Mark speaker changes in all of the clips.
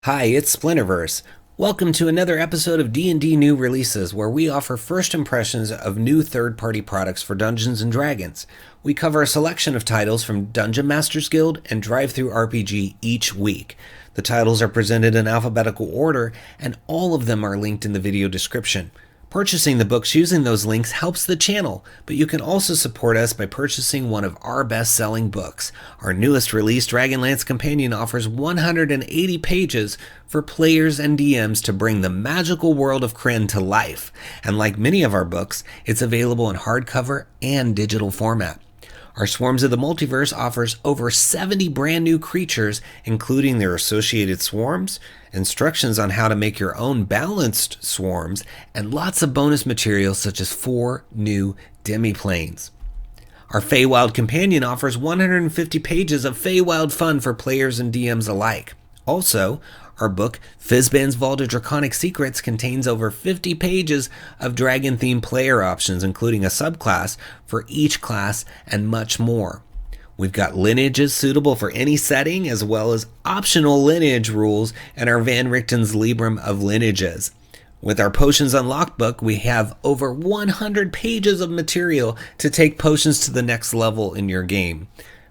Speaker 1: Hi, it's Splinterverse. Welcome to another episode of D&D New Releases, where we offer first impressions of new third-party products for Dungeons & Dragons. We cover a selection of titles from Dungeon Masters Guild and DriveThruRPG each week. The titles are presented in alphabetical order, and all of them are linked in the video description. Purchasing the books using those links helps the channel, but you can also support us by purchasing one of our best-selling books. Our newest release, Dragonlance Companion, offers 180 pages for players and DMs to bring the magical world of Krynn to life. And like many of our books, it's available in hardcover and digital format. Our Swarms of the Multiverse offers over 70 brand new creatures, including their associated swarms, instructions on how to make your own balanced swarms, and lots of bonus materials such as 4 new demiplanes. Our Feywild Companion offers 150 pages of Feywild fun for players and DMs alike. Also, our book, Fizban's Vault of Draconic Secrets, contains over 50 pages of dragon-themed player options, including a subclass for each class and much more. We've got lineages suitable for any setting, as well as optional lineage rules in our Van Richten's Librum of Lineages. With our Potions Unlocked book, we have over 100 pages of material to take potions to the next level in your game.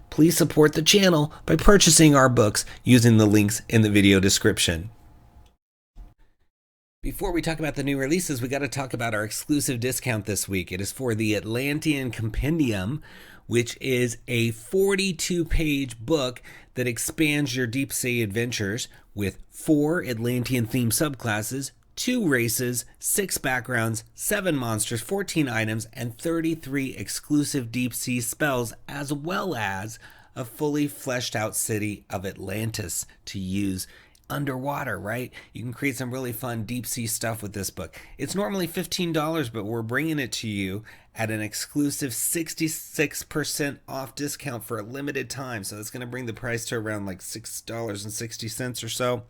Speaker 1: Please support the channel by purchasing our books using the links in the video description. Before we talk about the new releases, we got to talk about our exclusive discount this week. It is for the Atlantean Compendium, which is a 42-page book that expands your deep sea adventures with 4 Atlantean-themed subclasses, 2 races, 6 backgrounds, 7 monsters, 14 items, and 33 exclusive deep sea spells, as well as a fully fleshed out city of Atlantis to use underwater, right? You can create some really fun deep sea stuff with this book. It's normally $15, but we're bringing it to you at an exclusive 66% off discount for a limited time. So that's going to bring the price to around like $6.60 or so.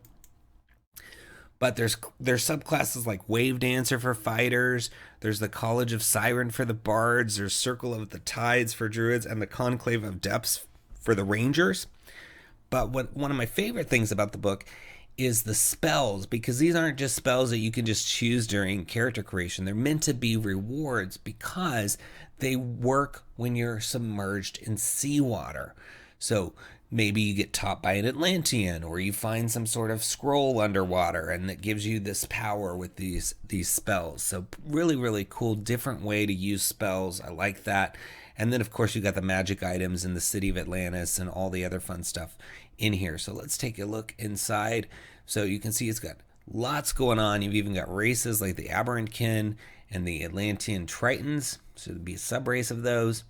Speaker 1: But there's subclasses like Wave Dancer for fighters, there's the College of Siren for the bards, there's Circle of the Tides for druids, and the Conclave of Depths for the rangers. But one of my favorite things about the book is the spells, because these aren't just spells that you can just choose during character creation. They're meant to be rewards because they work when you're submerged in seawater. So maybe you get taught by an Atlantean, or you find some sort of scroll underwater and that gives you this power with these spells. So really, really cool, different way to use spells. I like that. And then, of course, you got the magic items in the city of Atlantis and all the other fun stuff in here. So let's take a look inside. So you can see it's got lots going on. You've even got races like the Aberrantkin and the Atlantean Tritons. So it'd be a subrace of those.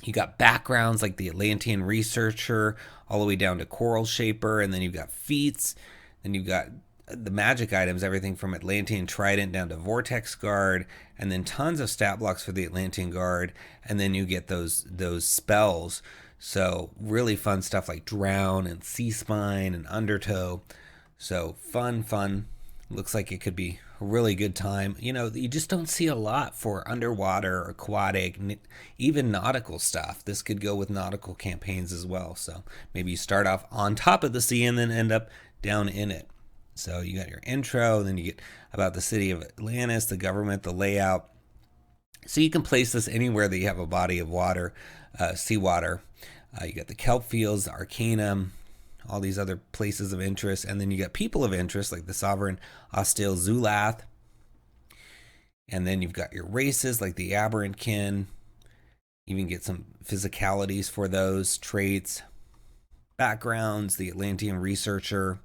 Speaker 1: You got backgrounds like the Atlantean Researcher all the way down to Coral Shaper, and then you've got feats. Then you've got the magic items, everything from Atlantean Trident down to Vortex Guard, and then tons of stat blocks for the Atlantean Guard, and then you get those spells. So really fun stuff like Drown and Sea Spine and Undertow. So fun. Looks like it could be a really good time. You know, you just don't see a lot for underwater or aquatic, even nautical stuff. This could go with nautical campaigns as well. So maybe you start off on top of the sea and then end up down in it. So you got your intro, then you get about the city of Atlantis, the government, the layout. So you can place this anywhere that you have a body of water, seawater. You got the kelp fields, the Arcanum, all these other places of interest. And then you got people of interest like the Sovereign Hostile Zulath. And then you've got your races like the Aberrantkin. You even get some physicalities for those traits. Backgrounds, the Atlantean Researcher.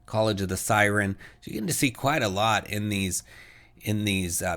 Speaker 1: College of the Siren. So you're getting to see quite a lot in these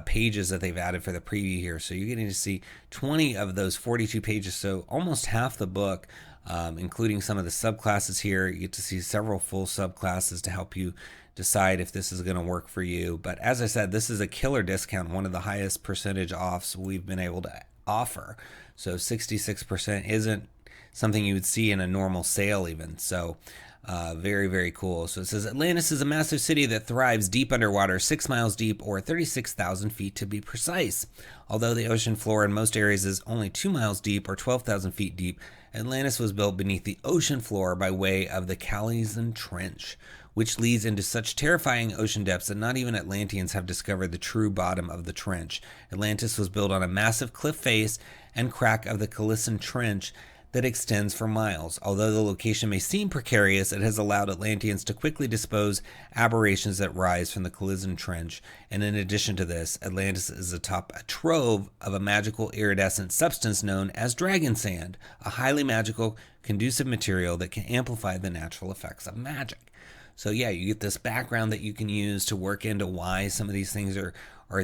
Speaker 1: pages that they've added for the preview here. So you're getting to see 20 of those 42 pages, so almost half the book, including some of the subclasses here. You get to see several full subclasses to help you decide if this is going to work for you. But as I said, this is a killer discount, one of the highest percentage offs we've been able to offer. So 66% isn't something you would see in a normal sale even. So Very, very cool. So it says Atlantis is a massive city that thrives deep underwater, 6 miles deep or 36,000 feet to be precise. Although the ocean floor in most areas is only 2 miles deep or 12,000 feet deep, Atlantis was built beneath the ocean floor by way of the 𝘏𝙤𝙤 Trench, which leads into such terrifying ocean depths that not even Atlanteans have discovered the true bottom of the trench. Atlantis was built on a massive cliff face and crack of the 𝘏𝙤𝙤 Trench that extends for miles. Although the location may seem precarious, it has allowed Atlanteans to quickly dispose aberrations that rise from the 𝘏𝙤𝙤 Trench. And in addition to this, Atlantis is atop a trove of a magical iridescent substance known as dragon sand, a highly magical, conducive material that can amplify the natural effects of magic. So yeah, you get this background that you can use to work into why some of these things are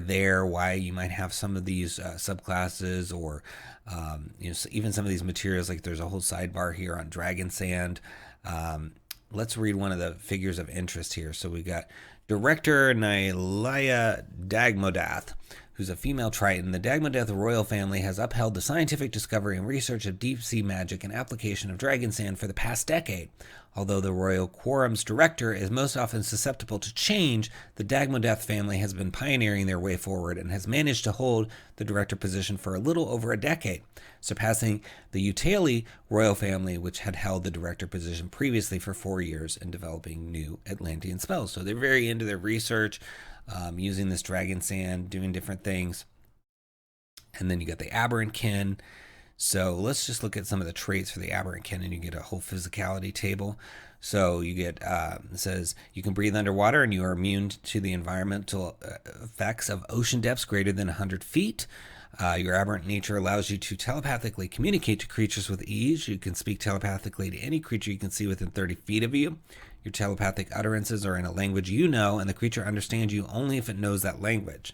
Speaker 1: there, why you might have some of these subclasses, or even some of these materials. Like there's a whole sidebar here on dragon sand. Let's read one of the figures of interest here. So we got Director Nylia Dagmodath, who's a female Triton. The Dagmodath royal family has upheld the scientific discovery and research of deep-sea magic and application of dragon sand for the past decade. Although the royal quorum's director is most often susceptible to change, the Dagmodath family has been pioneering their way forward and has managed to hold the director position for a little over a decade, surpassing the 𝘏𝙤𝙤 royal family, which had held the director position previously for 4 years in developing new Atlantean spells. So they're very into their research, using this dragon sand, doing different things. And then you got the aberrant kin. So let's just look at some of the traits for the aberrant kin, and you get a whole physicality table. So you get, it says, you can breathe underwater and you are immune to the environmental effects of ocean depths greater than 100 feet. Your aberrant nature allows you to telepathically communicate to creatures with ease. You can speak telepathically to any creature you can see within 30 feet of you. Your telepathic utterances are in a language you know, and the creature understands you only if it knows that language.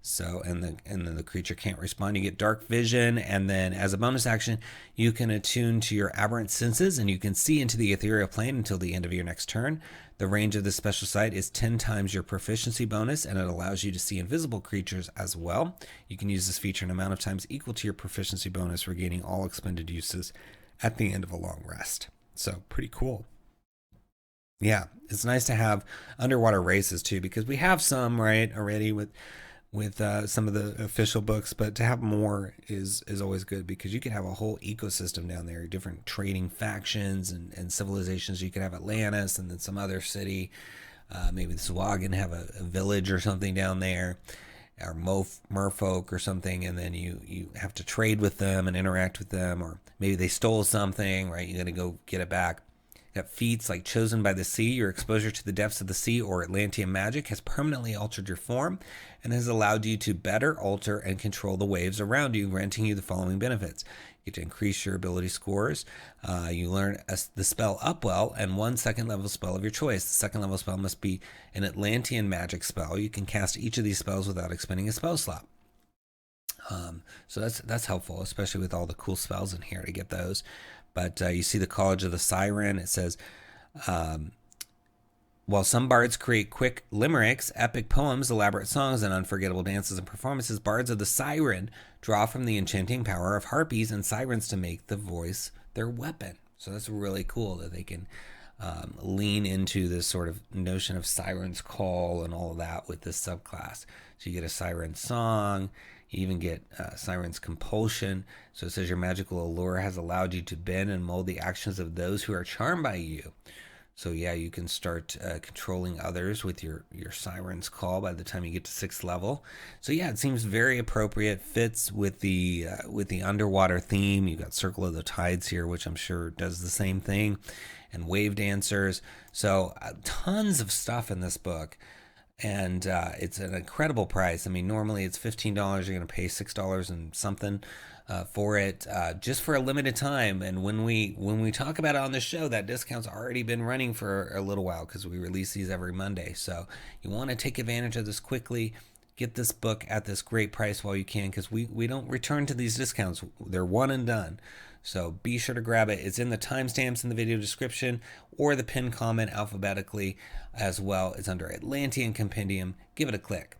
Speaker 1: So, and then the creature can't respond. You get dark vision, and then as a bonus action, you can attune to your aberrant senses, and you can see into the ethereal plane until the end of your next turn. The range of this special sight is 10 times your proficiency bonus, and it allows you to see invisible creatures as well. You can use this feature an amount of times equal to your proficiency bonus, regaining all expended uses at the end of a long rest. So, pretty cool. Yeah, it's nice to have underwater races too, because we have some, right, already with some of the official books, but to have more is always good, because you can have a whole ecosystem down there, different trading factions and civilizations. You could have Atlantis and then some other city, maybe the 𝘏𝙤𝙤 have a village or something down there, or merfolk or something, and then you have to trade with them and interact with them, or maybe they stole something, right? You got to go get it back. Got feats like Chosen by the Sea. Your exposure to the depths of the sea or Atlantean magic has permanently altered your form and has allowed you to better alter and control the waves around you, granting you the following benefits. You get to increase your ability scores. You learn the spell Upwell and 1 second-level spell of your choice. The second-level spell must be an Atlantean magic spell. You can cast each of these spells without expending a spell slot. So that's helpful, especially with all the cool spells in here to get those. But you see the College of the Siren. It says, while some bards create quick limericks, epic poems, elaborate songs, and unforgettable dances and performances, bards of the Siren draw from the enchanting power of harpies and sirens to make the voice their weapon. So that's really cool that they can lean into this sort of notion of siren's call and all of that with this subclass. So you get a siren song. You even get Siren's Compulsion. So it says your magical allure has allowed you to bend and mold the actions of those who are charmed by you. So yeah, you can start controlling others with your Siren's Call by the time you get to 6th level. So yeah, it seems very appropriate, fits with the underwater theme. You've got Circle of the Tides here, which I'm sure does the same thing, and Wave Dancers. So tons of stuff in this book. And it's an incredible price. I mean, normally it's $15. You're going to pay $6 and something for it, just for a limited time. And when we talk about it on the show, that discount's already been running for a little while, because we release these every Monday. So you want to take advantage of this quickly. Get this book at this great price while you can, because we don't return to these discounts. They're one and done. So be sure to grab it. It's in the timestamps in the video description or the pinned comment alphabetically as well. It's under Atlantean Compendium. Give it a click.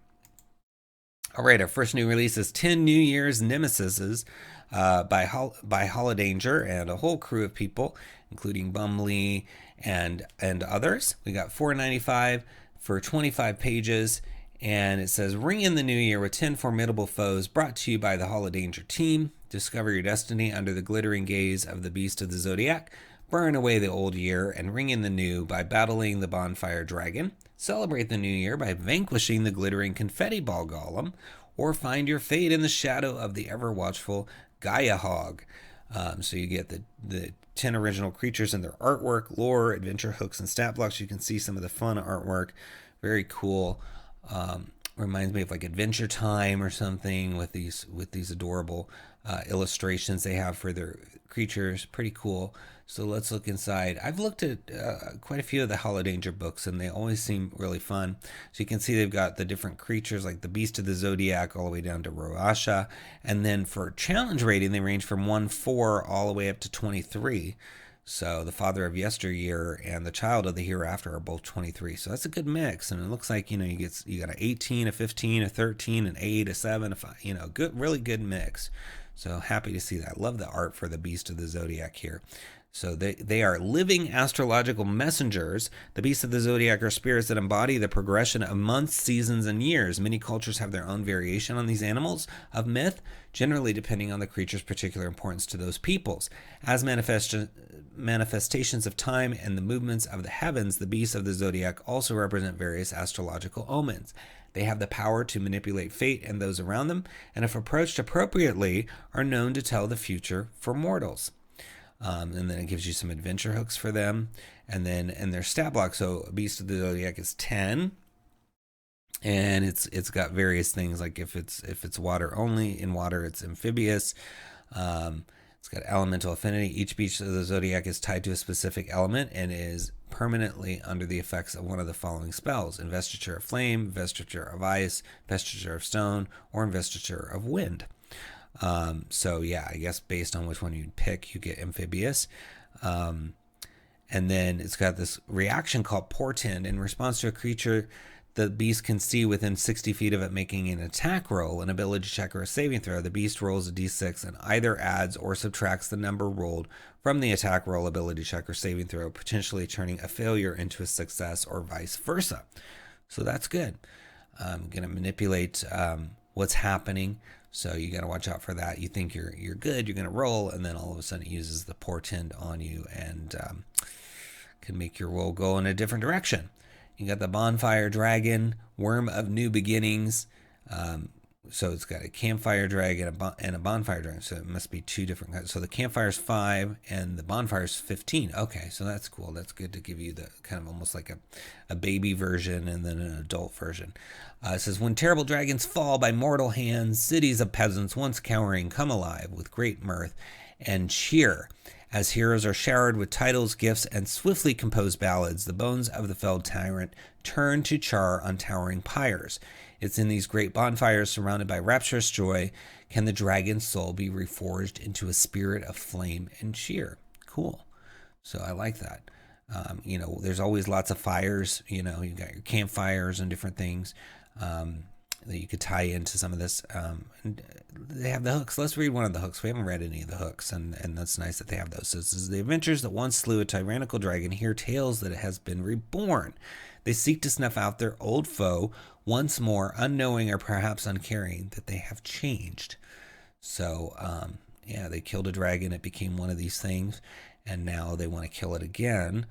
Speaker 1: All right, our first new release is 10 New Year's Nemeses by Holodanger and a whole crew of people, including Bumley and others. We got $4.95 for 25 pages, and it says, ring in the new year with 10 formidable foes brought to you by the Holodanger team. Discover your destiny under the glittering gaze of the beast of the zodiac. Burn away the old year and ring in the new by battling the bonfire dragon. Celebrate the new year by vanquishing the glittering confetti ball golem, or find your fate in the shadow of the ever-watchful 𝙤𝙤𝙘𝙤𝙤. So you get the 10 original creatures and their artwork, lore, adventure hooks, and stat blocks. You can see some of the fun artwork. Very cool. Reminds me of like Adventure Time or something with these adorable illustrations they have for their creatures. Pretty cool. So let's look inside. I've looked at quite a few of the Holodanger books, and they always seem really fun. So you can see they've got the different creatures like the Beast of the Zodiac all the way down to Roasha. And then for challenge rating, they range from 1-4 all the way up to 23. So the Father of Yesteryear and the Child of the Hereafter are both 23. So that's a good mix. And it looks like, you got an 18, a 15, a 13, an 8, a 7, a 5, good, really good mix. So happy to see that. Love the art for the Beast of the Zodiac here. So they are living astrological messengers. The beasts of the zodiac are spirits that embody the progression of months, seasons, and years. Many cultures have their own variation on these animals of myth, generally depending on the creature's particular importance to those peoples. As manifestations of time and the movements of the heavens, the beasts of the zodiac also represent various astrological omens. They have the power to manipulate fate and those around them, and if approached appropriately, are known to tell the future for mortals. And then it gives you some adventure hooks for them. And then their stat block. So Beast of the Zodiac is 10. And it's got various things like if it's water only, in water it's amphibious. It's got elemental affinity. Each Beast of the Zodiac is tied to a specific element and is permanently under the effects of one of the following spells: Investiture of Flame, Investiture of Ice, Investiture of Stone, or Investiture of Wind. So yeah, I guess based on which one you pick, you get amphibious. And then it's got this reaction called Portend. In response to a creature the beast can see within 60 feet of it making an attack roll, an ability check, or a saving throw, the beast rolls a d6 and either adds or subtracts the number rolled from the attack roll, ability check, or saving throw, potentially turning a failure into a success or vice versa. So that's good. I'm going to manipulate what's happening. So you got to watch out for that. You think you're good, you're going to roll, and then all of a sudden it uses the portend on you and can make your roll go in a different direction. You got the bonfire dragon, worm of new beginnings. So it's got a campfire dragon and a bonfire dragon. So it must be two different kinds. So the campfire's 5 and the bonfire's 15. Okay, so that's cool. That's good to give you the kind of almost like a baby version and then an adult version. It says, when terrible dragons fall by mortal hands, cities of peasants once cowering come alive with great mirth and cheer. As heroes are showered with titles, gifts, and swiftly composed ballads, the bones of the felled tyrant turn to char on towering pyres. It's in these great bonfires surrounded by rapturous joy can the dragon's soul be reforged into a spirit of flame and cheer. Cool. So I like that. There's always lots of fires. You got your campfires and different things that you could tie into some of this. And they have the hooks. Let's read one of the hooks. We haven't read any of the hooks, and that's nice that they have those. So this is: the adventures that once slew a tyrannical dragon hear tales that it has been reborn. They seek to snuff out their old foe once more, unknowing or perhaps uncaring that they have changed. So, they killed a dragon. It became one of these things, and now they want to kill it again.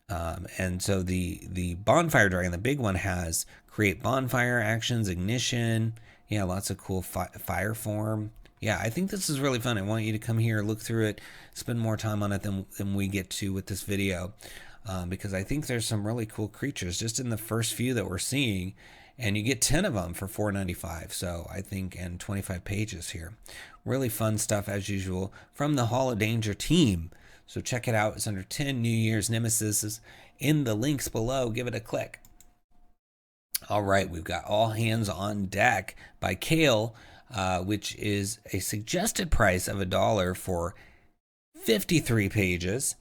Speaker 1: And so the bonfire dragon, the big one, has create bonfire actions, ignition. Yeah, lots of cool fire form. Yeah, I think this is really fun. I want you to come here, look through it, spend more time on it than we get to with this video. Because I think there's some really cool creatures just in the first few that we're seeing, and you get 10 of them for $4.95. So I think, and 25 pages here. Really fun stuff as usual from the Holodanger team. So check it out. It's under 10 New Year's Nemesis in the links below. Give it a click. All right, we've got All Hands on Deck by Kale, which is a suggested price of $1 for 53 pages.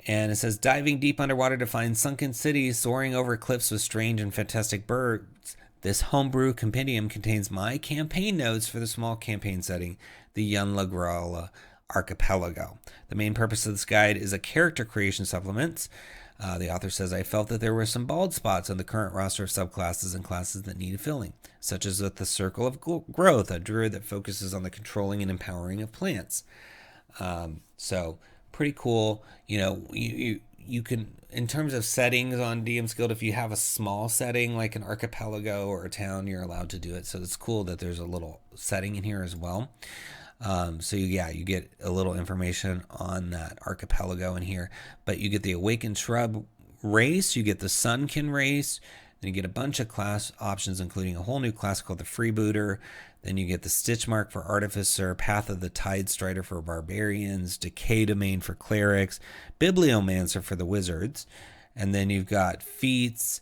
Speaker 1: And it says, diving deep underwater to find sunken cities, soaring over cliffs with strange and fantastic birds, This homebrew compendium contains my campaign notes for the small campaign setting, the 𝘽𝙤𝙘𝙀 archipelago. The main purpose of this guide is a character creation supplement. The author says, I felt that there were some bald spots on the current roster of subclasses and classes that needed filling, such as with the Circle of Growth, a druid that focuses on the controlling and empowering of plants. So pretty cool. You know, you can, in terms of settings on DM's Guild, if you have a small setting like an archipelago or a town, you're allowed to do it. So it's cool that there's a little setting in here as well. So you get a little information on that archipelago in here, but you get the Awakened Shrub race, you get the Sunken race, then you get a bunch of class options, including a whole new class called the Freebooter. Then you get the Stitch Mark for Artificer, Path of the Tide Strider for Barbarians, Decay Domain for Clerics, Bibliomancer for the Wizards, and then you've got feats,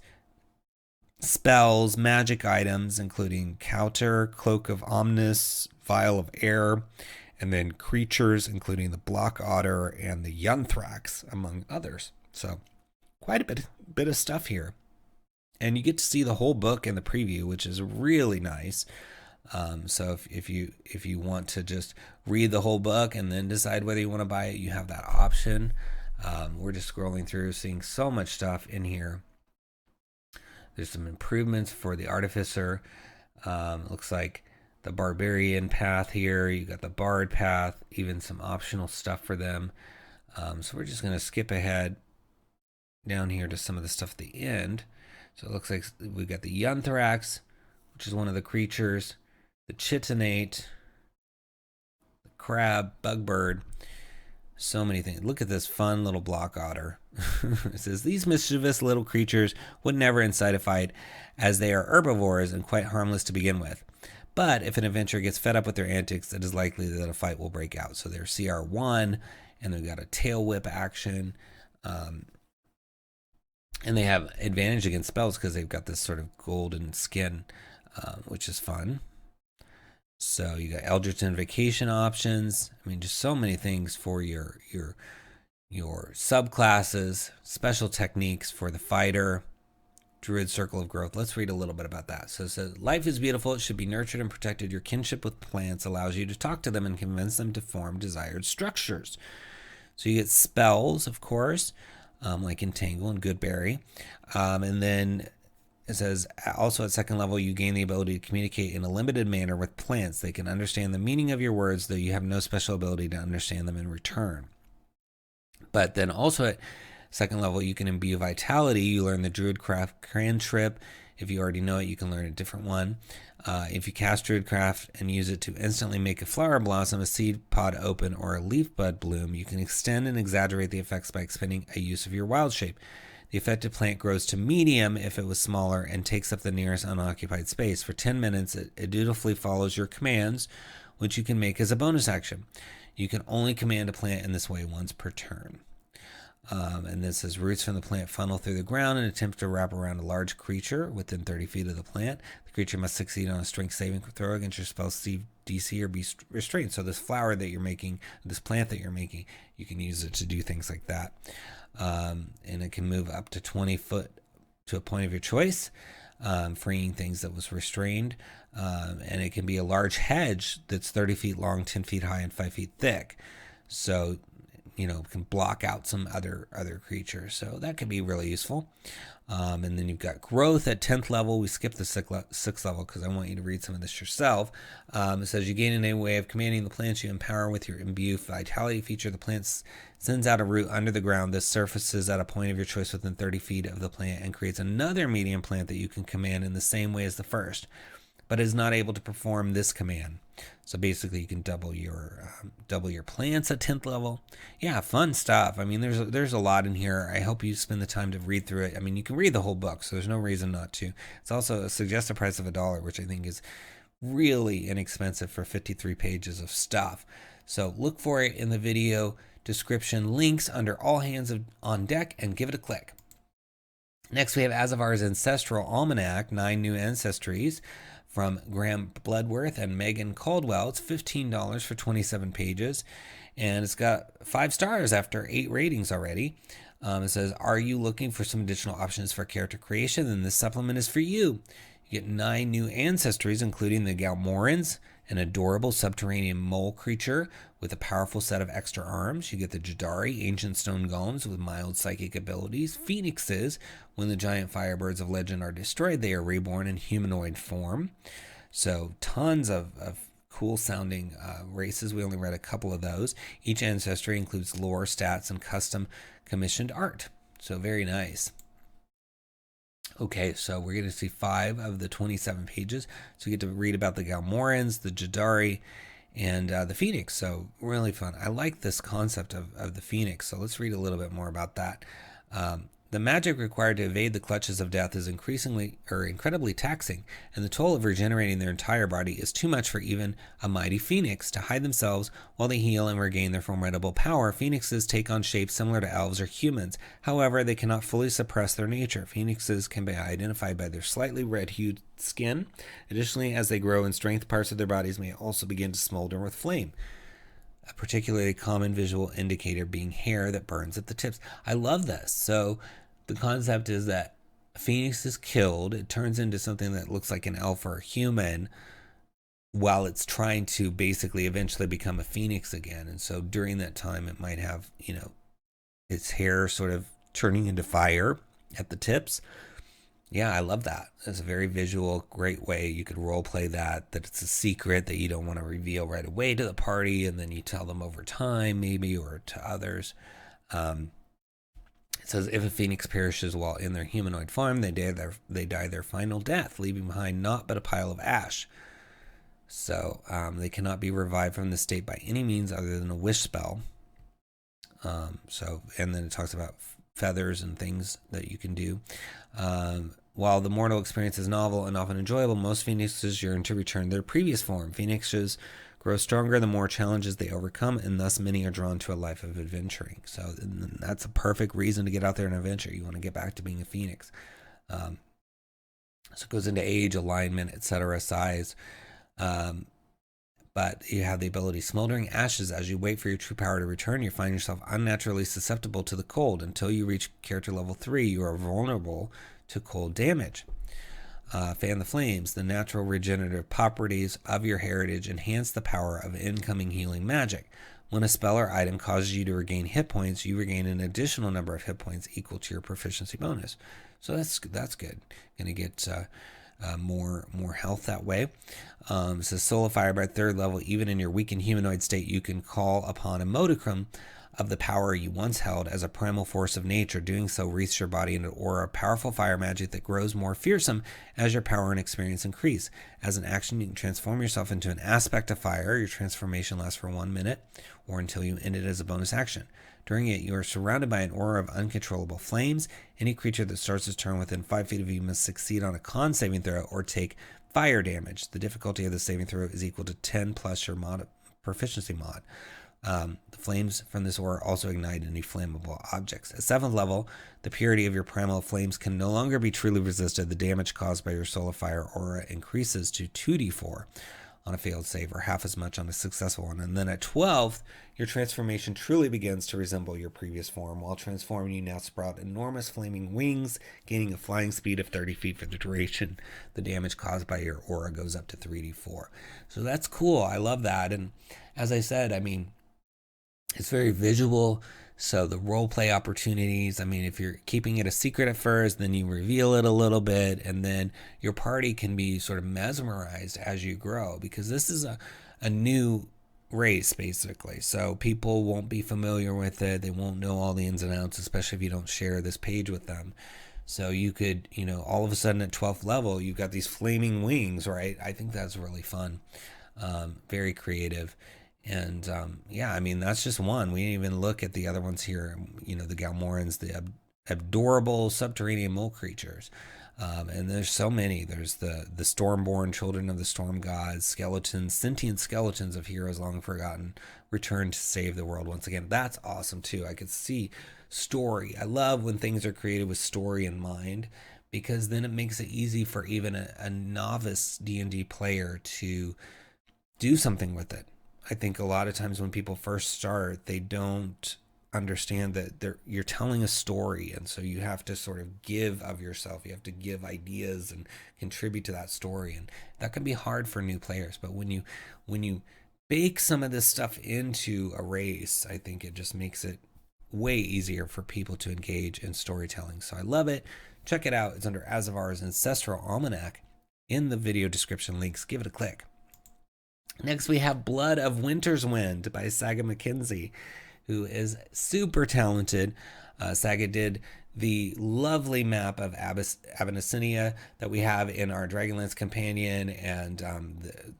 Speaker 1: spells, magic items, including Counter, Cloak of Omnis, Vial of Air, and then creatures, including the Block Otter and the Ynthrax, among others. So quite a bit of stuff here. And you get to see the whole book in the preview, which is really nice. So if you want to just read the whole book and then decide whether you want to buy it, you have that option. We're just scrolling through, seeing so much stuff in here. There's some improvements for the Artificer. Looks like the Barbarian path here. You got the Bard path, even some optional stuff for them. So we're just going to skip ahead down here to some of the stuff at the end. So it looks like we've got the Ynthrax, which is one of the creatures, the Chitinate, the Crab, Bugbird, so many things. Look at this fun little Block Otter. It says, these mischievous little creatures would never incite a fight, as they are herbivores and quite harmless to begin with. But if an adventurer gets fed up with their antics, it is likely that a fight will break out. So they're CR1, and they've got a tail whip action. And they have advantage against spells because they've got this sort of golden skin, which is fun. So you got Eldritch Invocation options. I mean, just so many things for your subclasses, special techniques for the fighter, Druid Circle of Growth. Let's read a little bit about that. So it says, life is beautiful. It should be nurtured and protected. Your kinship with plants allows you to talk to them and convince them to form desired structures. So you get spells, of course, like Entangle and Goodberry. And then it says, also at second level, you gain the ability to communicate in a limited manner with plants. They can understand the meaning of your words, though you have no special ability to understand them in return. But then also at second level, you can imbue vitality. You learn the Druidcraft cantrip. If you already know it, you can learn a different one. If you cast Druidcraft and use it to instantly make a flower blossom, a seed pod open, or a leaf bud bloom, you can extend and exaggerate the effects by expending a use of your wild shape. The affected plant grows to medium if it was smaller and takes up the nearest unoccupied space. For 10 minutes, it dutifully follows your commands, which you can make as a bonus action. You can only command a plant in this way once per turn. And this says, roots from the plant funnel through the ground and attempt to wrap around a large creature within 30 feet of the plant. The creature must succeed on a strength saving throw against your spell DC or be restrained. So this flower that you're making, this plant that you're making, you can use it to do things like that. And it can move up to 20 foot to a point of your choice, freeing things that was restrained. And it can be a large hedge that's 30 feet long, 10 feet high, and 5 feet thick. So, you know, can block out some other creatures. So that could be really useful. And then you've got growth at 10th level. We skipped the 6th level because I want you to read some of this yourself. It says you gain a new way of commanding the plants you empower with your imbue vitality feature. The plant sends out a root under the ground. This surfaces at a point of your choice within 30 feet of the plant and creates another medium plant that you can command in the same way as the first, but is not able to perform this command. So basically you can double your plants at 10th level. Yeah, fun stuff. I mean, there's a lot in here. I hope you spend the time to read through it. I mean, you can read the whole book, so there's no reason not to. It's also a suggested price of $1, which I think is really inexpensive for 53 pages of stuff. So look for it in the video description links under all hands on deck and give it a click. Next, we have Azivar's Ancestral Almanac, 9 new ancestries, from Graham Bloodworth and Megan Caldwell. It's $15 for 27 pages, and it's got 5 stars after 8 ratings already. It says, are you looking for some additional options for character creation? Then this supplement is for you. You get 9 new ancestries, including the 𝘽𝙤𝙤𝙠𝙨, an adorable subterranean mole creature with a powerful set of extra arms. You get the Jadari, ancient stone golems with mild psychic abilities. Phoenixes, when the giant firebirds of legend are destroyed, they are reborn in humanoid form. So tons of cool sounding races. We only read a couple of those. Each ancestry includes lore, stats, and custom commissioned art. So very nice. Okay, so we're going to see 5 of the 27 pages. So you get to read about the 𝘽𝙤𝙤𝙠𝙨, the Jadari, and the Phoenix. So really fun. I like this concept of the Phoenix. So let's read a little bit more about that. The magic required to evade the clutches of death is incredibly taxing, and the toll of regenerating their entire body is too much for even a mighty phoenix. To hide themselves while they heal and regain their formidable power, phoenixes take on shapes similar to elves or humans. However, they cannot fully suppress their nature. Phoenixes can be identified by their slightly red-hued skin. Additionally, as they grow in strength, parts of their bodies may also begin to smolder with flame. A particularly common visual indicator being hair that burns at the tips. I love this. So the concept is that a phoenix is killed. It turns into something that looks like an elf or a human while it's trying to basically eventually become a phoenix again. And so during that time, it might have, its hair sort of turning into fire at the tips. Yeah, I love that. It's a very visual, great way you could role play that it's a secret that you don't want to reveal right away to the party, and then you tell them over time, maybe, or to others. It says, if a phoenix perishes while in their humanoid form, they die their final death, leaving behind naught but a pile of ash. So they cannot be revived from this state by any means other than a wish spell. And then it talks about feathers and things that you can do. While the mortal experience is novel and often enjoyable, most phoenixes yearn to return to their previous form. Phoenixes grow stronger the more challenges they overcome, and thus many are drawn to a life of adventuring. So that's a perfect reason to get out there and adventure. You want to get back to being a phoenix. So it goes into age, alignment, etc., size. But you have the ability smoldering ashes. As you wait for your true power to return, you find yourself unnaturally susceptible to the cold. Until you reach character level 3, you are vulnerable to cold damage. Fan the flames. The natural regenerative properties of your heritage enhance the power of incoming healing magic. When a spell or item causes you to regain hit points, you regain an additional number of hit points equal to your proficiency bonus. So that's good. Going to get more health that way. It says Soul of Fire by 3rd level. Even in your weakened humanoid state, you can call upon a modicum of the power you once held as a primal force of nature. Doing so wreaths your body in an aura of powerful fire magic that grows more fearsome as your power and experience increase. As an action, you can transform yourself into an aspect of fire. Your transformation lasts for 1 minute or until you end it as a bonus action. During it, you are surrounded by an aura of uncontrollable flames. Any creature that starts its turn within 5 feet of you must succeed on a con saving throw or take fire damage. The difficulty of the saving throw is equal to 10 plus your proficiency mod. The flames from this aura also ignite any flammable objects. At 7th level, the purity of your primal flames can no longer be truly resisted. The damage caused by your Soul of Fire aura increases to 2d4 on a failed save, or half as much on a successful one. And then at 12th, your transformation truly begins to resemble your previous form. While transforming, you now sprout enormous flaming wings, gaining a flying speed of 30 feet for the duration. The damage caused by your aura goes up to 3d4. So that's cool. I love that. And as I said, it's very visual. So the role play opportunities, if you're keeping it a secret at first, then you reveal it a little bit, and then your party can be sort of mesmerized as you grow, because this is a new race, basically. So people won't be familiar with it. They won't know all the ins and outs, especially if you don't share this page with them. So you could, all of a sudden at 12th level, you've got these flaming wings, right? I think that's really fun. Very creative. And that's just one. We didn't even look at the other ones here. The 𝘽𝙤𝙤𝙠𝙨, the adorable subterranean mole creatures. And there's so many. There's the stormborn children of the storm gods, skeletons, sentient skeletons of heroes long forgotten, return to save the world once again. That's awesome too. I could see story. I love when things are created with story in mind, because then it makes it easy for even a novice D&D player to do something with it. I think a lot of times when people first start, they don't understand that you're telling a story, and so you have to sort of give of yourself. You have to give ideas and contribute to that story, and that can be hard for new players. But when you bake some of this stuff into a race, I think it just makes it way easier for people to engage in storytelling. So I love it. Check it out. It's under Azivar's Ancestral Almanac in the video description links. Give it a click. Next, we have Blood of Winter's Wind by Saga McKenzie, who is super talented. Saga did the lovely map of Abyssinia that we have in our Dragonlance Companion, and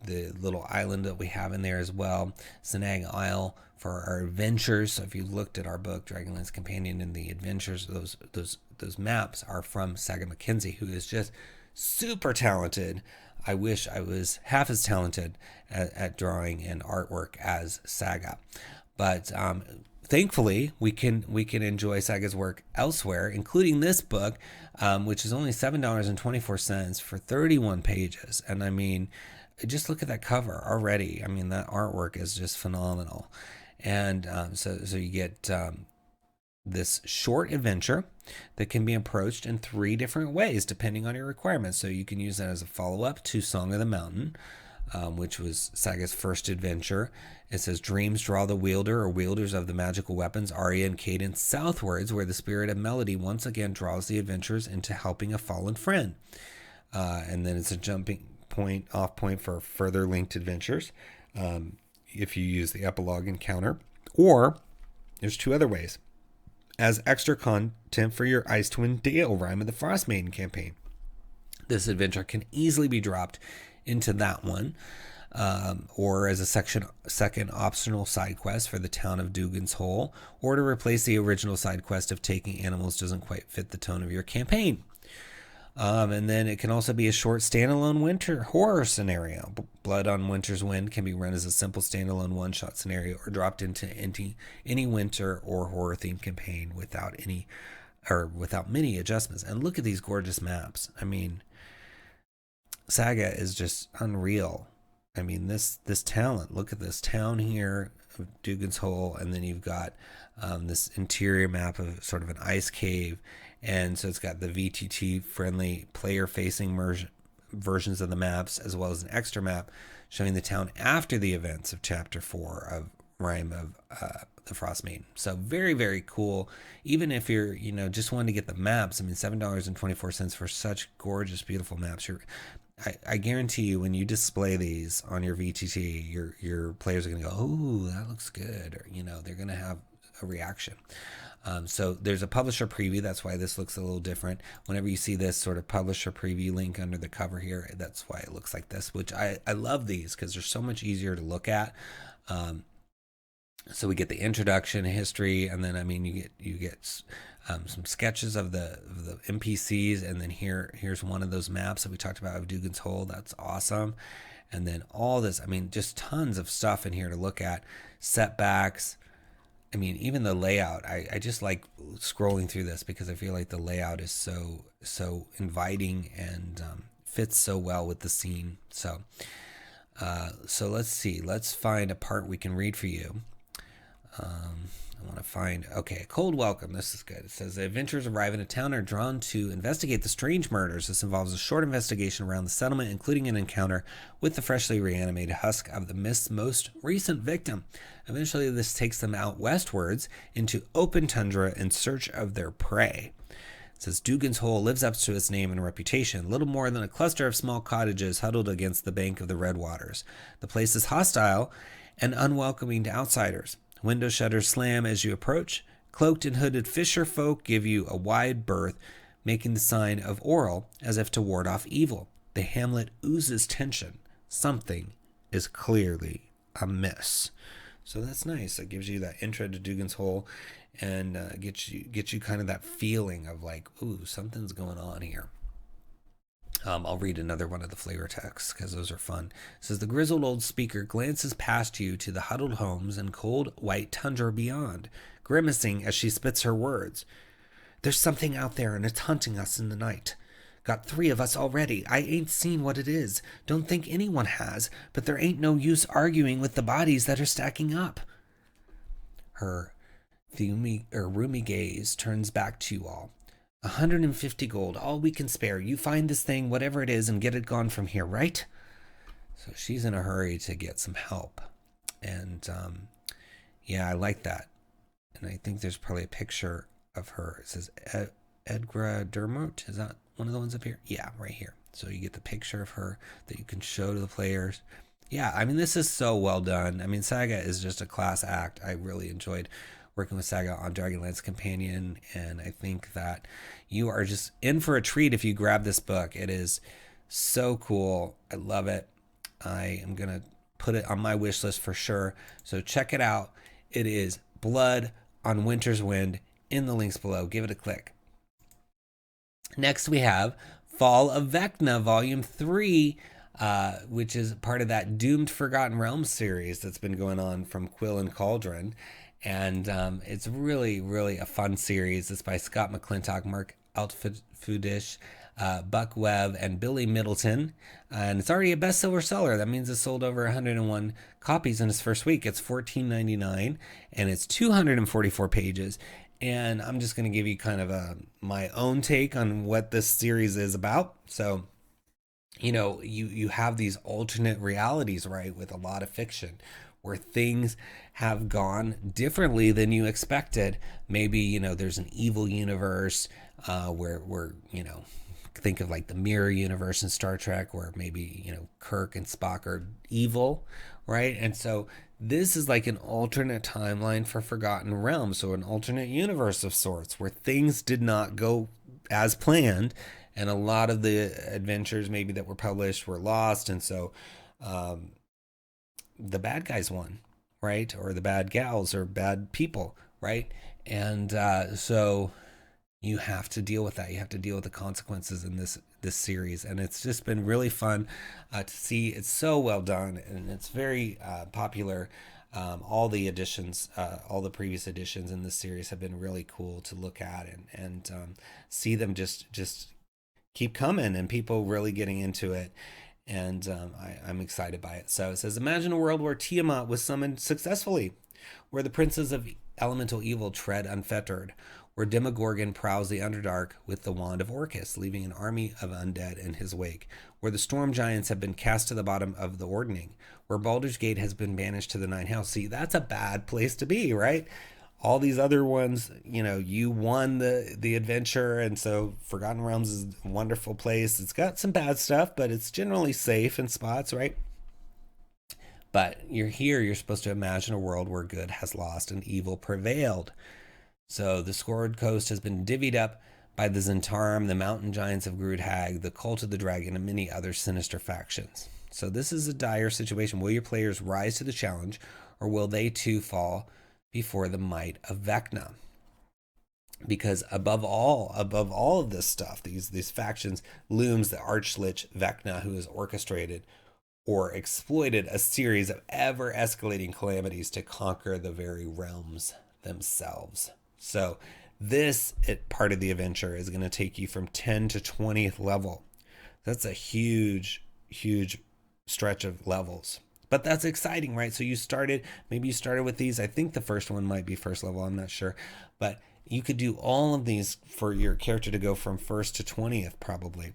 Speaker 1: the little island that we have in there as well, Senag Isle, for our adventures. So if you looked at our book, Dragonlance Companion, and the adventures, those maps are from Saga McKenzie, who is just super talented. I wish I was half as talented at drawing and artwork as Saga. But thankfully, we can enjoy Saga's work elsewhere, including this book, which is only $7.24 for 31 pages. And I mean, just look at that cover already. I mean, that artwork is just phenomenal. And so you get this short adventure that can be approached in 3 different ways depending on your requirements. So you can use that as a follow-up to Song of the Mountain, which was Saga's first adventure. It says, dreams draw the wielder or wielders of the magical weapons, aria and cadence, southwards, where the spirit of melody once again draws the adventurers into helping a fallen friend. And then it's a jumping off point for further linked adventures if you use the epilogue encounter. Or there's 2 other ways. As extra content for your Ice Twin Dale Rime of the Frost Maiden campaign. This adventure can easily be dropped into that one, or as a second optional side quest for the town of Dugan's Hole, or to replace the original side quest of taking animals doesn't quite fit the tone of your campaign. And then it can also be a short standalone winter horror scenario. Blood on Winter's Wind can be run as a simple standalone one-shot scenario or dropped into any winter or horror themed campaign without many adjustments. And look at these gorgeous maps. I mean, Saga is just unreal. I mean, this talent. Look at this town here of Dugan's Hole, and then you've got this interior map of sort of an ice cave. And so it's got the VTT friendly player facing versions of the maps, as well as an extra map showing the town after the events of chapter 4 of Rime of the Frost Maiden. So very, very cool. Even if you're, just wanting to get the maps, I mean, $7.24 for such gorgeous, beautiful maps. I guarantee you, when you display these on your VTT, your players are going to go, "Oh, that looks good," or they're going to have a reaction. So there's a publisher preview. That's why this looks a little different. Whenever you see this sort of publisher preview link under the cover here, that's why it looks like this, which I love these because they're so much easier to look at. So we get the introduction, history, and then, I mean, you get some sketches of the NPCs, and then here's one of those maps that we talked about of Dugan's Hole. That's awesome. And then all this, I mean, just tons of stuff in here to look at. Setbacks. I mean, even the layout, I just like scrolling through this because I feel like the layout is so inviting and fits so well with the scene. So let's see. Let's find a part we can read for you. I want to find, okay, Cold Welcome. This is good. It says, the adventurers arrive in a town and are drawn to investigate the strange murders. This involves a short investigation around the settlement, including an encounter with the freshly reanimated husk of the mist's most recent victim. Eventually, this takes them out westwards into open tundra in search of their prey. It says, Dugan's Hole lives up to its name and reputation, little more than a cluster of small cottages huddled against the bank of the Red Waters. The place is hostile and unwelcoming to outsiders. Window shutters slam as you approach. Cloaked and hooded fisher folk give you a wide berth, making the sign of oral as if to ward off evil. The hamlet oozes tension. Something is clearly amiss. So that's nice. It gives you that intro to Dugan's Hole and gets you kind of that feeling of like, ooh, something's going on here. I'll read another one of the flavor texts because those are fun. It says, the grizzled old speaker glances past you to the huddled homes and cold white tundra beyond, grimacing as she spits her words. There's something out there and it's hunting us in the night. Got 3 of us already. I ain't seen what it is. Don't think anyone has, but there ain't no use arguing with the bodies that are stacking up. Her The roomy gaze turns back to you all. 150 gold, all we can spare. You find this thing, whatever it is, and get it gone from here, right? So she's in a hurry to get some help. And yeah, I like that. And I think there's probably a picture of her. It says 𝙁𝙘𝙧𝙀. Is that one of the ones up here? Yeah, right here. So you get the picture of her that you can show to the players. Yeah, I mean, this is so well done. I mean, Saga is just a class act. I really enjoyed working with Saga on Dragonlance Companion, and I think that you are just in for a treat if you grab this book. It is so cool. I love it. I am going to put it on my wish list for sure. So check it out. It is Blood on Winter's Wind in the links below. Give it a click. Next, we have Fall of Vecna, Volume 3, which is part of that Doomed Forgotten Realms series that's been going on from Quill and Cauldron. And it's really, really a fun series. It's by Scott McClintock, Mark Altfudish, Buck Webb, and Billy Middleton. And it's already a bestseller seller. That means it sold over 101 copies in its first week. It's $14.99, and it's 244 pages. And I'm just going to give you kind of my own take on what this series is about. So, you know, you have these alternate realities, right, with a lot of fiction where things have gone differently than you expected. Maybe, you know, there's an evil universe where, you know, think of like the mirror universe in Star Trek where maybe, you know, Kirk and Spock are evil, right? And so this is like an alternate timeline for Forgotten Realms, so an alternate universe of sorts where things did not go as planned, and a lot of the adventures maybe that were published were lost, and so the bad guys won, right? Or the bad gals or bad people, right? And so you have to deal with that. You have to deal with the consequences in this series, and it's just been really fun to see. It's so well done, and it's very popular. All the editions, all the previous editions in this series have been really cool to look at and see them just keep coming, and people really getting into it. And I'm excited by it. So it says, imagine a world where Tiamat was summoned successfully, where the princes of elemental evil tread unfettered, where Demogorgon prowls the Underdark with the wand of Orcus, leaving an army of undead in his wake, where the storm giants have been cast to the bottom of the Ordning, where Baldur's Gate has been banished to the Nine Hells. See, that's a bad place to be, right? All these other ones, you know, you won the adventure, and so Forgotten Realms is a wonderful place. It's got some bad stuff, but it's generally safe in spots, right? But you're here, you're supposed to imagine a world where good has lost and evil prevailed. So the Scored Coast has been divvied up by the Zentarum, the mountain giants of Grudhag, the Cult of the Dragon, and many other sinister factions. So this is a dire situation. Will your players rise to the challenge, or will they too fall before the might of Vecna? Because above all of this stuff, these factions, looms the Archlich Vecna, who has orchestrated or exploited a series of ever-escalating calamities to conquer the very realms themselves. So this part of the adventure is going to take you from 10 to 20th level. That's a huge stretch of levels. But that's exciting, right? So maybe you started with these. I think the first one might be first level. I'm not sure. But you could do all of these for your character to go from 1st to 20th probably.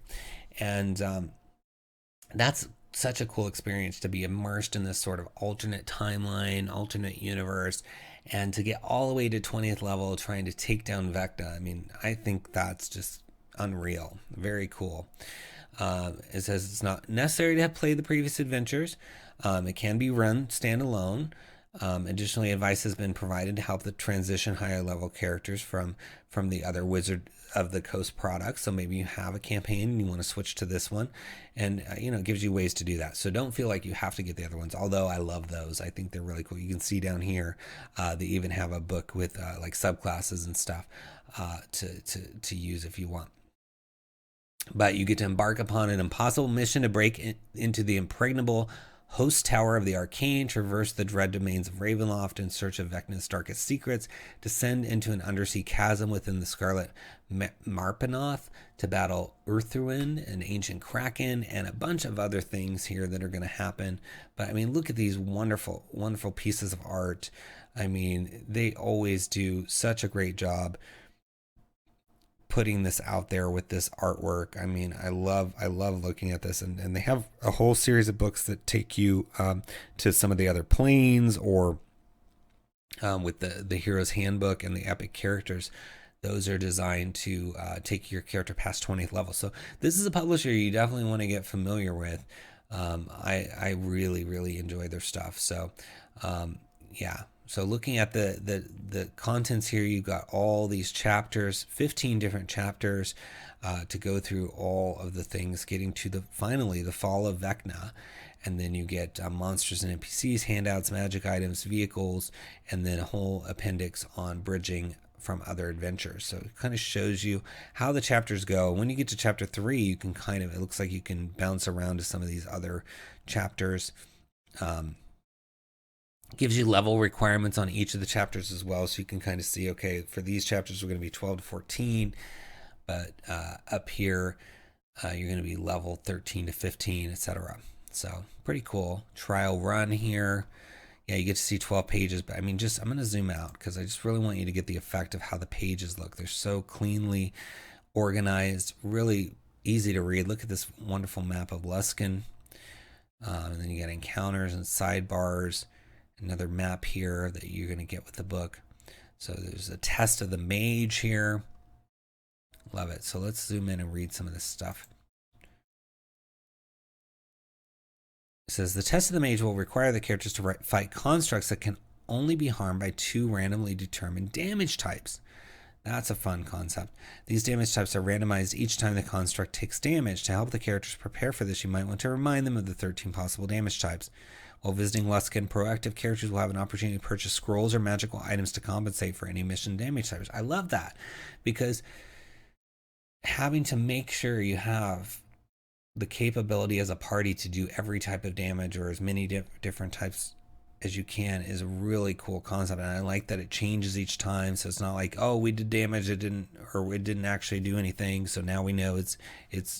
Speaker 1: And that's such a cool experience to be immersed in this sort of alternate timeline, alternate universe, and to get all the way to 20th level trying to take down Vecna. I mean, I think that's just unreal. Very cool. It says it's not necessary to have played the previous adventures. It can be run standalone. Additionally, advice has been provided to help the transition higher level characters from the other Wizard of the Coast products. So maybe you have a campaign and you want to switch to this one, and it gives you ways to do that. So don't feel like you have to get the other ones, although I love those. I think they're really cool. You can see down here they even have a book with like subclasses and stuff to use if you want. But you get to embark upon an impossible mission to break into the impregnable Host Tower of the Arcane, traverse the dread domains of Ravenloft in search of Vecna's darkest secrets, descend into an undersea chasm within the Scarlet Marpenoth to battle 𝙤𝙘𝙤𝙤, an ancient kraken, and a bunch of other things here that are going to happen. But I mean, look at these wonderful, wonderful pieces of art. I mean, they always do such a great job putting this out there with this artwork. I mean, I love looking at this, and they have a whole series of books that take you to some of the other planes, or with the Hero's Handbook and the epic characters. Those are designed to take your character past 20th level. So this is a publisher you definitely want to get familiar with. I really enjoy their stuff. So yeah. So looking at the contents here, you've got all these chapters, 15 different chapters to go through all of the things, getting to finally the fall of Vecna. And then you get monsters and NPCs, handouts, magic items, vehicles, and then a whole appendix on bridging from other adventures. So it kind of shows you how the chapters go. When you get to chapter 3, you can it looks like you can bounce around to some of these other chapters. Gives you level requirements on each of the chapters as well, so you can kind of see, okay, for these chapters we're going to be 12 to 14, but up here you're going to be level 13 to 15, etc. So pretty cool. Trial run here. Yeah, you get to see 12 pages, but I mean, I'm going to zoom out because I just really want you to get the effect of how the pages look. They're so cleanly organized, really easy to read. Look at this wonderful map of Luskan. And then you got encounters and sidebars. Another map here that you're going to get with the book. So there's a test of the Mage here. Love it. So let's zoom in and read some of this stuff. It says, the test of the Mage will require the characters to fight constructs that can only be harmed by 2 randomly determined damage types. That's a fun concept. These damage types are randomized each time the construct takes damage. To help the characters prepare for this, you might want to remind them of the 13 possible damage types. While visiting Luskan, proactive characters will have an opportunity to purchase scrolls or magical items to compensate for any mission damage types. I love that, because having to make sure you have the capability as a party to do every type of damage, or as many different types as you can, is a really cool concept. And I like that it changes each time, so it's not like, oh, we did damage, it didn't actually do anything, so now we know it's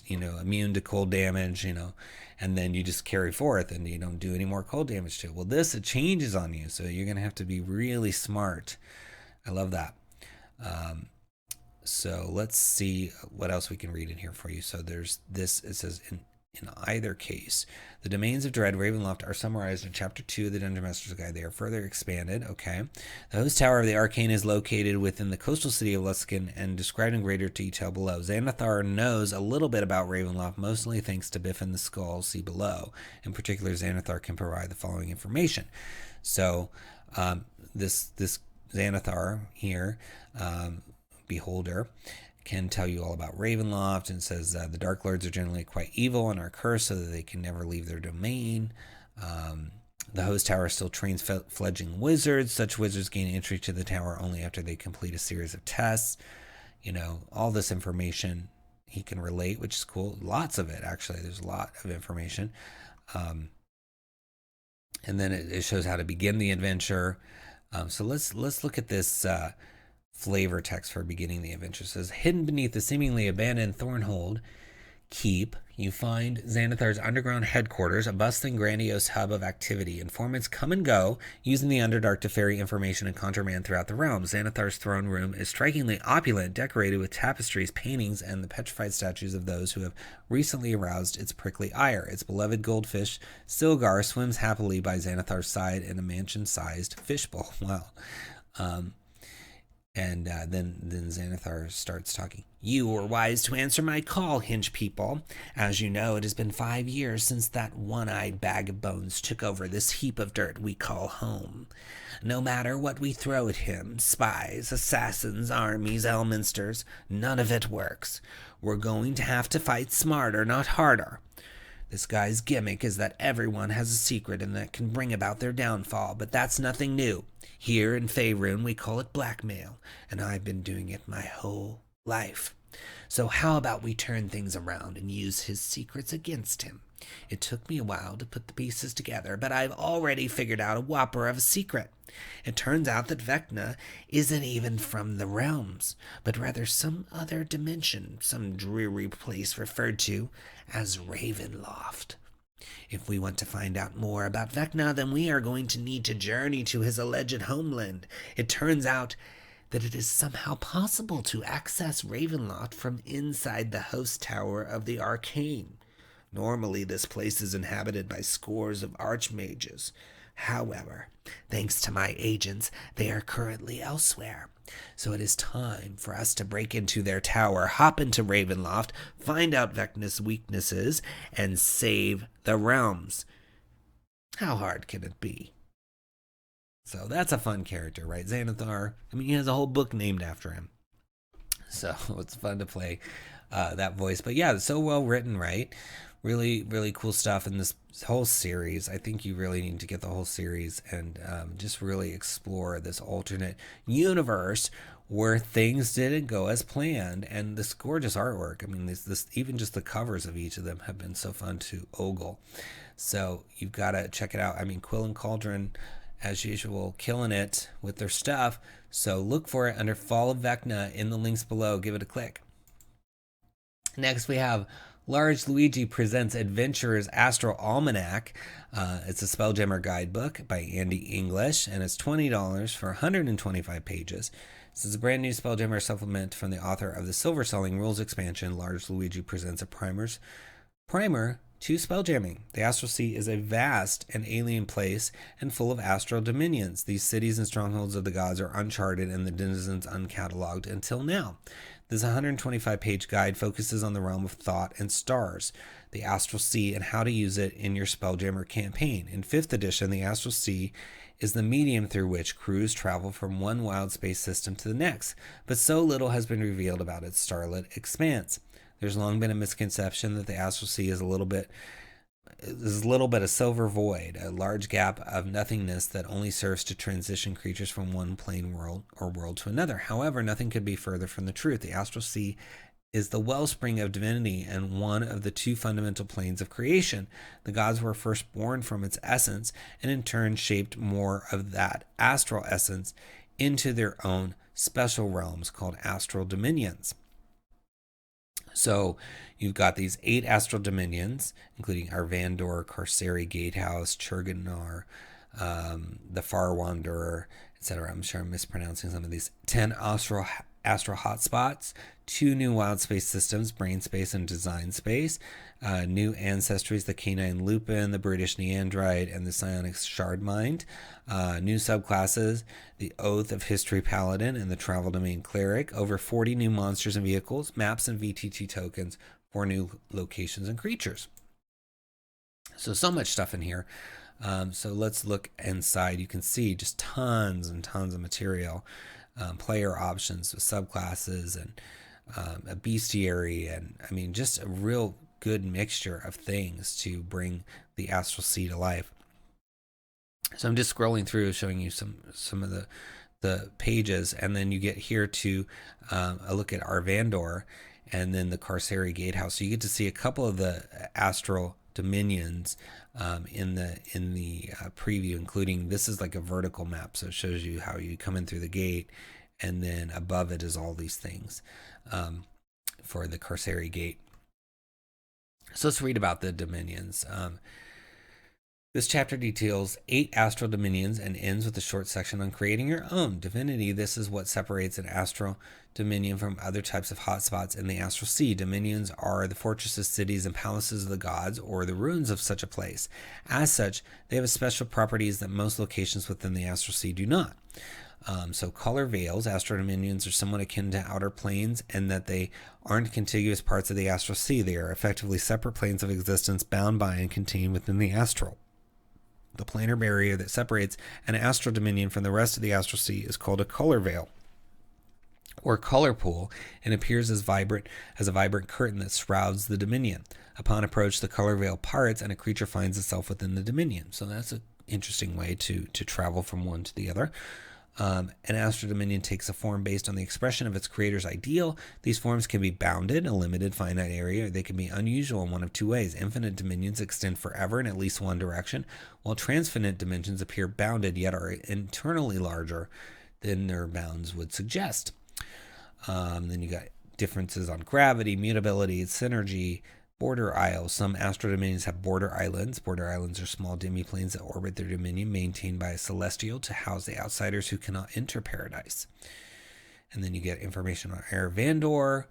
Speaker 1: immune to cold damage, and then you just carry forth and you don't do any more cold damage to it. Well, it changes on you, so you're gonna have to be really smart. I love that. So let's see what else we can read in here for you. So there's this. It says, in either case, the domains of Dread Ravenloft are summarized in Chapter 2 of the Dungeon Master's Guide. They are further expanded. Okay. The Host Tower of the Arcane is located within the coastal city of Luskan and described in greater detail below. Xanathar knows a little bit about Ravenloft, mostly thanks to Biff and the Skull, see below. In particular, Xanathar can provide the following information. So this Xanathar here, Beholder, can tell you all about Ravenloft, and says the Dark Lords are generally quite evil and are cursed so that they can never leave their domain. The Host Tower still trains fledgling wizards. Such wizards gain entry to the tower only after they complete a series of tests. All this information he can relate, which is cool. Lots of it, actually. There's a lot of information. And then it shows how to begin the adventure. So let's look at this flavor text for beginning the adventure. It says, hidden beneath the seemingly abandoned Thornhold Keep, you find Xanathar's underground headquarters, a bustling, grandiose hub of activity. Informants come and go, using the Underdark to ferry information and contraband throughout the realm. Xanathar's throne room is strikingly opulent, decorated with tapestries, paintings, and the petrified statues of those who have recently aroused its prickly ire. Its beloved goldfish, Stilgar, swims happily by Xanathar's side in a mansion-sized fishbowl. Wow. And then Xanathar starts talking. You were wise to answer my call, Hinge people. As you know, it has been 5 years since that one-eyed bag of bones took over this heap of dirt we call home. No matter what we throw at him, spies, assassins, armies, Elminsters, none of it works. We're going to have to fight smarter, not harder. This guy's gimmick is that everyone has a secret and that can bring about their downfall, but that's nothing new. Here in Faerun, we call it blackmail, and I've been doing it my whole life. So how about we turn things around and use his secrets against him? It took me a while to put the pieces together, but I've already figured out a whopper of a secret. It turns out that Vecna isn't even from the realms, but rather some other dimension, some dreary place referred to as Ravenloft. If we want to find out more about Vecna, then we are going to need to journey to his alleged homeland. It turns out that it is somehow possible to access Ravenloft from inside the host tower of the Arcane. Normally, this place is inhabited by scores of archmages. However, thanks to my agents, they are currently elsewhere. So it is time for us to break into their tower, hop into Ravenloft, find out Vecna's weaknesses, and save the realms. How hard can it be? So that's a fun character, right? Xanathar. I mean, he has a whole book named after him. So it's fun to play that voice. But yeah, it's so well written, right? Really, really cool stuff in this whole series. I think you really need to get the whole series and just really explore this alternate universe where things didn't go as planned. And this gorgeous artwork. I mean, this even just the covers of each of them have been so fun to ogle. So you've got to check it out. I mean, Quill and Cauldron, as usual, killing it with their stuff. So look for it under Fall of Vecna in the links below. Give it a click. Next, we have Large Luigi Presents Adventurer's Astral Almanac. It's a Spelljammer guidebook by Andy English, and it's $20 for 125 pages. This is a brand new Spelljammer supplement from the author of the Silver Selling Rules expansion. Large Luigi presents a primer to spelljamming. The Astral Sea is a vast and alien place and full of astral dominions. These cities and strongholds of the gods are uncharted and the denizens uncatalogued until now. This 125-page guide focuses on the realm of thought and stars, the Astral Sea, and how to use it in your Spelljammer campaign. In 5th edition, the Astral Sea is the medium through which crews travel from one wild space system to the next, but so little has been revealed about its starlit expanse. There's long been a misconception that the Astral Sea is a little bit a silver void, a large gap of nothingness that only serves to transition creatures from one plane world to another. However, nothing could be further from the truth. The Astral Sea is the wellspring of divinity and one of the two fundamental planes of creation. The gods were first born from its essence and in turn shaped more of that astral essence into their own special realms called astral dominions. So you've got these 8 astral dominions, including Arvandor, Carceri, Gatehouse, Churganar, the Far Wanderer, etc. I'm sure I'm mispronouncing some of these. 10 astral hotspots, 2 new wild space systems, Brain Space and Design Space, new ancestries, the Canine Lupin, the British Neandrite, and the Psionic Shardmind, new subclasses, the Oath of History Paladin and the Travel Domain Cleric, over 40 new monsters and vehicles, maps and VTT tokens for new locations and creatures. So much stuff in here. So let's look inside. You can see just tons and tons of material, player options with subclasses and a bestiary, and I mean just a real good mixture of things to bring the Astral Sea to life. So I'm just scrolling through, showing you some of the pages, and then you get here to a look at Arvandor and then the Carceri Gatehouse. So you get to see a couple of the astral dominions in the preview, including this is like a vertical map, so it shows you how you come in through the gate, and then above it is all these things for the Carceri Gate. So let's read about the dominions. This chapter details 8 astral dominions and ends with a short section on creating your own divinity. This is what separates an astral dominion from other types of hotspots in the Astral Sea. Dominions are the fortresses, cities, and palaces of the gods, or the ruins of such a place. As such, they have special properties that most locations within the Astral Sea do not. So color veils, astral dominions are somewhat akin to outer planes in that they aren't contiguous parts of the Astral Sea. They are effectively separate planes of existence bound by and contained within the astral. The planar barrier that separates an astral dominion from the rest of the Astral Sea is called a color veil or color pool, and appears as a vibrant curtain that shrouds the dominion. Upon approach, the color veil parts and a creature finds itself within the dominion. So that's an interesting way to travel from one to the other. An astral dominion takes a form based on the expression of its creator's ideal. These forms can be bounded, a limited, finite area, or they can be unusual in one of two ways. Infinite dominions extend forever in at least one direction, while transfinite dimensions appear bounded yet are internally larger than their bounds would suggest. Then you got differences on gravity, mutability, synergy, border isles. Some astral dominions have border islands. Border islands are small demiplanes that orbit their dominion, maintained by a celestial to house the outsiders who cannot enter paradise. And then you get information on Erebor.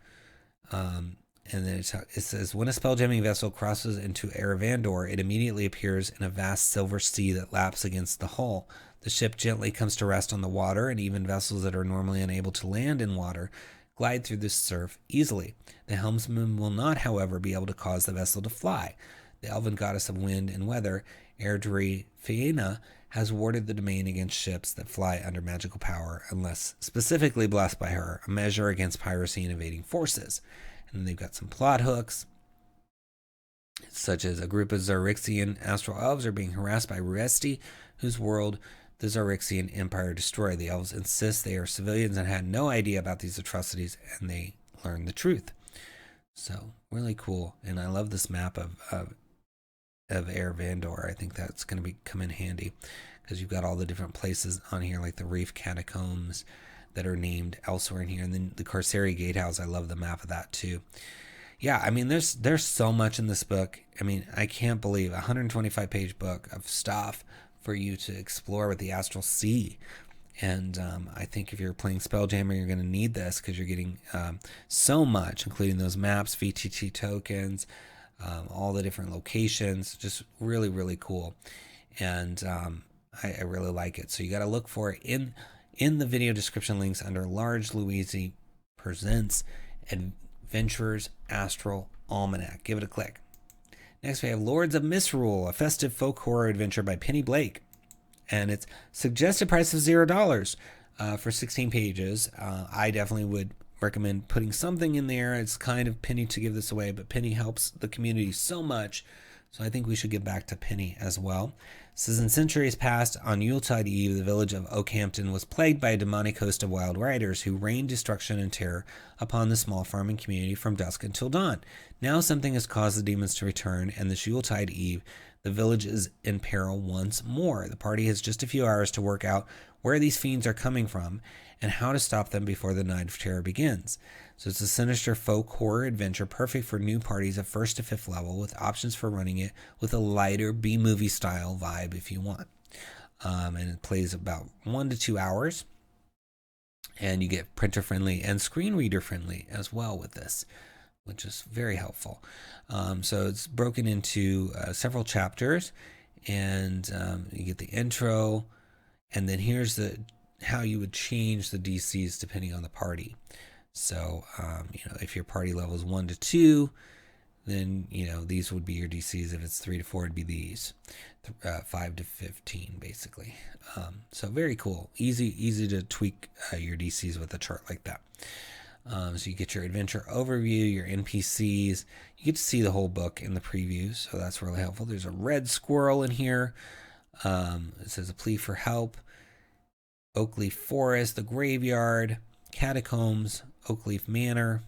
Speaker 1: And then it says, when a spelljamming vessel crosses into Erebor, it immediately appears in a vast silver sea that laps against the hull. The ship gently comes to rest on the water, and even vessels that are normally unable to land in water glide through the surf easily. The helmsman will not, however, be able to cause the vessel to fly. The elven goddess of wind and weather, 𝙤𝙤𝙘𝙤, has warded the domain against ships that fly under magical power, unless specifically blessed by her, a measure against piracy and invading forces. And then they've got some plot hooks, such as a group of 𝙤𝙤𝙘𝙤 astral elves are being harassed by 𝙤𝙤𝙘, whose world the 𝙤𝙤𝙘𝙤 Empire destroyed. The elves insist they are civilians and had no idea about these atrocities, and they learn the truth. So, really cool. And I love this map of Erebor. I think that's going to come in handy, because you've got all the different places on here, like the Reef Catacombs that are named elsewhere in here. And then the Carceri Gatehouse, I love the map of that too. Yeah, I mean, there's so much in this book. I mean, I can't believe a 125-page book of stuff for you to explore with the Astral Sea. And I think if you're playing Spelljammer, you're going to need this, because you're getting so much, including those maps, VTT tokens, all the different locations. Just really, really cool. And I really like it. So you got to look for it in the video description links under Large Luigi Presents Adventurers Astral Almanac. Give it a click. Next, we have Lords of Misrule, a festive folk horror adventure by Penny Blake. And it's suggested price of $0 for 16 pages. I definitely would recommend putting something in there. It's kind of Penny to give this away, but Penny helps the community so much. So I think we should give back to Penny as well. It says, in centuries past, on Yuletide Eve, the village of Oakhampton was plagued by a demonic host of wild riders who rained destruction and terror upon the small farming community from dusk until dawn. Now something has caused the demons to return, and this Yuletide Eve, the village is in peril once more. The party has just a few hours to work out where these fiends are coming from and how to stop them before the night of terror begins. So it's a sinister folk horror adventure perfect for new parties of 1st to 5th level, with options for running it with a lighter B-movie style vibe if you want. And it plays about 1 to 2 hours. And you get printer friendly and screen reader friendly as well with this, which is very helpful. So it's broken into several chapters, and you get the intro, and then here's how you would change the DCs depending on the party. So, if your party level is 1 to 2, then, these would be your DCs. If it's 3 to 4, it'd be these. 5 to 15, basically. So very cool. Easy to tweak your DCs with a chart like that. So you get your adventure overview, your NPCs. You get to see the whole book in the preview, so that's really helpful. There's a red squirrel in here. It says a plea for help. Oakleaf Forest, the graveyard, catacombs, Oakleaf Manor,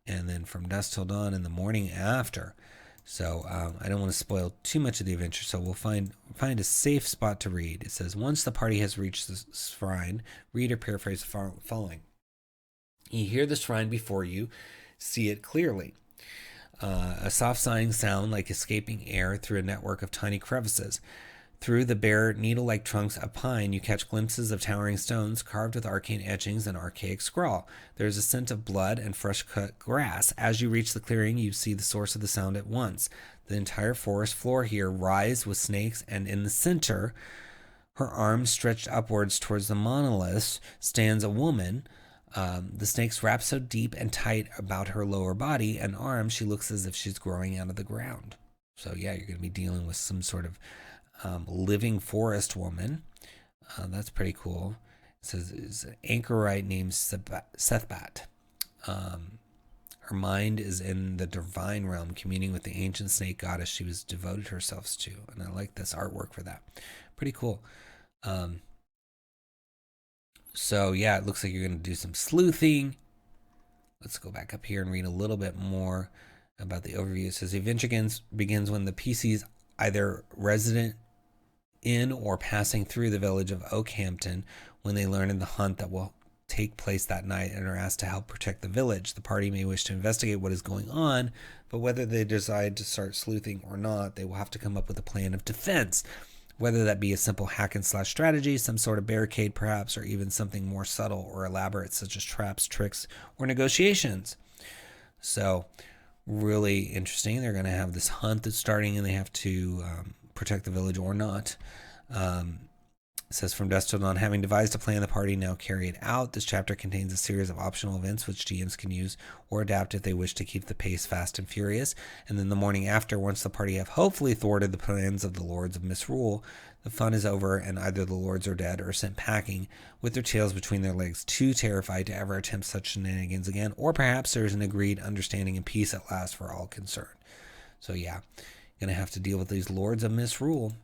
Speaker 1: and then from dusk till dawn and the morning after. So I don't want to spoil too much of the adventure, so we'll find a safe spot to read. It says, once the party has reached the shrine, read or paraphrase the following. You hear the shrine before you, see it clearly. A soft sighing sound like escaping air through a network of tiny crevices. Through the bare, needle-like trunks of pine, you catch glimpses of towering stones carved with arcane etchings and archaic scrawl. There is a scent of blood and fresh-cut grass. As you reach the clearing, you see the source of the sound at once. The entire forest floor here writhes with snakes, and in the center, her arms stretched upwards towards the monolith, stands a woman. The snakes wrap so deep and tight about her lower body and arms, she looks as if she's growing out of the ground. So yeah, you're going to be dealing with some sort of living forest woman. That's pretty cool. It says it's an anchorite named Sethbat. Her mind is in the divine realm, communing with the ancient snake goddess she was devoted herself to. And I like this artwork for that. Pretty cool. So yeah, it looks like you're going to do some sleuthing. Let's go back up here and read a little bit more about the overview. It says the adventure begins when the PC's either resident in or passing through the village of Oakhampton when they learn of the hunt that will take place that night and are asked to help protect the village. The party may wish to investigate what is going on, but whether they decide to start sleuthing or not, they will have to come up with a plan of defense, whether that be a simple hack and slash strategy, some sort of barricade perhaps, or even something more subtle or elaborate such as traps, tricks, or negotiations. So really interesting. They're going to have this hunt that's starting and they have to protect the village or not. It says, from dusk till dawn, having devised a plan, the party now carry it out. This chapter contains a series of optional events which GMs can use or adapt if they wish to keep the pace fast and furious. And then the morning after, once the party have hopefully thwarted the plans of the Lords of Misrule, the fun is over and either the Lords are dead or sent packing with their tails between their legs, too terrified to ever attempt such shenanigans again. Or perhaps there is an agreed understanding and peace at last for all concerned. So yeah, you're going to have to deal with these Lords of Misrule.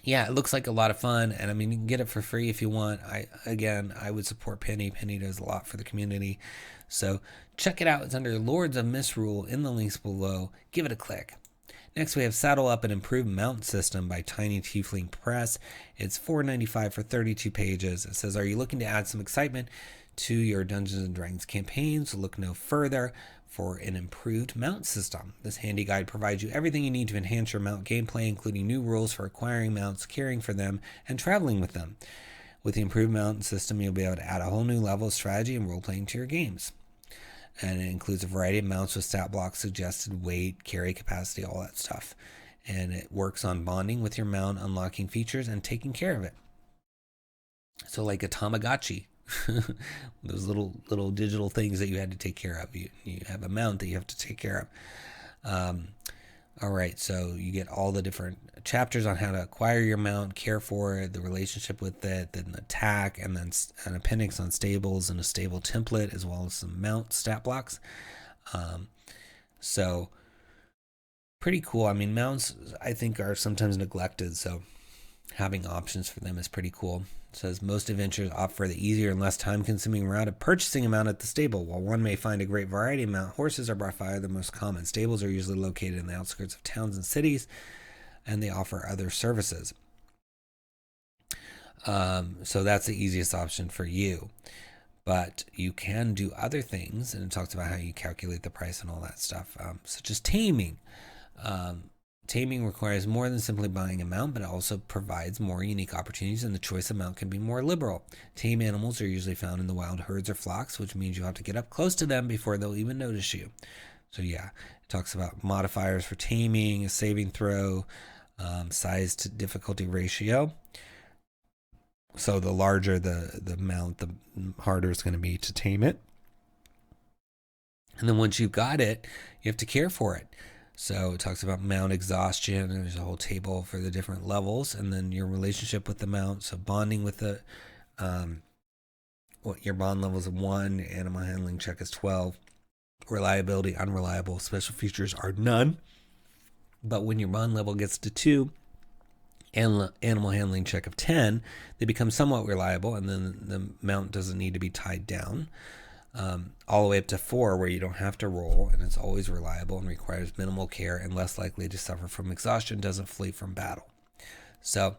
Speaker 1: Yeah, it looks like a lot of fun, and I mean, you can get it for free if you want. I would support Penny. Penny does a lot for the community. So check it out. It's under Lords of Misrule in the links below. Give it a click. Next, we have Saddle Up an Improved Mount System by Tiny Tiefling Press. It's $4.95 for 32 pages. It says, are you looking to add some excitement to your Dungeons & Dragons campaigns? Look no further for an improved mount system. This handy guide provides you everything you need to enhance your mount gameplay, including new rules for acquiring mounts, caring for them, and traveling with them. With the improved mount system, you'll be able to add a whole new level of strategy and role-playing to your games. And it includes a variety of mounts with stat blocks, suggested weight, carry capacity, all that stuff. And it works on bonding with your mount, unlocking features, and taking care of it. So like a Tamagotchi. Those little digital things that you had to take care of. You have a mount that you have to take care of. All right, so you get all the different chapters on how to acquire your mount, care for it, the relationship with it, then attack, and then an appendix on stables and a stable template, as well as some mount stat blocks. So pretty cool. I mean, mounts I think are sometimes neglected, so having options for them is pretty cool. It says most adventures opt for the easier and less time-consuming route of purchasing a mount at the stable. While one may find a great variety of mount, horses are by far the most common. Stables are usually located in the outskirts of towns and cities, and they offer other services. So that's the easiest option for you. But you can do other things, and it talks about how you calculate the price and all that stuff, such as taming. Taming requires more than simply buying a mount, but it also provides more unique opportunities, and the choice of mount can be more liberal. Tame animals are usually found in the wild herds or flocks, which means you have to get up close to them before they'll even notice you. So yeah, it talks about modifiers for taming, a saving throw, size to difficulty ratio. So the larger the mount, the harder it's going to be to tame it. And then once you've got it, you have to care for it. So it talks about mount exhaustion, and there's a whole table for the different levels, and then your relationship with the mount. So bonding with the, your bond level is 1, animal handling check is 12, reliability, unreliable, special features are none. But when your bond level gets to 2, and animal handling check of 10, they become somewhat reliable, and then the mount doesn't need to be tied down. All the way up to 4, where you don't have to roll, and it's always reliable and requires minimal care and less likely to suffer from exhaustion, doesn't flee from battle. So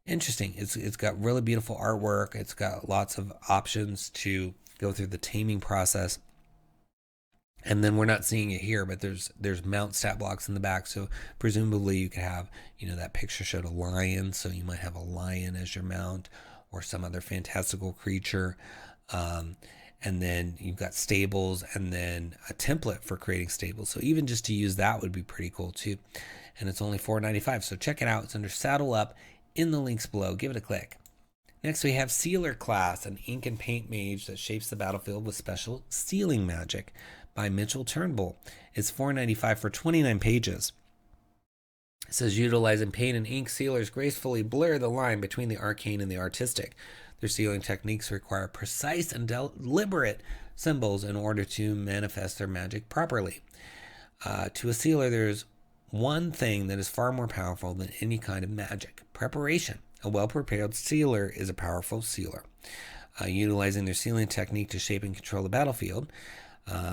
Speaker 1: interesting. It's got really beautiful artwork. It's got lots of options to go through the taming process. And then we're not seeing it here, but there's mount stat blocks in the back. So presumably you could have, that picture showed a lion, so you might have a lion as your mount, or some other fantastical creature. And then you've got stables, and then a template for creating stables. So even just to use that would be pretty cool too. And it's only $4.95. So check it out. It's under Saddle Up in the links below. Give it a click. Next we have Sealer Class, an ink and paint mage that shapes the battlefield with special sealing magic by Mitchell Turnbull. It's $4.95 for 29 pages. It says utilizing paint and ink, sealers gracefully blur the line between the arcane and the artistic. Their sealing techniques require precise and deliberate symbols in order to manifest their magic properly. To a sealer, there's one thing that is far more powerful than any kind of magic: preparation. A well-prepared sealer is a powerful sealer. Utilizing their sealing technique to shape and control the battlefield,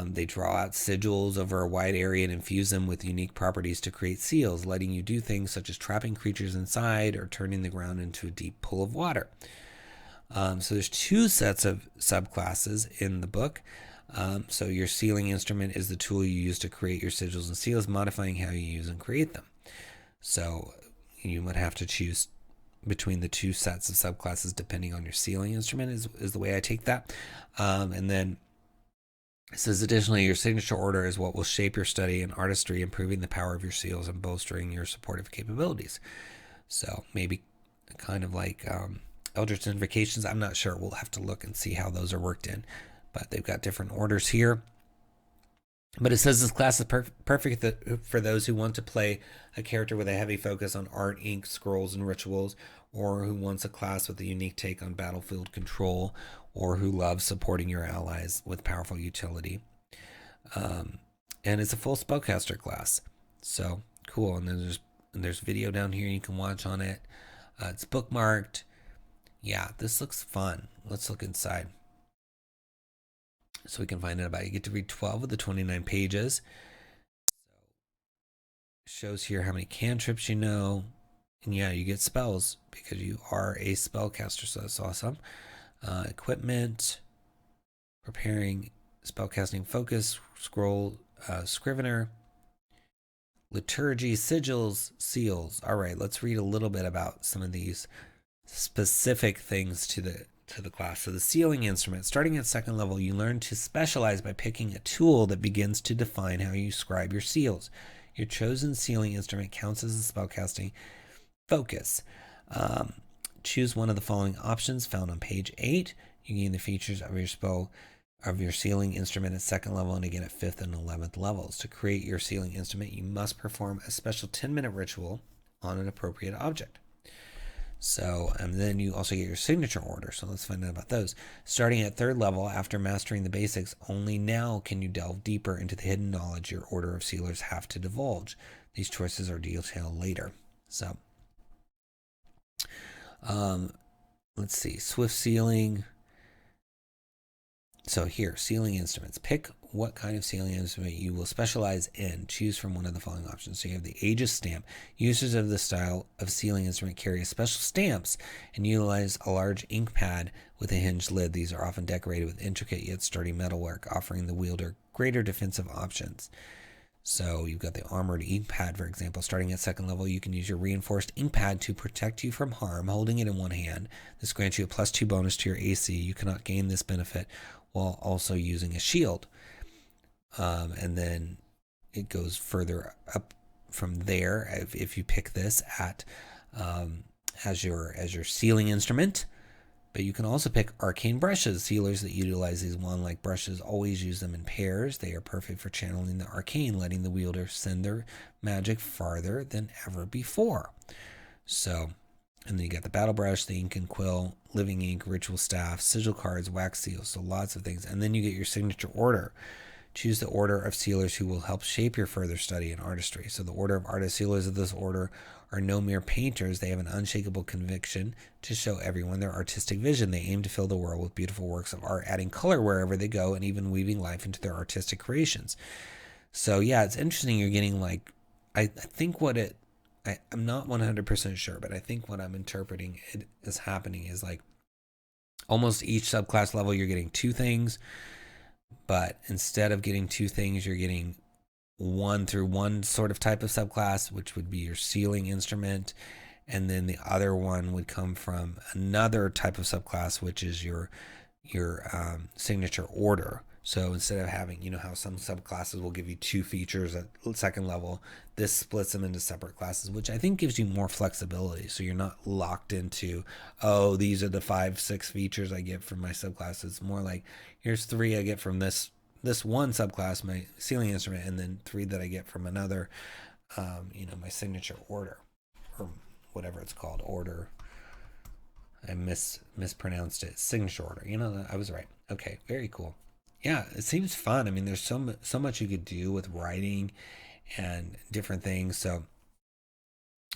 Speaker 1: they draw out sigils over a wide area and infuse them with unique properties to create seals, letting you do things such as trapping creatures inside or turning the ground into a deep pool of water. So there's two sets of subclasses in the book. So your sealing instrument is the tool you use to create your sigils and seals, modifying how you use and create them. So you would have to choose between the two sets of subclasses depending on your sealing instrument is the way I take that. And then it says, additionally, your signature order is what will shape your study and artistry, improving the power of your seals and bolstering your supportive capabilities. So maybe kind of like Eldritch Invocations. I'm not sure. We'll have to look and see how those are worked in. But they've got different orders here. But it says this class is perfect for those who want to play a character with a heavy focus on art, ink, scrolls, and rituals, or who wants a class with a unique take on battlefield control, or who loves supporting your allies with powerful utility. And it's a full spellcaster class. So cool. And then there's video down here you can watch on it. It's bookmarked. Yeah, this looks fun. Let's look inside so we can find out about it. You get to read 12 of the 29 pages. It shows here how many cantrips you know. And yeah, you get spells because you are a spellcaster, so that's awesome. Equipment, preparing, spellcasting focus, scroll, scrivener, liturgy, sigils, seals. All right, let's read a little bit about some of these specific things to the class. So the sealing instrument, starting at second level, you learn to specialize by picking a tool that begins to define how you scribe your seals. Your chosen sealing instrument counts as a spellcasting focus. Choose one of the following options found on page 8. You gain the features of your sealing instrument at second level and again at 5th and 11th levels. To create your sealing instrument, you must perform a special 10-minute ritual on an appropriate object. So, and then you also get your signature order. So let's find out about those. Starting at 3rd level, after mastering the basics, only now can you delve deeper into the hidden knowledge your order of sealers have to divulge. These choices are detailed later. So, let's see, swift sealing. So here, sealing instruments. Pick what kind of sealing instrument you will specialize in. Choose from one of the following options. So you have the Aegis stamp. Users of this style of sealing instrument carry special stamps and utilize a large ink pad with a hinged lid. These are often decorated with intricate yet sturdy metalwork, offering the wielder greater defensive options. So you've got the armored ink pad, for example. Starting at second level, you can use your reinforced ink pad to protect you from harm, holding it in one hand. This grants you a +2 bonus to your AC. You cannot gain this benefit while also using a shield. And then it goes further up from there if you pick this as your sealing instrument. But you can also pick arcane brushes. Sealers that utilize these wand-like brushes always use them in pairs. They are perfect for channeling the arcane, letting the wielder send their magic farther than ever before. So, and then you got the battle brush, the ink and quill, living ink, ritual staff, sigil cards, wax seals, so lots of things. And then you get your signature order. Choose the order of sealers who will help shape your further study and artistry. So the order of artist sealers of this order are no mere painters. They have an unshakable conviction to show everyone their artistic vision. They aim to fill the world with beautiful works of art, adding color wherever they go and even weaving life into their artistic creations. So yeah, it's interesting. You're getting like, I think what I'm not 100% sure, but I think what I'm interpreting it is happening is like almost each subclass level you're getting 2 things, but instead of getting 2 things, you're getting 1 through 1 sort of type of subclass, which would be your sealing instrument, and then the other one would come from another type of subclass, which is your signature order. So instead of having, you know how some subclasses will give you 2 features at second level, this splits them into separate classes, which I think gives you more flexibility. So you're not locked into, oh, these are the 5-6 features I get from my subclass. It's more like, here's 3 I get from this one subclass, my sealing instrument, and then 3 that I get from another, my signature order, or whatever it's called, order. I mispronounced it. Signature order. I was right. Okay, very cool. Yeah, it seems fun. I mean, there's so much you could do with writing and different things. So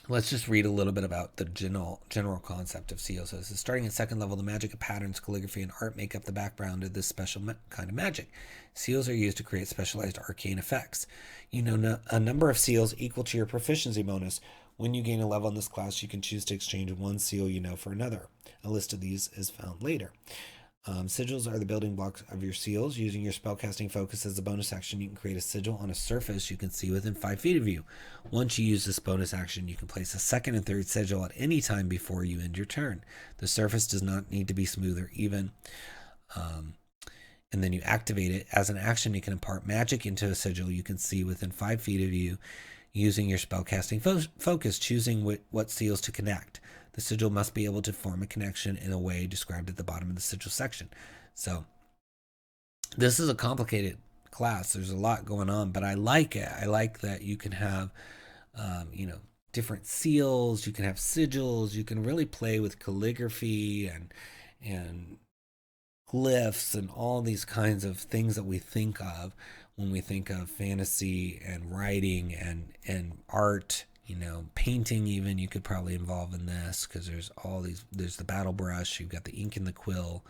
Speaker 1: let's just read a little bit about the general concept of seals. So this is starting at second level. The magic of patterns, calligraphy, and art make up the background of this special kind of magic. Seals are used to create specialized arcane effects. You know a number of seals equal to your proficiency bonus. When you gain a level in this class, you can choose to exchange one seal you know for another. A list of these is found later. Sigils are the building blocks of your seals. Using your spellcasting focus as a bonus action, you can create a sigil on a surface you can see within 5 feet of you. Once you use this bonus action, you can place a second and third sigil at any time before you end your turn. The surface does not need to be smooth or even. And then you activate it. As an action, you can impart magic into a sigil you can see within 5 feet of you using your spellcasting focus, choosing what seals to connect. The sigil must be able to form a connection in a way described at the bottom of the sigil section. So this is a complicated class. There's a lot going on, but I like it. I like that you can have, different seals. You can have sigils. You can really play with calligraphy and glyphs and all these kinds of things that we think of when we think of fantasy and writing and art. Painting even you could probably involve in this, because there's the battle brush, you've got the ink and the quill.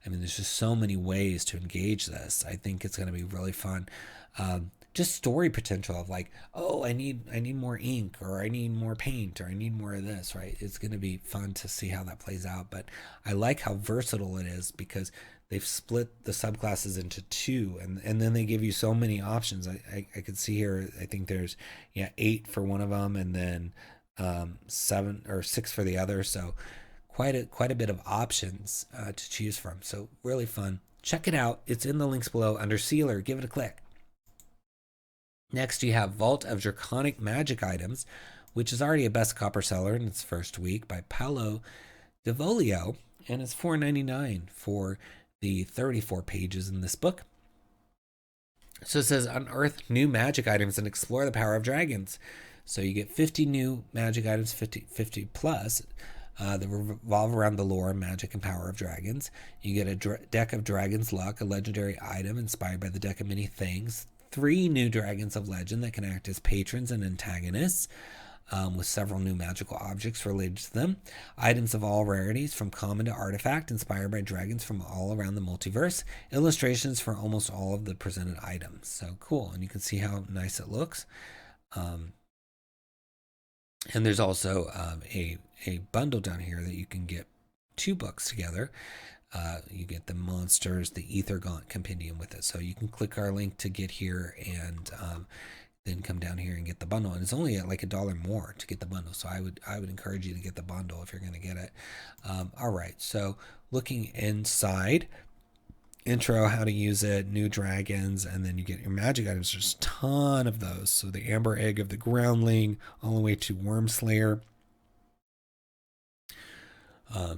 Speaker 1: I mean, there's just so many ways to engage this. I think it's going to be really fun. Just story potential of like, oh, I need more ink, or I need more paint, or I need more of this, right? It's going to be fun to see how that plays out. But I like how versatile it is, because they've split the subclasses into 2, and then they give you so many options. I could see here, I think there's 8 for one of them, and then 7 or 6 for the other. So quite a bit of options to choose from. So really fun. Check it out. It's in the links below under Sealer. Give it a click. Next, you have Vault of Draconic Magic Items, which is already a best copper seller in its first week, by Paolo Devolio, and it's $4.99 for the 34 pages in this book. So it says, unearth new magic items and explore the power of dragons. So you get 50 new magic items, 50 plus, that revolve around the lore, magic, and power of dragons. You get a deck of Dragon's Luck, a legendary item inspired by the deck of many things. 3 new dragons of legend that can act as patrons and antagonists, with several new magical objects related to them. Items of all rarities, from common to artifact, inspired by dragons from all around the multiverse. Illustrations for almost all of the presented items. So cool, and you can see how nice it looks. And there's also a bundle down here that you can get 2 books together. You get the monsters, the 𝙬𝙬𝙬𝙬 compendium with it. So you can click our link to get here, and then come down here and get the bundle. And it's only at like $1 more to get the bundle. So I would encourage you to get the bundle if you're going to get it. All right. So looking inside, intro, how to use it, new dragons, and then you get your magic items. There's a ton of those. So the Amber Egg of the Groundling, all the way to Wormslayer.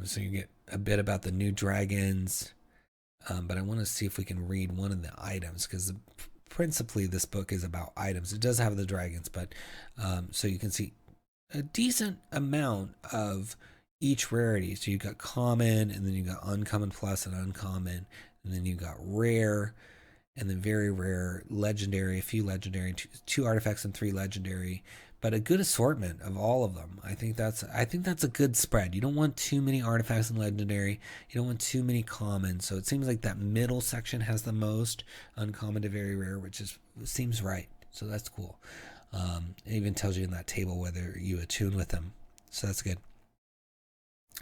Speaker 1: So you get a bit about the new dragons. But I want to see if we can read one of the items, because principally this book is about items. It does have the dragons, but so you can see a decent amount of each rarity. So you got common, and then you got uncommon plus and uncommon, and then you got rare, and then very rare, legendary, a few legendary, 2 artifacts and 3 legendary, but a good assortment of all of them. I think that's a good spread. You don't want too many artifacts and legendary. You don't want too many common. So it seems like that middle section has the most uncommon to very rare, which seems right. So that's cool. It even tells you in that table whether you attune with them. So that's good.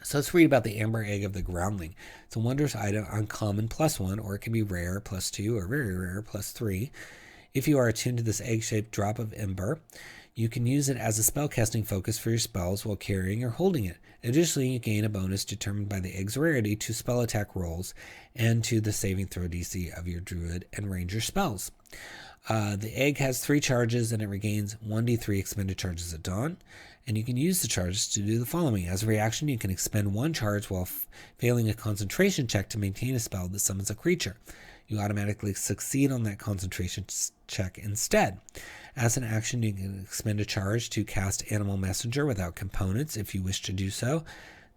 Speaker 1: So let's read about the Amber Egg of the Groundling. It's a wondrous item, uncommon +1, or it can be rare +2, or very rare +3. If you are attuned to this egg-shaped drop of ember, you can use it as a spellcasting focus for your spells while carrying or holding it. Additionally, you gain a bonus determined by the egg's rarity to spell attack rolls and to the saving throw DC of your druid and ranger spells. The egg has 3 charges, and it regains 1d3 expended charges at dawn. And you can use the charges to do the following. As a reaction, you can expend 1 charge while failing a concentration check to maintain a spell that summons a creature. You automatically succeed on that concentration check instead. As an action, you can expend a charge to cast Animal Messenger without components if you wish to do so.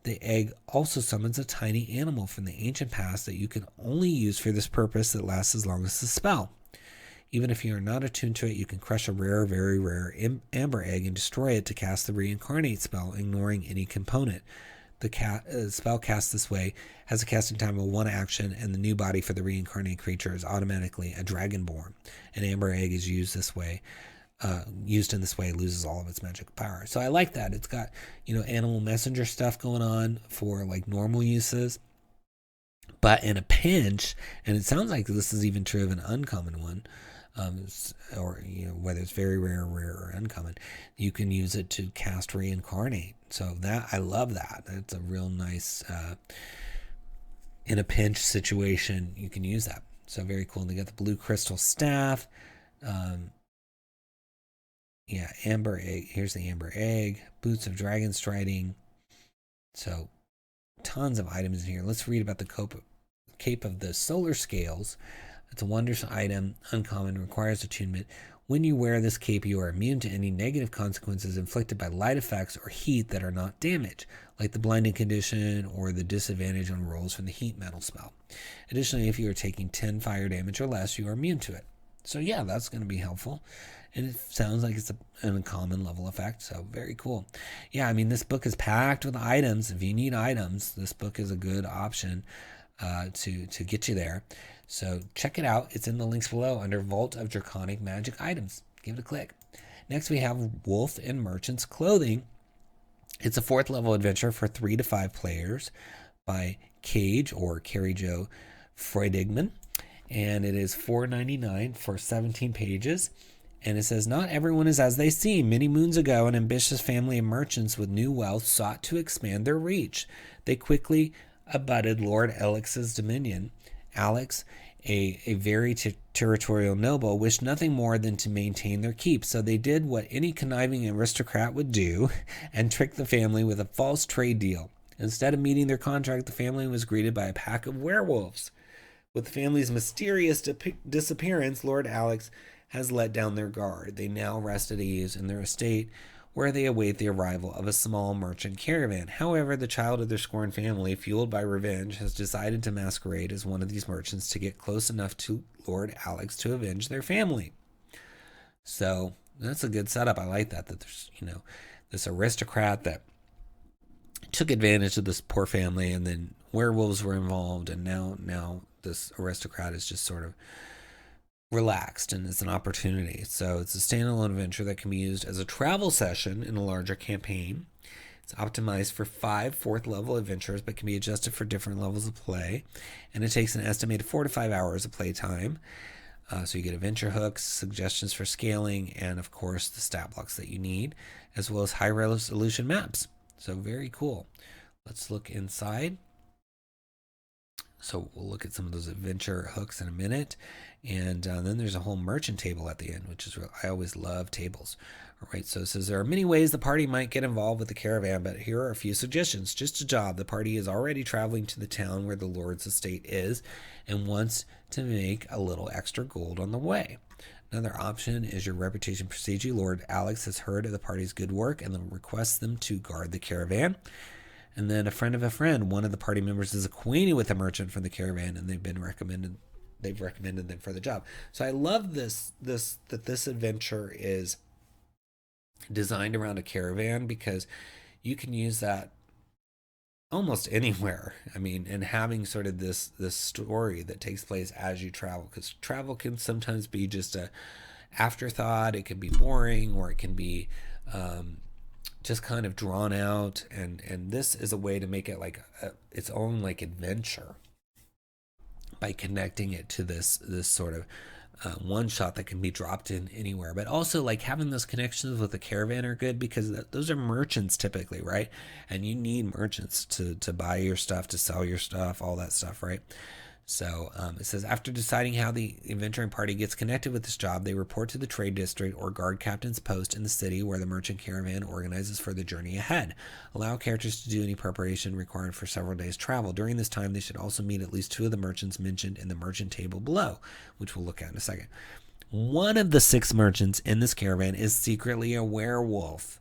Speaker 1: The egg also summons a tiny animal from the ancient past that you can only use for this purpose that lasts as long as the spell. Even if you are not attuned to it, you can crush a rare, very rare amber egg and destroy it to cast the reincarnate spell, ignoring any component. The spell cast this way has a casting time of 1 action, and the new body for the reincarnated creature is automatically a dragonborn. An amber egg is used in this way, loses all of its magic power. So I like that. It's got, animal messenger stuff going on for like normal uses. But in a pinch, and it sounds like this is even true of an uncommon one, or whether it's very rare, or uncommon, you can use it to cast reincarnate. So that, I love that. That's a real nice, in a pinch situation, you can use that. So very cool. And they got the blue crystal staff. Amber egg. Here's the amber egg. Boots of dragon striding. So tons of items in here. Let's read about the Cape of the Solar Scales. It's a wondrous item, uncommon, requires attunement. When you wear this cape, you are immune to any negative consequences inflicted by light effects or heat that are not damage, like the blinding condition or the disadvantage on rolls from the heat metal spell. Additionally, if you are taking 10 fire damage or less, you are immune to it. So yeah, that's going to be helpful. And it sounds like it's an uncommon level effect, so very cool. Yeah, I mean, this book is packed with items. If you need items, this book is a good option to get you there. So check it out. It's in the links below under Vault of Draconic Magic Items. Give it a click. Next, we have Wolf in Merchant's Clothing. It's a 4th level adventure for 3 to 5 players by Cage or Carrie Jo Freudigman. And it is $4.99 for 17 pages. And it says, not everyone is as they seem. Many moons ago, an ambitious family of merchants with new wealth sought to expand their reach. They quickly abutted Lord Alex's dominion. Alex, a very territorial noble, wished nothing more than to maintain their keep. So they did what any conniving aristocrat would do and tricked the family with a false trade deal. Instead of meeting their contract, the family was greeted by a pack of werewolves. With the family's mysterious disappearance, Lord Alex has let down their guard. They now rest at ease in their estate, where they await the arrival of a small merchant caravan. However, the child of their scorned family, fueled by revenge, has decided to masquerade as one of these merchants to get close enough to Lord Alex to avenge their family. So that's a good setup. I like that there's, this aristocrat that took advantage of this poor family, and then werewolves were involved, and now this aristocrat is just sort of relaxed, and it's an opportunity. So it's a standalone adventure that can be used as a travel session in a larger campaign. It's optimized for 5 4th level adventures, but can be adjusted for different levels of play. And it takes an estimated 4 to 5 hours of play time. So you get adventure hooks, suggestions for scaling, and of course the stat blocks that you need, as well as high resolution maps. So very cool. Let's look inside. So we'll look at some of those adventure hooks in a minute. And then there's a whole merchant table at the end, which is real. I always love tables. All right, so it says there are many ways the party might get involved with the caravan, but here are a few suggestions. Just a job. The party is already traveling to the town where the Lord's estate is and wants to make a little extra gold on the way. Another option is your reputation precedes you. Lord Alex has heard of the party's good work and requests them to guard the caravan. And then a friend of a friend, one of the party members is acquainted with a merchant from the caravan, and they've recommended them for the job. So I love this adventure is designed around a caravan, because you can use that almost anywhere. I mean, and having sort of this story that takes place as you travel, because travel can sometimes be just a afterthought. It can be boring, or it can be just kind of drawn out, and this is a way to make it like its own like adventure by connecting it to this sort of one shot that can be dropped in anywhere. But also, like, having those connections with the caravan are good, because those are merchants typically, right? And you need merchants to buy your stuff, to sell your stuff, all that stuff, right? So it says, after deciding how the adventuring party gets connected with this job, they report to the trade district or guard captain's post in the city where the merchant caravan organizes for the journey ahead. Allow characters to do any preparation required for several days' travel. During this time, they should also meet at least 2 of the merchants mentioned in the merchant table below, which we'll look at in a second. One of the 6 merchants in this caravan is secretly a werewolf.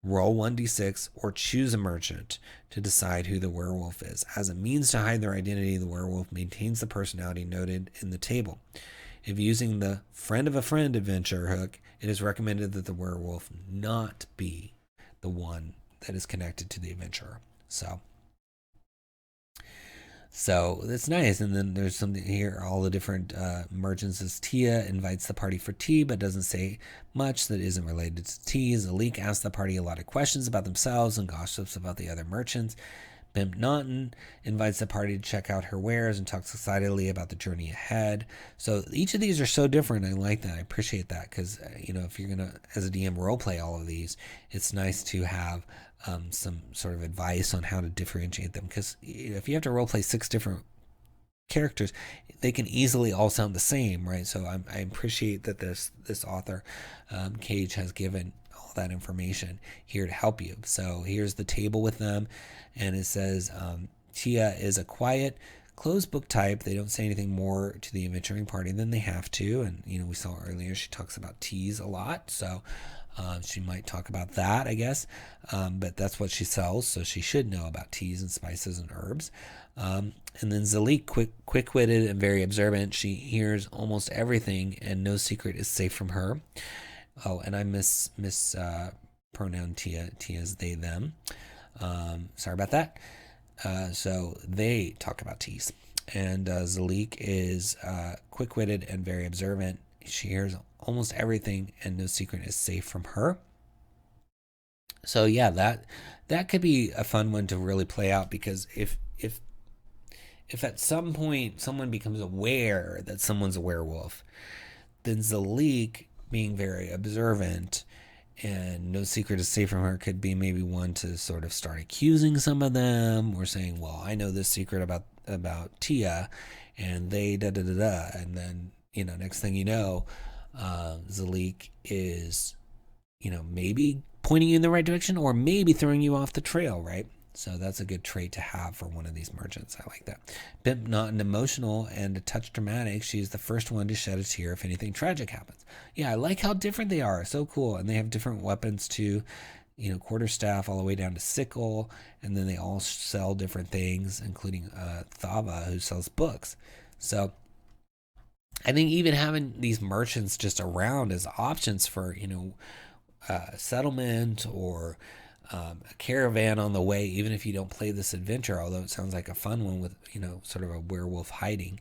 Speaker 1: Roll 1d6 or choose a merchant to decide who the werewolf is. As a means to hide their identity, the werewolf maintains the personality noted in the table. If using the friend of a friend adventure hook, it is recommended that the werewolf not be the one that is connected to the adventurer. So that's nice. And then there's something here, all the different merchants. As Tia invites the party for tea, but doesn't say much that isn't related to tea. Zalik asks the party a lot of questions about themselves and gossips about the other merchants. 𝘏𝙞𝙀𝙀 invites the party to check out her wares and talks excitedly about the journey ahead. So each of these are so different. I like that. I appreciate that because, if you're going to, as a DM, roleplay all of these, it's nice to have some sort of advice on how to differentiate them. Because if you have to roleplay 6 different characters, they can easily all sound the same, right? So I appreciate that this author, Cage, has given all that information here to help you. So here's the table with them, and it says Tia is a quiet, closed book type. They don't say anything more to the adventuring party than they have to. And we saw earlier she talks about teas a lot, so she might talk about that, I guess. But that's what she sells, so she should know about teas and spices and herbs. And then Zalik, quick-witted and very observant. She hears almost everything, and no secret is safe from her. Oh, and I pronoun Tia. Tia's they, them. Sorry about that. So they talk about teas. And Zalik is quick-witted and very observant. She hears almost everything, and no secret is safe from her. So yeah, that could be a fun one to really play out, because if at some point someone becomes aware that someone's a werewolf, then Zalik, being very observant and no secret is safe from her, could be maybe one to sort of start accusing some of them, or saying, well, I know this secret about Tia, and they da-da-da-da, and then next thing you know, Zalik is maybe pointing you in the right direction, or maybe throwing you off the trail, right? So that's a good trait to have for one of these merchants. I like that. 𝘏𝙀𝙀, emotional and a touch dramatic. She's the first one to shed a tear if anything tragic happens. Yeah, I like how different they are. So cool. And they have different weapons too. Quarterstaff all the way down to sickle. And then they all sell different things, including Thava, who sells books. So I think even having these merchants just around as options for, settlement or a caravan on the way, even if you don't play this adventure, although it sounds like a fun one with, sort of a werewolf hiding,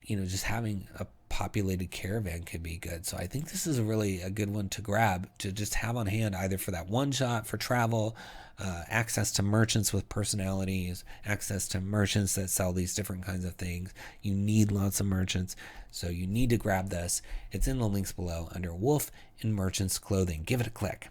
Speaker 1: just having a populated caravan could be good. So I think this is really a good one to grab, to just have on hand, either for that one shot for travel, access to merchants with personalities, access to merchants that sell these different kinds of things. You need lots of merchants, so you need to grab this. It's in the links below under Wolf and Merchants Clothing. Give it a click.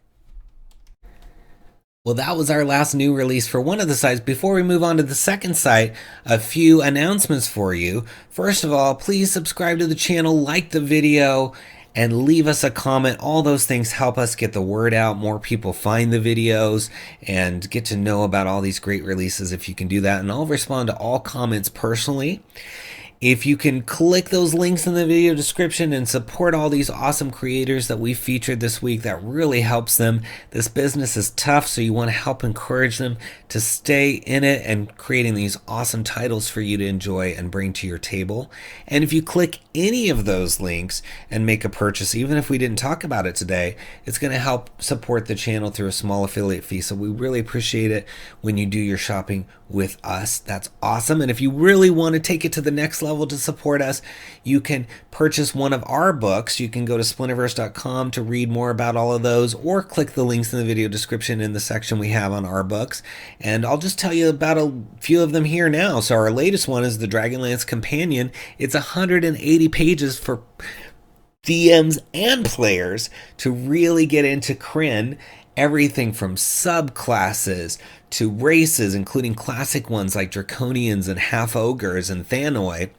Speaker 1: Well, that was our last new release for one of the sites. Before we move on to the second site, a few announcements for you. First of all, please subscribe to the channel, like the video, and leave us a comment. All those things help us get the word out. More people find the videos and get to know about all these great releases if you can do that. And I'll respond to all comments personally. If you can click those links in the video description and support all these awesome creators that we featured this week, that really helps them. This business is tough, so you want to help encourage them to stay in it and creating these awesome titles for you to enjoy and bring to your table. And if you click any of those links and make a purchase, even if we didn't talk about it today, it's going to help support the channel through a small affiliate fee. So we really appreciate it when you do your shopping with us. That's awesome. And if you really want to take it to the next level to support us, you can purchase one of our books. You can go to splinterverse.com to read more about all of those, or click the links in the video description in the section we have on our books. And I'll just tell you about a few of them here now. So our latest one is the Dragonlance Companion. It's 180 pages for DMs and players to really get into Krynn. Everything from subclasses to races, including classic ones like Draconians and half-ogres and Thanoi,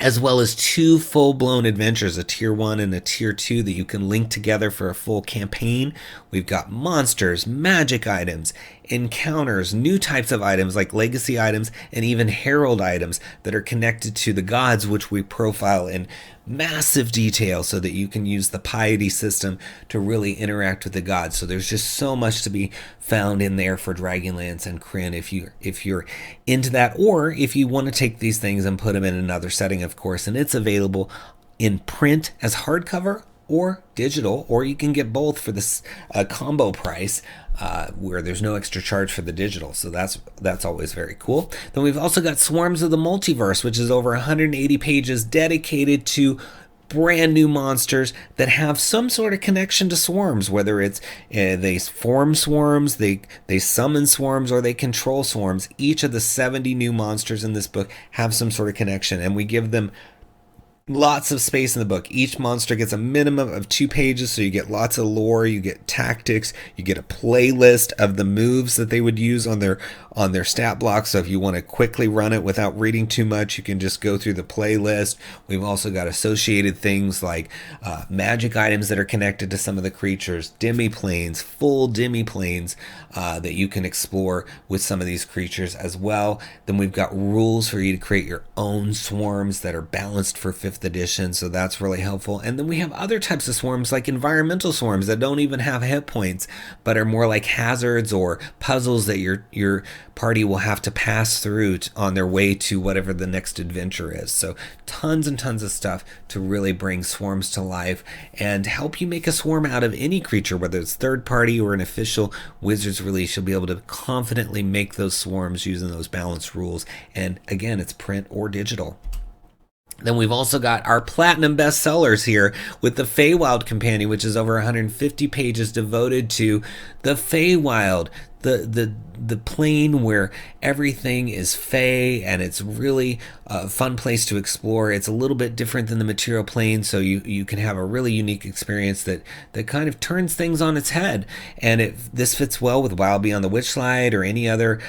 Speaker 1: as well as 2 full-blown adventures, a tier 1 and a tier 2 that you can link together for a full campaign. We've got monsters, magic items, encounters, new types of items like legacy items and even herald items that are connected to the gods, which we profile in massive detail so that you can use the piety system to really interact with the gods. So there's just so much to be found in there for Dragonlance and Krynn if you're into that, or if you want to take these things and put them in another setting, of course. And it's available in print as hardcover or digital, or you can get both for this combo price, where there's no extra charge for the digital. So that's always very cool. Then we've also got Swarms of the Multiverse, which is over 180 pages dedicated to brand new monsters that have some sort of connection to swarms, whether it's they form swarms, they summon swarms, or they control swarms. Each of the 70 new monsters in this book have some sort of connection, and we give them lots of space in the book. Each monster gets a minimum of 2 pages, so you get lots of lore, you get tactics, you get a playlist of the moves that they would use on their stat block. So if you want to quickly run it without reading too much, you can just go through the playlist. We've also got associated things like magic items that are connected to some of the creatures, demiplanes, full demiplanes that you can explore with some of these creatures as well. Then we've got rules for you to create your own swarms that are balanced for 5th edition, so that's really helpful. And then we have other types of swarms like environmental swarms that don't even have hit points, but are more like hazards or puzzles that your party will have to pass through on their way to whatever the next adventure is. So tons and tons of stuff to really bring swarms to life and help you make a swarm out of any creature, whether it's third party or an official Wizards release. You'll be able to confidently make those swarms using those balanced rules. And again, it's print or digital. Then we've also got our platinum bestsellers here with the Feywild Companion, which is over 150 pages devoted to the Feywild, the plane where everything is Fey, and it's really a fun place to explore. It's a little bit different than the material plane, so you can have a really unique experience that kind of turns things on its head. And this fits well with Wild Beyond the Witchlight or any other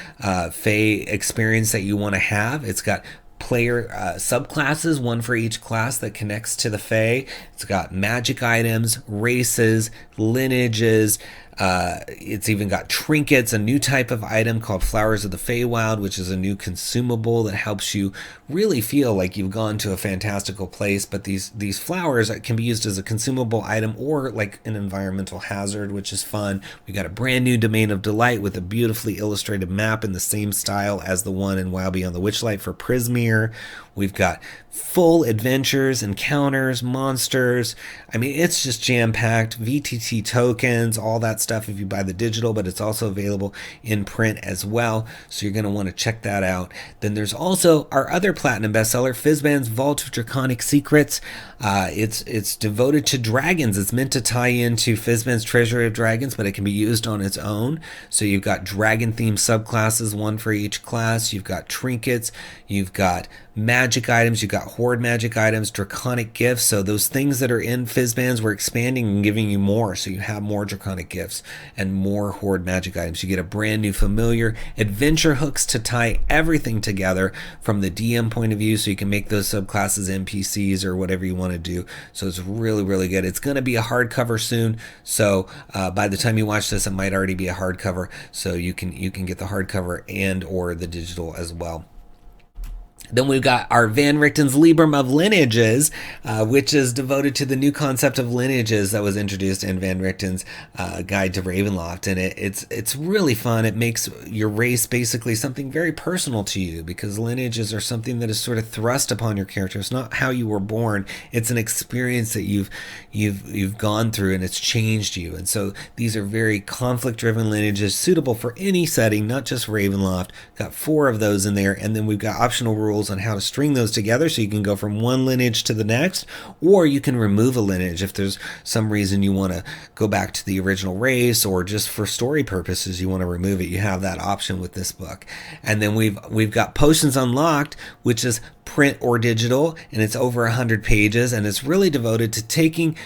Speaker 1: Fey experience that you want to have. It's got player subclasses, one for each class that connects to the Fae. It's got magic items, races, lineages. It's even got trinkets, a new type of item called Flowers of the Feywild, which is a new consumable that helps you really feel like you've gone to a fantastical place. But these flowers can be used as a consumable item or like an environmental hazard, which is fun. We got a brand new Domain of Delight with a beautifully illustrated map in the same style as the one in Wild Beyond the Witchlight for Prismeer. We've got full adventures, encounters, monsters. I mean, it's just jam-packed. VTT tokens, all that stuff if you buy the digital, but it's also available in print as well. So you're going to want to check that out. Then there's also our other platinum bestseller, Fizban's Vault of Draconic Secrets. It's devoted to dragons. It's meant to tie into Fizban's Treasury of Dragons, but it can be used on its own. So you've got dragon-themed subclasses, one for each class. You've got trinkets. You've got magic items. You've got horde magic items, draconic gifts. So those things that are in Fizban's, we're expanding and giving you more. So you have more draconic gifts and more horde magic items. You get a brand new familiar, adventure hooks to tie everything together from the DM point of view, so you can make those subclasses NPCs or whatever you want to do. So it's really, really good. It's going to be a hardcover soon. So by the time you watch this, it might already be a hardcover. So you can get the hardcover and or the digital as well. Then we've got our Van Richten's Librum of Lineages, which is devoted to the new concept of lineages that was introduced in Van Richten's Guide to Ravenloft. And it's really fun. It makes your race basically something very personal to you, because lineages are something that is sort of thrust upon your character. It's not how you were born. It's an experience that you've gone through, and it's changed you. And so these are very conflict-driven lineages suitable for any setting, not just Ravenloft. Got 4 of those in there, and then we've got optional rules on how to string those together, so you can go from one lineage to the next, or you can remove a lineage if there's some reason you want to go back to the original race, or just for story purposes you want to remove it. You have that option with this book. And then we've got Potions Unlocked, which is print or digital, and it's over 100 pages, and it's really devoted to taking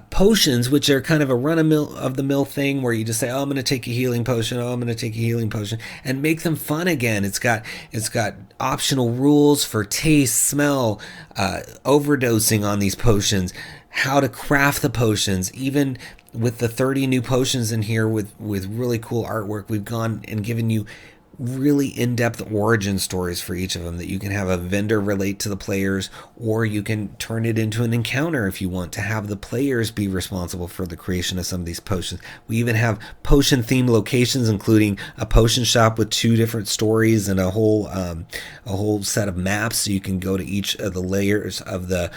Speaker 1: potions, which are kind of a run-of-the-mill thing where you just say, oh, I'm going to take a healing potion, oh, I'm going to take a healing potion, and make them fun again. It's got optional rules for taste, smell, overdosing on these potions, how to craft the potions, even with the 30 new potions in here with really cool artwork, we've gone and given you really in-depth origin stories for each of them that you can have a vendor relate to the players, or you can turn it into an encounter if you want to have the players be responsible for the creation of some of these potions. We even have potion themed locations, including a potion shop with 2 different stories and a whole set of maps, so you can go to each of the layers of the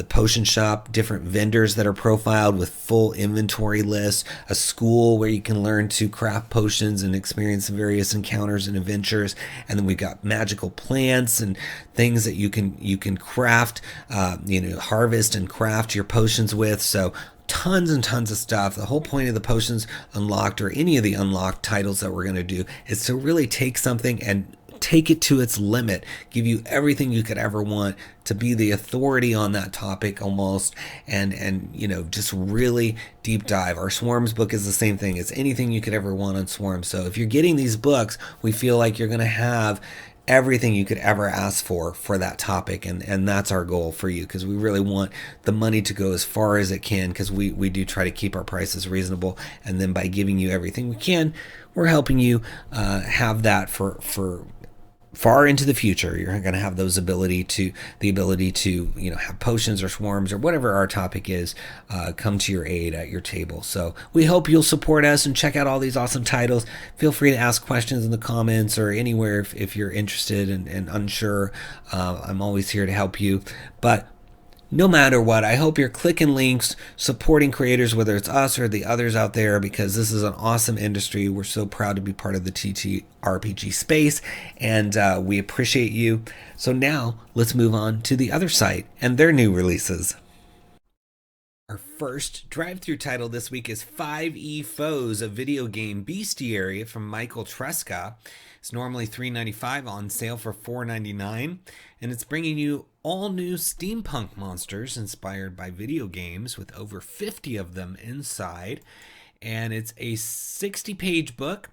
Speaker 1: potion shop, different vendors that are profiled with full inventory lists, a school where you can learn to craft potions and experience various encounters and adventures, and then we've got magical plants and things that you can craft, harvest and craft your potions with. So tons and tons of stuff. The whole point of the Potions Unlocked, or any of the unlocked titles that we're going to do, is to really take something and take it to its limit, give you everything you could ever want, to be the authority on that topic almost, and just really deep dive. Our Swarms book is the same thing. It's anything you could ever want on Swarms. So if you're getting these books, we feel like you're going to have everything you could ever ask for that topic, and that's our goal for you, because we really want the money to go as far as it can, because we do try to keep our prices reasonable, and then by giving you everything we can, we're helping you have that for far into the future. You're going to have the ability to have potions or swarms or whatever our topic is come to your aid at your table. So we hope you'll support us and check out all these awesome titles. Feel free to ask questions in the comments or anywhere if you're interested and unsure. I'm always here to help you. But no matter what, I hope you're clicking links, supporting creators, whether it's us or the others out there, because this is an awesome industry. We're so proud to be part of the ttrpg space, and we appreciate you. So now let's move on to the other site and their new releases. Our first drive-through title this week is 5e Foes, a video game bestiary from Michael Tresca. It's normally $3.95, on sale for $4.99, and it's bringing you all new steampunk monsters inspired by video games, with over 50 of them inside. And it's a 60-page book,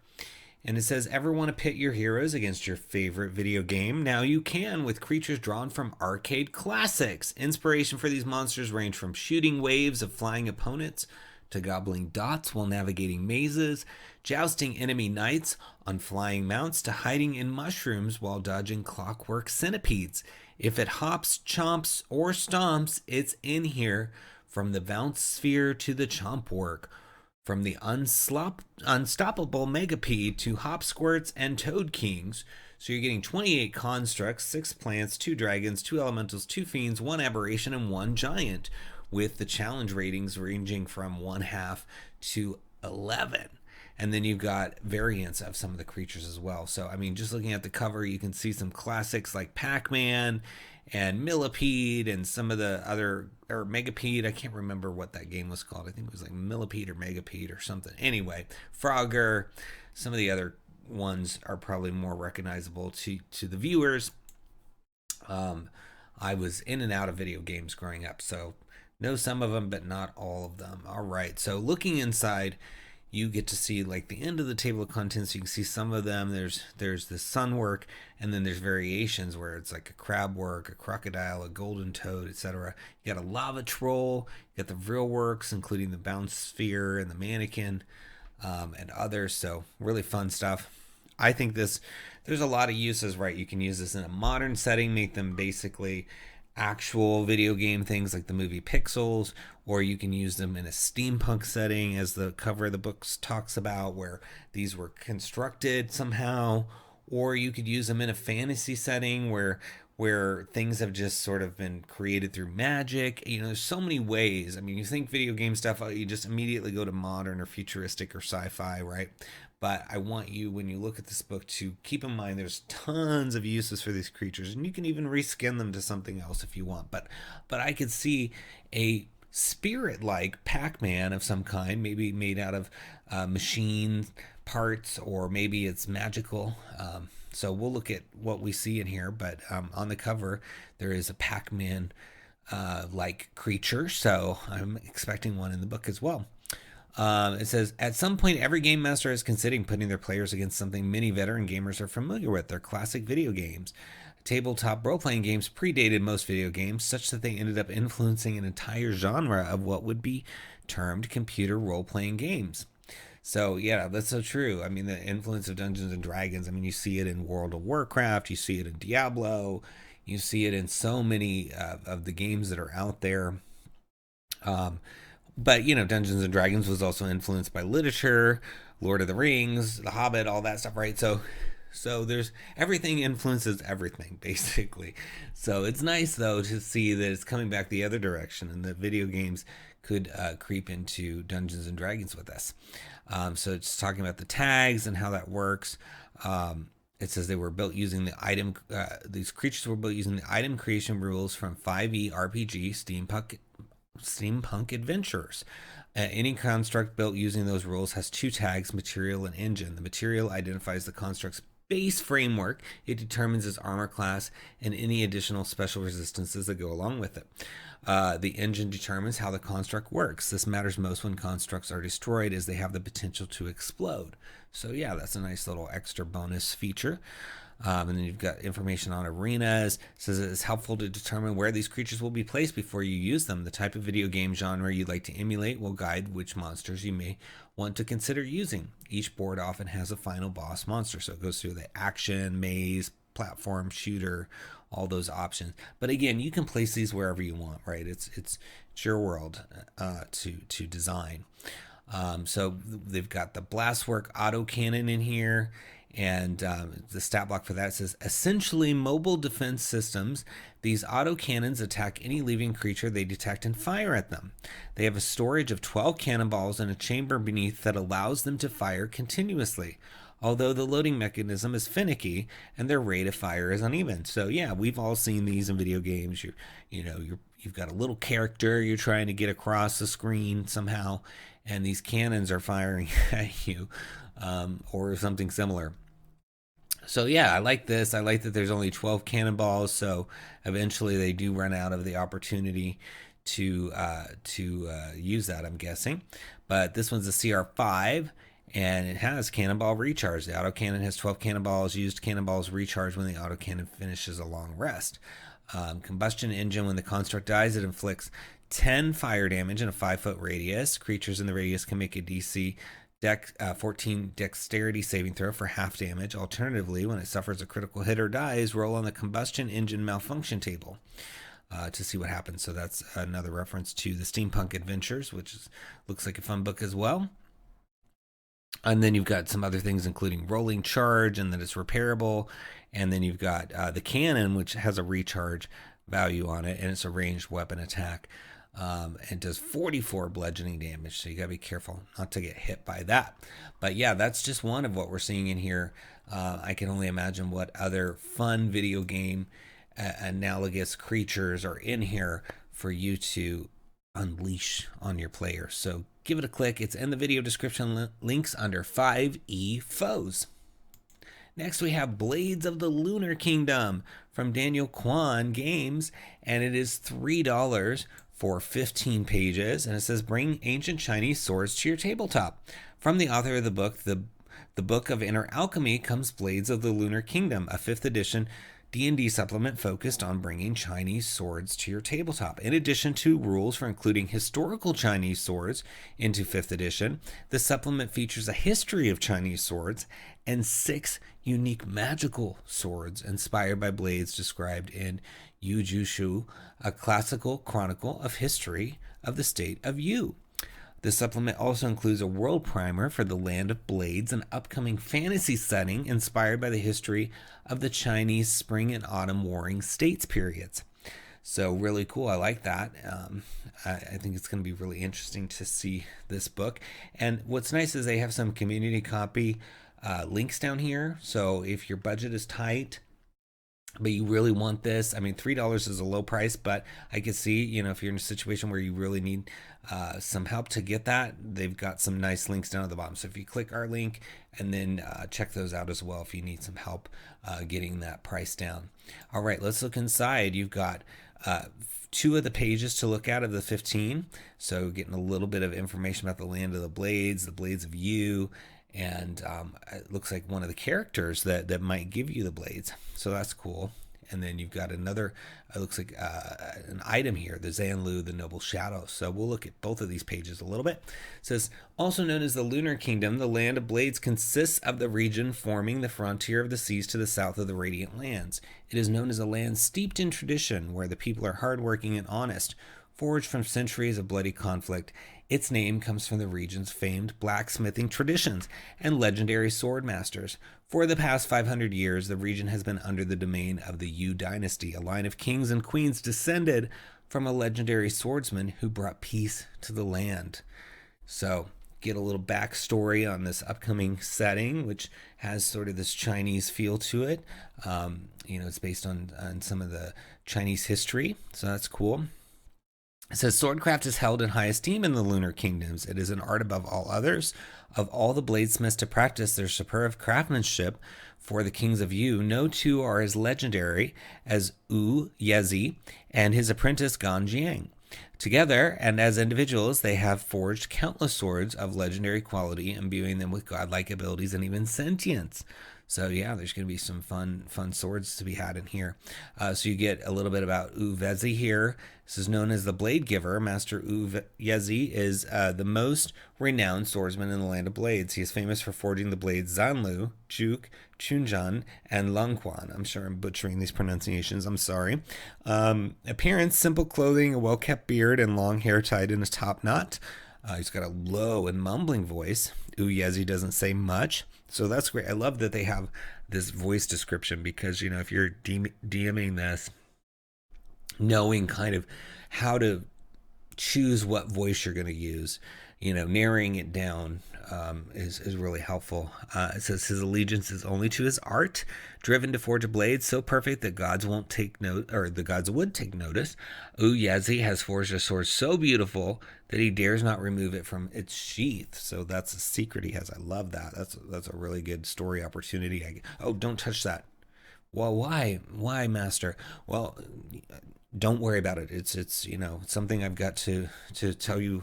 Speaker 1: and it says, ever want to pit your heroes against your favorite video game? Now you can, with creatures drawn from arcade classics. Inspiration for these monsters range from shooting waves of flying opponents to gobbling dots while navigating mazes, jousting enemy knights on flying mounts, to hiding in mushrooms while dodging clockwork centipedes. If it hops, chomps, or stomps, it's in here. From the bounce sphere to the chomp work, from the unstoppable megapede to hop squirts and toad kings. So you're getting 28 constructs, 6 plants, 2 dragons, 2 elementals, 2 fiends, 1 aberration, and 1 giant, with the challenge ratings ranging from 1/2 to 11. And then you've got variants of some of the creatures as well. So, I mean, just looking at the cover, you can see some classics like Pac-Man and Millipede and some of the other, or Megapede. I can't remember what that game was called. I think it was like Millipede or Megapede or something. Anyway, Frogger, some of the other ones are probably more recognizable to the viewers. I was in and out of video games growing up, so know some of them, but not all of them. All right, so looking inside, you get to see like the end of the table of contents. You can see some of them. There's the sun work, and then there's variations where it's like a crab work, a crocodile, a golden toad, etc. You got a lava troll, you got the vril works, including the bounce sphere and the mannequin, and others. So really fun stuff. I think there's a lot of uses, right? You can use this in a modern setting, make them basically actual video game things like the movie Pixels, or you can use them in a steampunk setting, as the cover of the books talks about, where these were constructed somehow, or you could use them in a fantasy setting where things have just sort of been created through magic. There's so many ways. I mean, you think video game stuff, you just immediately go to modern or futuristic or sci-fi, right? But I want you, when you look at this book, to keep in mind there's tons of uses for these creatures, and you can even reskin them to something else if you want. But I could see a spirit-like Pac-Man of some kind, maybe made out of machine parts, or maybe it's magical. So we'll look at what we see in here. But on the cover, there is a Pac-Man like creature, so I'm expecting one in the book as well. It says, at some point, every game master is considering putting their players against something many veteran gamers are familiar with, their classic video games. Tabletop role-playing games predated most video games, such that they ended up influencing an entire genre of what would be termed computer role-playing games. So yeah, that's so true. I mean, the influence of Dungeons and Dragons, I mean, you see it in World of Warcraft, you see it in Diablo, you see it in so many of the games that are out there. But you know, Dungeons and Dragons was also influenced by literature, Lord of the Rings, The Hobbit, all that stuff, right? So there's everything influences everything basically. So it's nice though to see that it's coming back the other direction, and that video games could creep into Dungeons and Dragons with us. So it's talking about the tags and how that works. It says they were built using the item. These creatures were built using the item creation rules from 5e RPG Steampunk Adventures. Any construct built using those rules has two tags, material and engine. The material identifies the construct's base framework. It determines its armor class and any additional special resistances that go along with it. The engine determines how the construct works. This matters most when constructs are destroyed, as they have the potential to explode. So yeah, that's a nice little extra bonus feature. And then you've got information on arenas. It says it's helpful to determine where these creatures will be placed before you use them. The type of video game genre you'd like to emulate will guide which monsters you may want to consider using. Each board often has a final boss monster, so it goes through the action, maze, platform, shooter, all those options. But again, you can place these wherever you want, right? It's your world to design. So they've got the blastwork autocannon in here. And the stat block for that says, essentially mobile defense systems. These autocannons attack any living creature they detect and fire at them. They have a storage of 12 cannonballs and a chamber beneath that allows them to fire continuously, although the loading mechanism is finicky and their rate of fire is uneven. So yeah, we've all seen these in video games. You've got a little character you're trying to get across the screen somehow, and these cannons are firing at you, or something similar. So yeah, I like this. I like that there's only 12 cannonballs, so eventually they do run out of the opportunity to use that, I'm guessing. But this one's a CR5, and it has cannonball recharge. The autocannon has 12 cannonballs. Used cannonballs recharge when the autocannon finishes a long rest. Combustion engine, when the construct dies, it inflicts 10 fire damage in a 5-foot radius. Creatures in the radius can make a DC 14 dexterity saving throw for half damage. Alternatively, when it suffers a critical hit or dies, roll on the combustion engine malfunction table to see what happens. So that's another reference to the Steampunk Adventures, which looks like a fun book as well. And then you've got some other things, including rolling charge, and that it's repairable. And then you've got the cannon, which has a recharge value on it, and it's a ranged weapon attack. And does 44 bludgeoning damage, so you gotta be careful not to get hit by that. But yeah, that's just one of what we're seeing in here. I can only imagine what other fun video game analogous creatures are in here for you to unleash on your players. So give it a click. It's in the video description, links under 5e foes. Next, we have Blades of the Lunar Kingdom from Daniel Kwan Games, and it is $3 for 15 pages, and it says, bring ancient Chinese swords to your tabletop. From the author of the book, the Book of Inner Alchemy, comes Blades of the Lunar Kingdom, a 5th edition D&D supplement focused on bringing Chinese swords to your tabletop. In addition to rules for including historical Chinese swords into 5th edition, the supplement features a history of Chinese swords and 6 unique magical swords inspired by blades described in Yu Ju Shu, a classical chronicle of history of the state of Yu. The supplement also includes a world primer for the Land of Blades, an upcoming fantasy setting inspired by the history of the Chinese spring and autumn warring states periods. So really cool. I like that. I think it's going to be really interesting to see this book. And what's nice is they have some community copy links down here. So if your budget is tight, but you really want this, I mean, $3 is a low price, but I can see, if you're in a situation where you really need some help to get that, they've got some nice links down at the bottom. So if you click our link and then check those out as well if you need some help getting that price down. All right, let's look inside. You've got 2 of the pages to look at of the 15. So getting a little bit of information about the land of the blades of 𝘬𝑗, and it looks like one of the characters that might give you the blades. So that's cool. And then you've got another, it looks like an item here, the 𝘬𝙤𝙤, the Noble Shadow. So we'll look at both of these pages a little bit. It says, also known as the Lunar Kingdom, the Land of Blades consists of the region forming the frontier of the seas to the south of the Radiant Lands. It is known as a land steeped in tradition, where the people are hardworking and honest, forged from centuries of bloody conflict. Its name comes from the region's famed blacksmithing traditions and legendary sword masters. For the past 500 years, the region has been under the domain of the Yu dynasty, a line of kings and queens descended from a legendary swordsman who brought peace to the land. So, get a little backstory on this upcoming setting, which has sort of this Chinese feel to it. It's based on some of the Chinese history, so that's cool. It says, swordcraft is held in high esteem in the Lunar Kingdoms. It is an art above all others. Of all the bladesmiths to practice their superb craftsmanship for the kings of Yu, no two are as legendary as 𝘬𝙤 and his apprentice Ganjiang. Together, and as individuals, they have forged countless swords of legendary quality, imbuing them with godlike abilities and even sentience. So yeah, there's going to be some fun swords to be had in here. So you get a little bit about 𝘬𝙤 here. This is known as the Blade Giver. Master 𝘬𝙤 is the most renowned swordsman in the Land of Blades. He is famous for forging the blades Zanlu, Juk, Chunjan, and Lungquan. I'm sure I'm butchering these pronunciations. I'm sorry. Appearance, simple clothing, a well-kept beard, and long hair tied in a top knot. He's got a low and mumbling voice. 𝘬𝙤 doesn't say much. So that's great. I love that they have this voice description because, if you're DMing this, knowing kind of how to choose what voice you're going to use, narrowing it down is really helpful. It says his allegiance is only to his art, driven to forge a blade so perfect that gods won't take note, or the gods would take notice. 𝘬𝙤 has forged a sword so beautiful that he dares not remove it from its sheath. So that's a secret he has. I love that. That's a really good story opportunity. Oh, don't touch that. Well, why, master? Well, don't worry about it. It's something I've got to tell you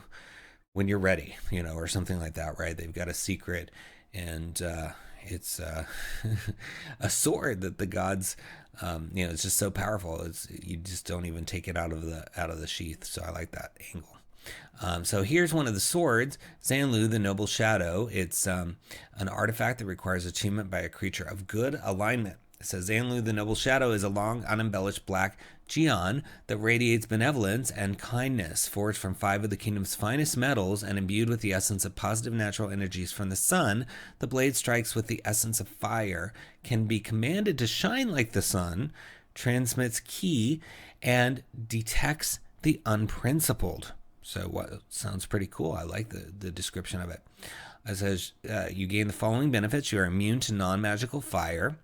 Speaker 1: when you're ready, or something like that, right? They've got a secret, and it's a sword that the gods, it's just so powerful. You just don't even take it out of the sheath. So I like that angle. So here's one of the swords, 𝘬𝙤𝙤, the Noble Shadow. It's an artifact that requires achievement by a creature of good alignment. It says 𝘬𝙤𝙤, the Noble Shadow, is a long, unembellished black 𝘎𝑗𝑎n that radiates benevolence and kindness, forged from 5 of the kingdom's finest metals and imbued with the essence of positive natural energies from the sun. The blade strikes with the essence of fire, can be commanded to shine like the sun, transmits ki, and detects the unprincipled. So what sounds pretty cool. I like the description of it. It says you gain the following benefits. You are immune to non-magical fire.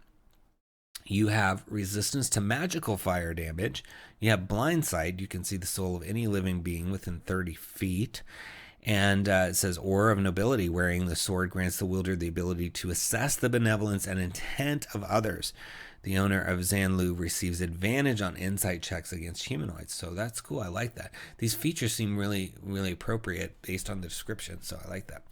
Speaker 1: You have resistance to magical fire damage. You have blind sight. You can see the soul of any living being within 30 feet. And it says aura of nobility. Wearing the sword grants the wielder the ability to assess the benevolence and intent of others. The owner of 𝘬𝙤𝙤 receives advantage on insight checks against humanoids. So that's cool. I like that. These features seem really, really appropriate based on the description. So I like that.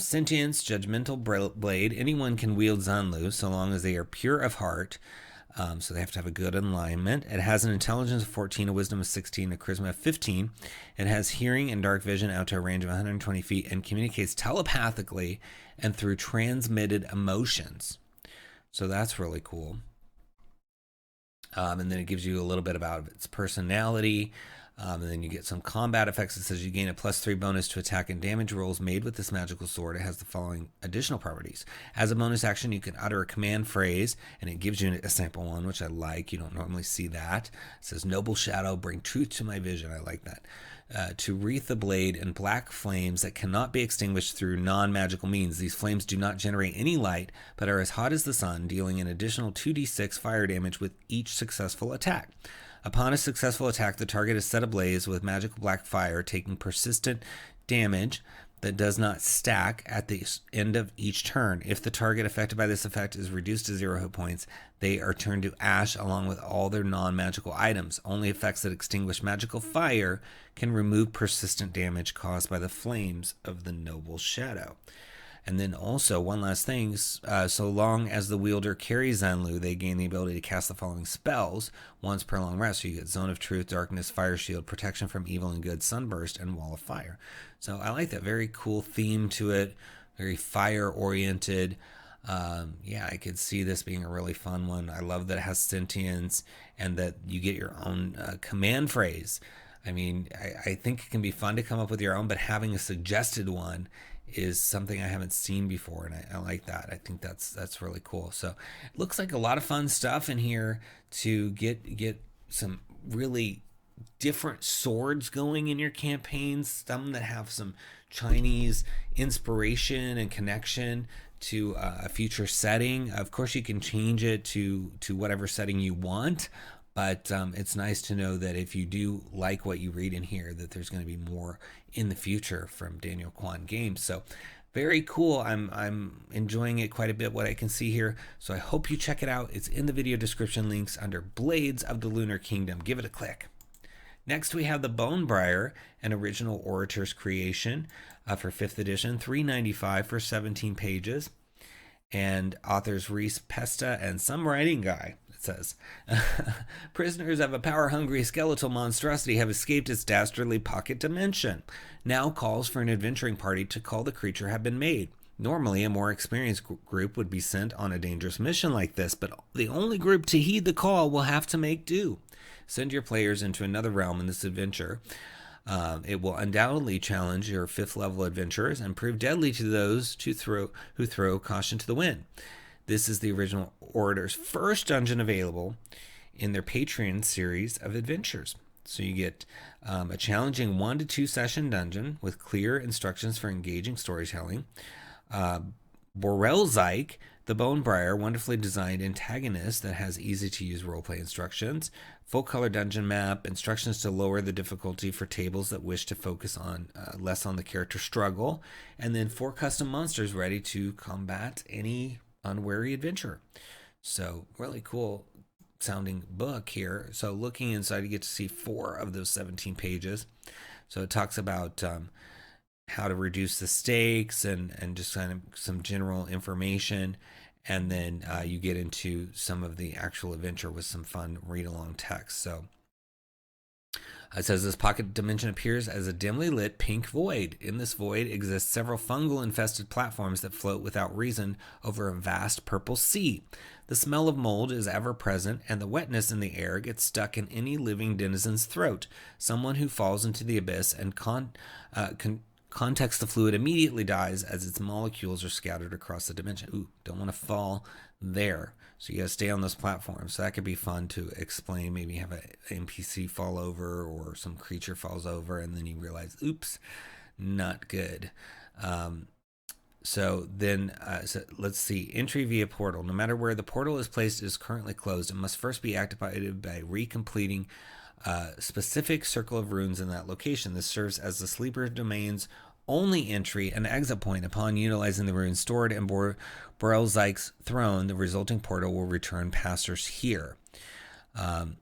Speaker 1: Sentience, judgmental blade. Anyone can wield 𝘬𝙤𝙤 so long as they are pure of heart. So they have to have a good alignment. It has an intelligence of 14, a wisdom of 16, a charisma of 15. It has hearing and dark vision out to a range of 120 feet and communicates telepathically and through transmitted emotions. So that's really cool. And then it gives you a little bit about its personality. And then you get some combat effects. It says you gain a +3 bonus to attack and damage rolls made with this magical sword. It has the following additional properties. As a bonus action, you can utter a command phrase, and it gives you a sample one, which I like. You don't normally see that. It says, Noble Shadow, bring truth to my vision. I like that. To wreath the blade in black flames that cannot be extinguished through non-magical means. These flames do not generate any light, but are as hot as the sun, dealing an additional 2d6 fire damage with each successful attack. Upon a successful attack, the target is set ablaze with magical black fire, taking persistent damage. that does not stack at the end of each turn. If the target affected by this effect is reduced to 0 hit points, they are turned to ash along with all their non-magical items. Only effects that extinguish magical fire can remove persistent damage caused by the flames of the noble shadow. And then also, one last thing, so long as the wielder carries Zenlu, they gain the ability to cast the following spells once per long rest. So you get Zone of Truth, Darkness, Fire Shield, Protection from Evil and Good, Sunburst, and Wall of Fire. So I like that. Very cool theme to it, very fire-oriented. Yeah, I could see this being a really fun one. I love that it has sentience and that you get your own command phrase. I mean, I think it can be fun to come up with your own, but having a suggested one is something I haven't seen before, and I like that. I think that's really cool. So it looks like a lot of fun stuff in here to get some really different swords going in your campaigns, some that have some Chinese inspiration and connection to a future setting. Of course, you can change it to whatever setting you want, but it's nice to know that if you do like what you read in here, that there's going to be more in the future from Daniel Kwan Games. So very cool. I'm enjoying it quite a bit, what I can see here. So I hope you check it out. It's in the video description links under Blades of the Lunar Kingdom. Give it a click. Next, we have the Bone Briar, an original Orator's creation for 5th edition, $3.95 for 17 pages. And authors Reese Pesta and some writing guy. It says, prisoners of a power-hungry skeletal monstrosity have escaped its dastardly pocket dimension. Now calls for an adventuring party to call the creature have been made. Normally, a more experienced group would be sent on a dangerous mission like this, but the only group to heed the call will have to make do. Send your players into another realm in this adventure. It will undoubtedly challenge your 5th level adventurers and prove deadly to those who throw caution to the wind. This is the original Orator's first dungeon available in their Patreon series of adventures. So you get a challenging 1 to 2 session dungeon with clear instructions for engaging storytelling. Borelzyke, the Bone Briar, wonderfully designed antagonist that has easy-to-use roleplay instructions, full-color dungeon map, instructions to lower the difficulty for tables that wish to focus on less on the character struggle, and then 4 custom monsters ready to combat any unwary adventurer. So really cool sounding book here. So looking inside, you get to see 4 of those 17 pages. So it talks about how to reduce the stakes and just kind of some general information. And then you get into some of the actual adventure with some fun read-along text. So it says this pocket dimension appears as a dimly lit pink void. In this void exist several fungal-infested platforms that float without reason over a vast purple sea. The smell of mold is ever present, and the wetness in the air gets stuck in any living denizen's throat. Someone who falls into the abyss and contacts the fluid immediately dies as its molecules are scattered across the dimension. Ooh, don't want to fall there. So you got to stay on those platforms. So that could be fun to explain. Maybe have an NPC fall over or some creature falls over and then you realize, oops, not good. So let's see. Entry via portal. No matter where the portal is placed, it is currently closed. It must first be activated by recompleting specific circle of runes in that location. This serves as the sleeper domain's only entry and exit point. Upon utilizing the runes stored in Borelzyke's throne, the resulting portal will return passers here.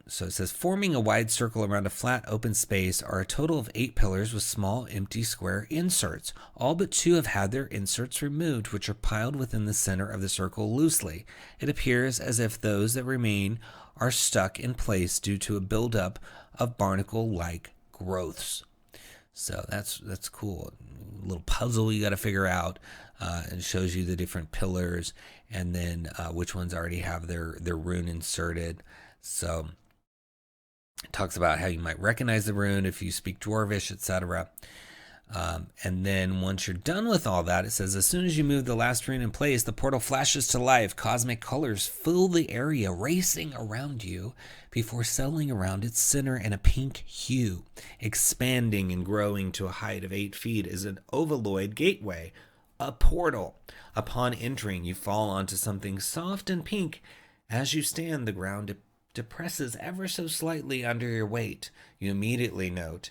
Speaker 1: So it says, forming a wide circle around a flat open space are a total of 8 pillars with small empty square inserts. All but 2 have had their inserts removed, which are piled within the center of the circle loosely. It appears as if those that remain are stuck in place due to a buildup of barnacle-like growths. So that's cool. A little puzzle you got to figure out. And shows you the different pillars and then which ones already have their rune inserted. So it talks about how you might recognize the rune if you speak Dwarvish, etc. And then once you're done with all that, it says, as soon as you move the last rune in place, the portal flashes to life. Cosmic colors fill the area, racing around you before settling around its center in a pink hue. Expanding and growing to a height of 8 feet is an ovoid gateway, a portal. Upon entering, you fall onto something soft and pink. As you stand, the ground depresses ever so slightly under your weight. You immediately note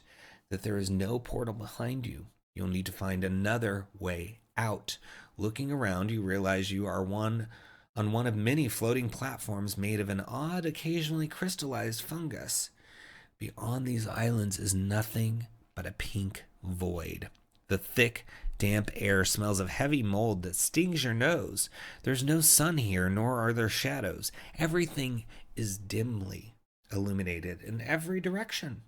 Speaker 1: that there is no portal behind you. You'll need to find another way out. Looking around, you realize you are on one of many floating platforms made of an odd, occasionally crystallized fungus. Beyond these islands is nothing but a pink void. The thick, damp air smells of heavy mold that stings your nose. There's no sun here, nor are there shadows. Everything is dimly illuminated in every direction.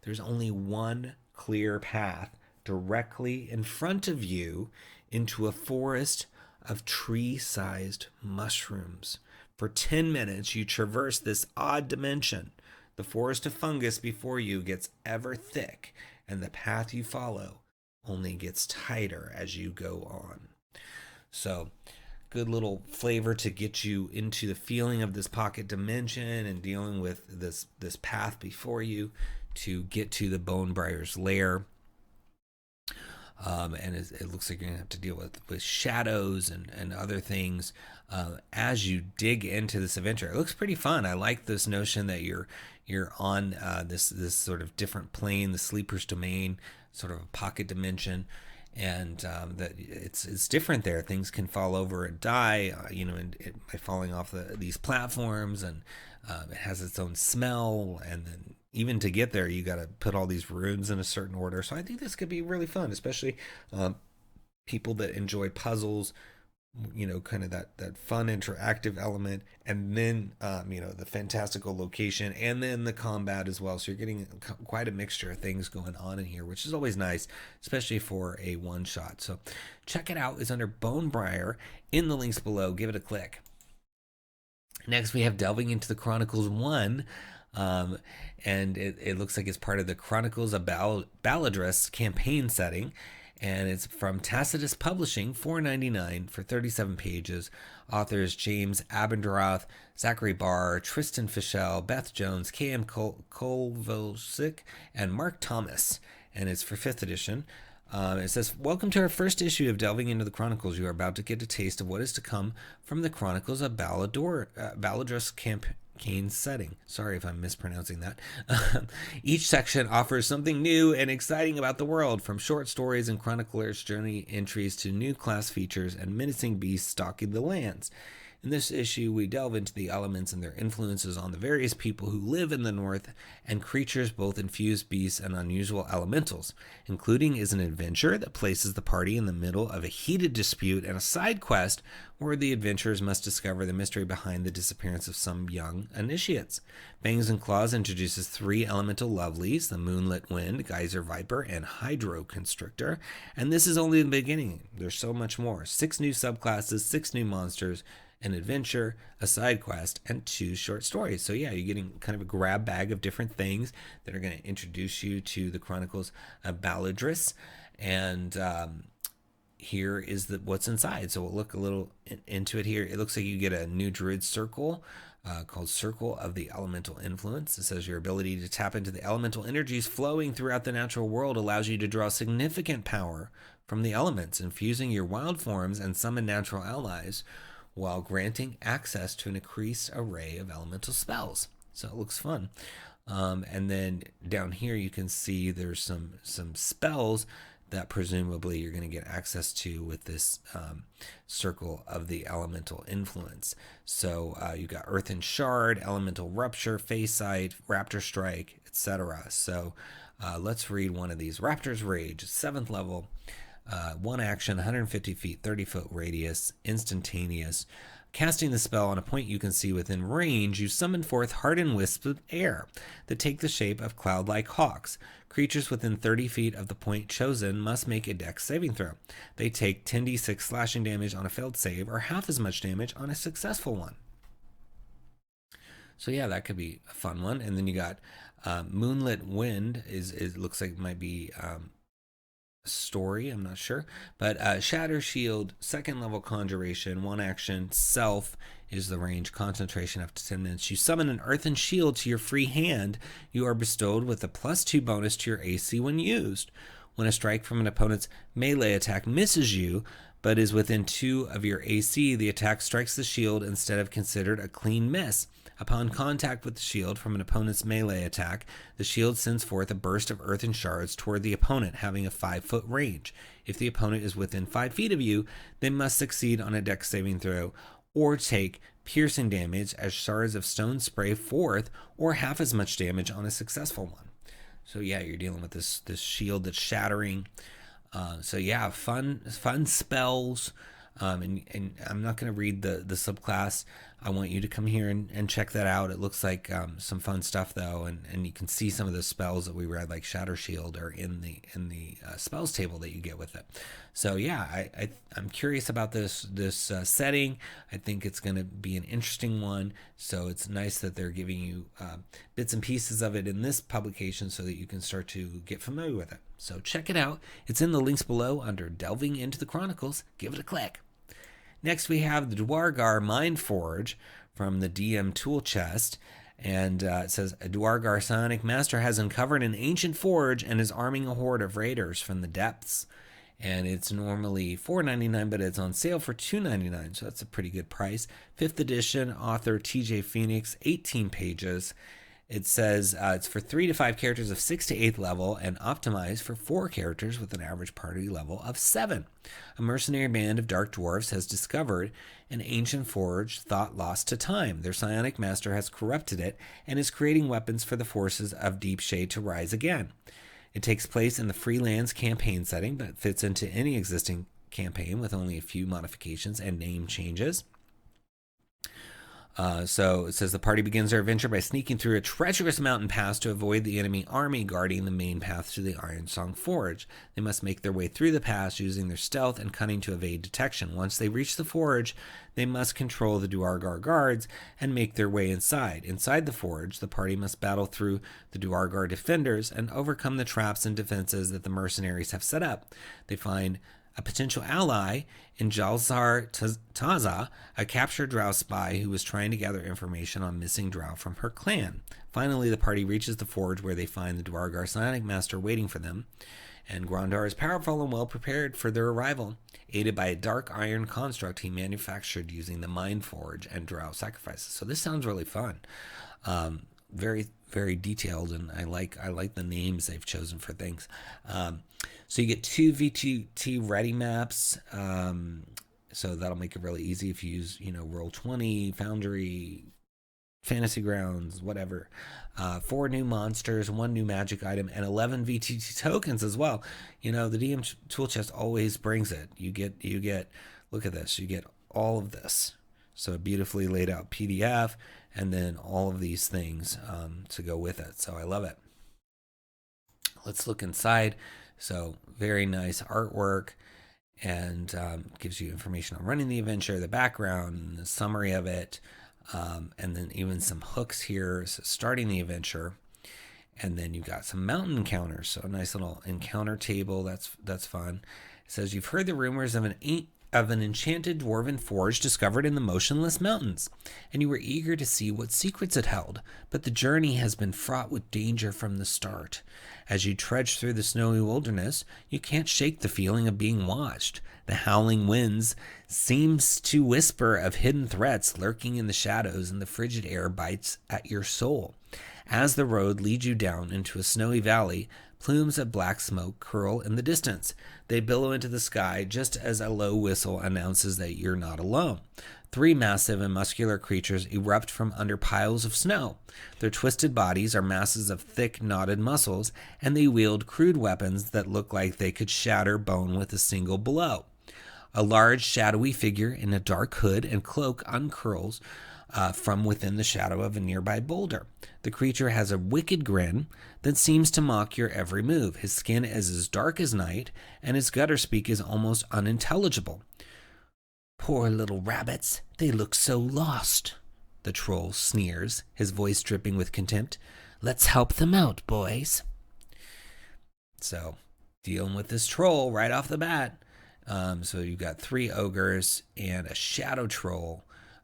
Speaker 1: There's only one clear path directly in front of you into a forest of tree-sized mushrooms. For 10 minutes, you traverse this odd dimension. The forest of fungus before you gets ever thick, and the path you follow only gets tighter as you go on. So, good little flavor to get you into the feeling of this pocket dimension and dealing with this path before you to get to the Bone Briar's lair. And it looks like you're going to have to deal with shadows and other things as you dig into this adventure. It looks pretty fun. I like this notion that you're on this sort of different plane, the sleeper's domain, sort of a pocket dimension, and that it's different there. Things can fall over and die, by falling off these platforms, and it has its own smell, and then even to get there, you got to put all these runes in a certain order. So I think this could be really fun, especially people that enjoy puzzles, kind of that fun interactive element, and then, the fantastical location, and then the combat as well. So you're getting quite a mixture of things going on in here, which is always nice, especially for a one-shot. So check it out. It's under Bone Briar in the links below. Give it a click. Next, we have Delving Into the Chronicles 1. And it looks like it's part of the Chronicles of 𝙬𝙘 campaign setting, and it's from Tacitus Publishing, $4.99 for 37 pages. Authors James Abendroth, Zachary Barr, Tristan Fischel, Beth Jones, K.M. Kolvosik, and Mark Thomas, and it's for 5th edition. It says, welcome to our first issue of Delving Into the Chronicles. You are about to get a taste of what is to come from the Chronicles of 𝙬𝙘 campaign setting. Sorry if I'm mispronouncing that. Each section offers something new and exciting about the world, from short stories and chroniclers' journey entries to new class features and menacing beasts stalking the lands. In this issue, we delve into the elements and their influences on the various people who live in the north, and creatures, both infused beasts and unusual elementals. Including is an adventure that places the party in the middle of a heated dispute and a side quest where the adventurers must discover the mystery behind the disappearance of some young initiates. Bangs and Claws introduces 3 elemental lovelies, the Moonlit Wind, Geyser Viper, and Hydro Constrictor. And this is only the beginning. There's so much more. 6 new subclasses, 6 new monsters, an adventure, a side quest, and 2 short stories. So yeah, you're getting kind of a grab bag of different things that are going to introduce you to the Chronicles of 𝙬𝙘. And here is what's inside. So we'll look a little into it here. It looks like you get a new druid circle called Circle of the Elemental Influence. It says your ability to tap into the elemental energies flowing throughout the natural world allows you to draw significant power from the elements, infusing your wild forms and summon natural allies, while granting access to an increased array of elemental spells. So it looks fun. And then down here you can see there's some spells that presumably you're going to get access to with this Circle of the Elemental Influence. So you got Earthen Shard, Elemental Rupture, Phase Sight, Raptor Strike, etc. So let's read one of these. Raptor's Rage, 7th level. 1 action, 150 feet, 30-foot radius, instantaneous. Casting the spell on a point you can see within range, you summon forth hardened wisps of air that take the shape of cloud-like hawks. Creatures within 30 feet of the point chosen must make a dex saving throw. They take 10d6 slashing damage on a failed save, or half as much damage on a successful one. So yeah, that could be a fun one. And then you got Moonlit Wind. It looks like it might be story, I'm not sure, but Shatter Shield, 2nd level conjuration, 1 action, self is the range, concentration up to 10 minutes. You summon an earthen shield to your free hand. You are bestowed with a +2 bonus to your AC when used. When a strike from an opponent's melee attack misses you but is within 2 of your AC, the attack strikes the shield instead of considered a clean miss. Upon contact with the shield from an opponent's melee attack, the shield sends forth a burst of earthen shards toward the opponent, having a 5-foot range. If the opponent is within 5 feet of you, they must succeed on a dex saving throw or take piercing damage as shards of stone spray forth, or half as much damage on a successful one. So yeah, you're dealing with this shield that's shattering. So yeah, fun spells. And I'm not going to read the subclass. I want you to come here and check that out. It looks like some fun stuff though, and you can see some of the spells that we read, like Shatter Shield, are in the spells table that you get with it. So yeah, I'm curious about this setting. I think it's going to be an interesting one. So it's nice that they're giving you bits and pieces of it in this publication so that you can start to get familiar with it. So check it out. It's in the links below under Delving Into the Chronicles. Give it a click. Next, we have the Duergar Mindforge from the DM tool chest. And it says, a Duergar psionic master has uncovered an ancient forge and is arming a horde of raiders from the depths. And it's normally $4.99, but it's on sale for $2.99, so that's a pretty good price. 5th edition, author TJ Phoenix, 18 pages. It says it's for 3 to 5 characters of 6th to 8th level and optimized for 4 characters with an average party level of 7. A mercenary band of dark dwarves has discovered an ancient forge thought lost to time. Their psionic master has corrupted it and is creating weapons for the forces of 𝙤𝙤 to rise again. It takes place in the freelance campaign setting, but fits into any existing campaign with only a few modifications and name changes. So it says the party begins their adventure by sneaking through a treacherous mountain pass to avoid the enemy army guarding the main path to the Ironsong Forge. They must make their way through the pass using their stealth and cunning to evade detection. Once they reach the forge, they must control the Duergar guards and make their way inside. Inside the forge, the party must battle through the Duergar defenders and overcome the traps and defenses that the mercenaries have set up. They find a potential ally in 𝙤𝙤𝙘𝙤𝙬, a captured drow spy who was trying to gather information on missing drow from her clan. Finally, the party reaches the forge where they find the Duergar psionic master waiting for them, and Grondar is powerful and well prepared for their arrival, aided by a dark iron construct he manufactured using the Mindforge and drow sacrifices. So this sounds really fun. Very, very detailed, and I like the names they've chosen for things. So you get 2 VTT ready maps, so that'll make it really easy if you use, Roll20, Foundry, Fantasy Grounds, whatever. 4 new monsters, 1 new magic item, and 11 VTT tokens as well. The DM tool chest always brings it. You get, look at this, you get all of this. So a beautifully laid out PDF, and then all of these things to go with it. So I love it. Let's look inside. So very nice artwork, and gives you information on running the adventure, the background, the summary of it, and then even some hooks here, so starting the adventure. And then you've got some mountain encounters, so a nice little encounter table. That's fun. It says you've heard the rumors of an enchanted dwarven forge discovered in the motionless mountains, and you were eager to see what secrets it held, but the journey has been fraught with danger from the start. As you trudge through the snowy wilderness, you can't shake the feeling of being watched. The howling winds seems to whisper of hidden threats lurking in the shadows, and the frigid air bites at your soul. As the road leads you down into a snowy valley, plumes of black smoke curl in the distance. They billow into the sky just as a low whistle announces that you're not alone. 3 massive and muscular creatures erupt from under piles of snow. Their twisted bodies are masses of thick, knotted muscles, and they wield crude weapons that look like they could shatter bone with a single blow. A large, shadowy figure in a dark hood and cloak uncurls from within the shadow of a nearby boulder. The creature has a wicked grin that seems to mock your every move. His skin is as dark as night, and his gutter speak is almost unintelligible. Poor little rabbits, they look so lost, the troll sneers, his voice dripping with contempt. Let's help them out, boys. So, dealing with this troll right off the bat. So you've got 3 ogres and a shadow troll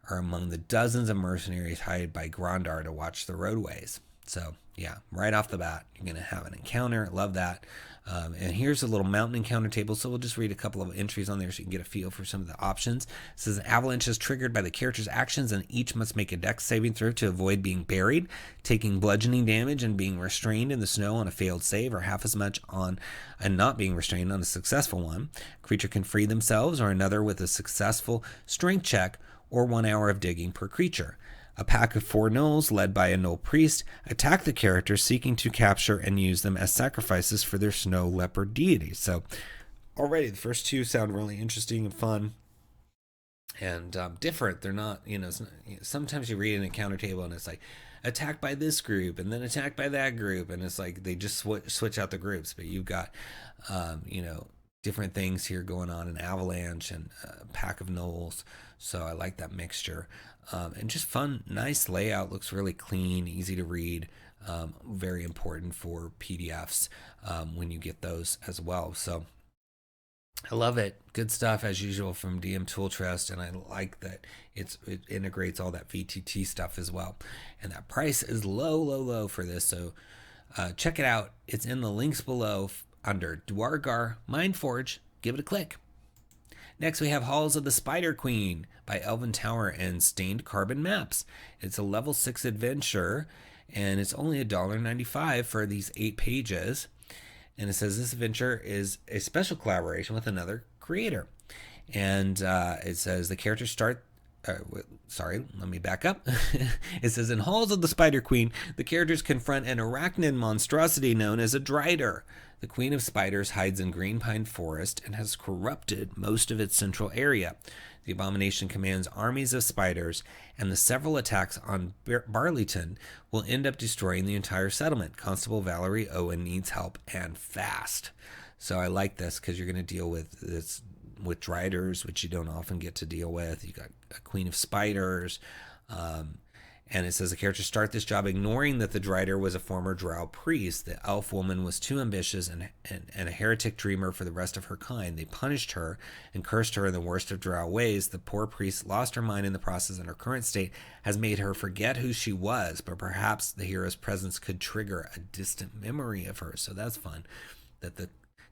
Speaker 1: are among the dozens of mercenaries hired by Grondar to watch the roadways. So yeah, right off the bat, you're going to have an encounter. Love that. And here's a little mountain encounter table. So we'll just read a couple of entries on there so you can get a feel for some of the options. It says an avalanche is triggered by the character's actions, and each must make a dex saving throw to avoid being buried, taking bludgeoning damage, and being restrained in the snow on a failed save, or half as much on and not being restrained on a successful one. A creature can free themselves or another with a successful strength check or 1 hour of digging per creature. A pack of 4 gnolls, led by a gnoll priest, attack the character, seeking to capture and use them as sacrifices for their snow leopard deities. So already the first 2 sound really interesting and fun and different. They're not, sometimes you read an encounter table and it's like attacked by this group and then attacked by that group, and it's like they just switch out the groups. But you've got, different things here going on, an avalanche and a pack of gnolls. So I like that mixture. And just fun, nice layout, looks really clean, easy to read, very important for PDFs when you get those as well. So I love it. Good stuff as usual from DM Tool Trust, and I like that it integrates all that VTT stuff as well. And that price is low for this, so check it out. It's in the links below under Duergar Mindforge. Give it a click. Next, we have Halls of the Spider Queen by Elven Tower and Stained Carbon Maps. It's a level 6 adventure, and it's only $1.95 for these 8 pages. And it says this adventure is a special collaboration with another creator. And it says the characters start... let me back up. It says in Halls of the Spider Queen, the characters confront an arachnid monstrosity known as a Drider. The Queen of Spiders hides in Green Pine Forest and has corrupted most of its central area. The abomination commands armies of spiders, and the several attacks on Barleyton will end up destroying the entire settlement. Constable Valerie Owen needs help, and fast. So I like this because you're going to deal with this with Driders, which you don't often get to deal with. You got a Queen of Spiders, and it says the characters start this job ignoring that the Drider was a former drow priest. The elf woman was too ambitious and a heretic dreamer for the rest of her kind. They punished her and cursed her in the worst of drow ways. The poor priest lost her mind in the process, and her current state has made her forget who she was, but perhaps the hero's presence could trigger a distant memory of her. So that's fun, that the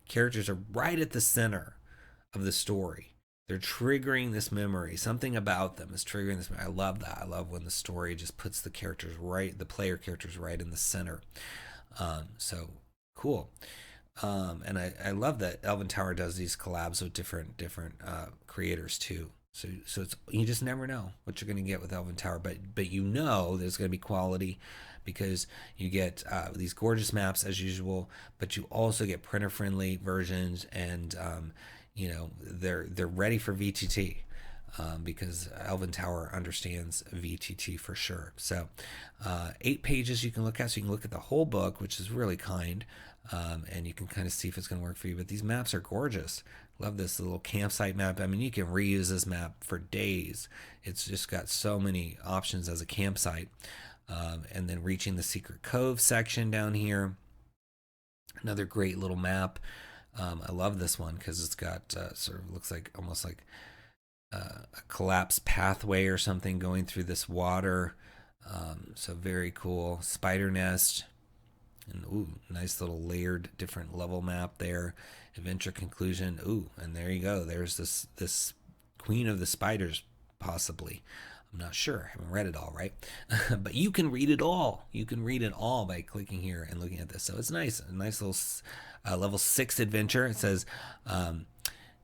Speaker 1: characters are right at the center of the story. They're triggering this memory. Something about them is triggering this memory. I love that. I love when the story just puts the characters right, the player characters right in the center. So cool. And I love that Elven Tower does these collabs with different creators too. So it's, you just never know what you're going to get with Elven Tower, but there's going to be quality because you get these gorgeous maps as usual, but you also get printer friendly versions, and they're ready for VTT because Elven Tower understands VTT for sure. So 8 pages you can look at, so you can look at the whole book, which is really kind, and you can kind of see if it's going to work for you. But these maps are gorgeous. Love this little campsite map. I mean, you can reuse this map for days. It's just got so many options as a campsite. And then reaching the Secret Cove section down here. Another great little map. I love this one because it's got sort of looks like almost like a collapsed pathway or something going through this water. So very cool. Spider nest, and nice little layered different level map there. Adventure conclusion. And there you go. There's this Queen of the Spiders, possibly. I'm not sure. I haven't read it all, right? But you can read it all. You can read it all by clicking here and looking at this. So it's nice. A nice little level 6 adventure. It says,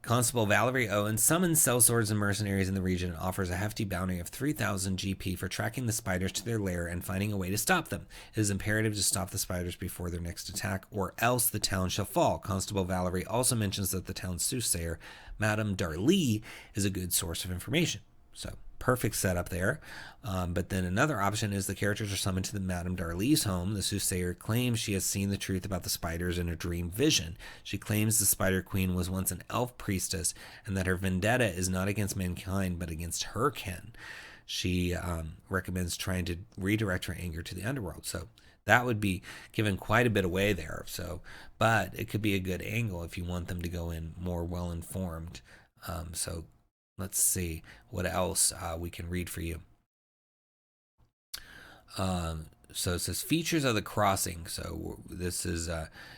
Speaker 1: Constable Valerie Owen summons sellswords and mercenaries in the region and offers a hefty bounty of 3,000 GP for tracking the spiders to their lair and finding a way to stop them. It is imperative to stop the spiders before their next attack, or else the town shall fall. Constable Valerie also mentions that the town's soothsayer, Madame Darlee, is a good source of information. So perfect setup there. But then another option is the characters are summoned to the Madame Darlee's home. The soothsayer claims she has seen the truth about the spiders in a dream vision. She claims the Spider Queen was once an elf priestess and that her vendetta is not against mankind but against her kin. She recommends trying to redirect her anger to the underworld. So that would be giving quite a bit away there. So, but it could be a good angle if you want them to go in more well-informed. So let's see what else we can read for you. So it says features of the crossing. So this is,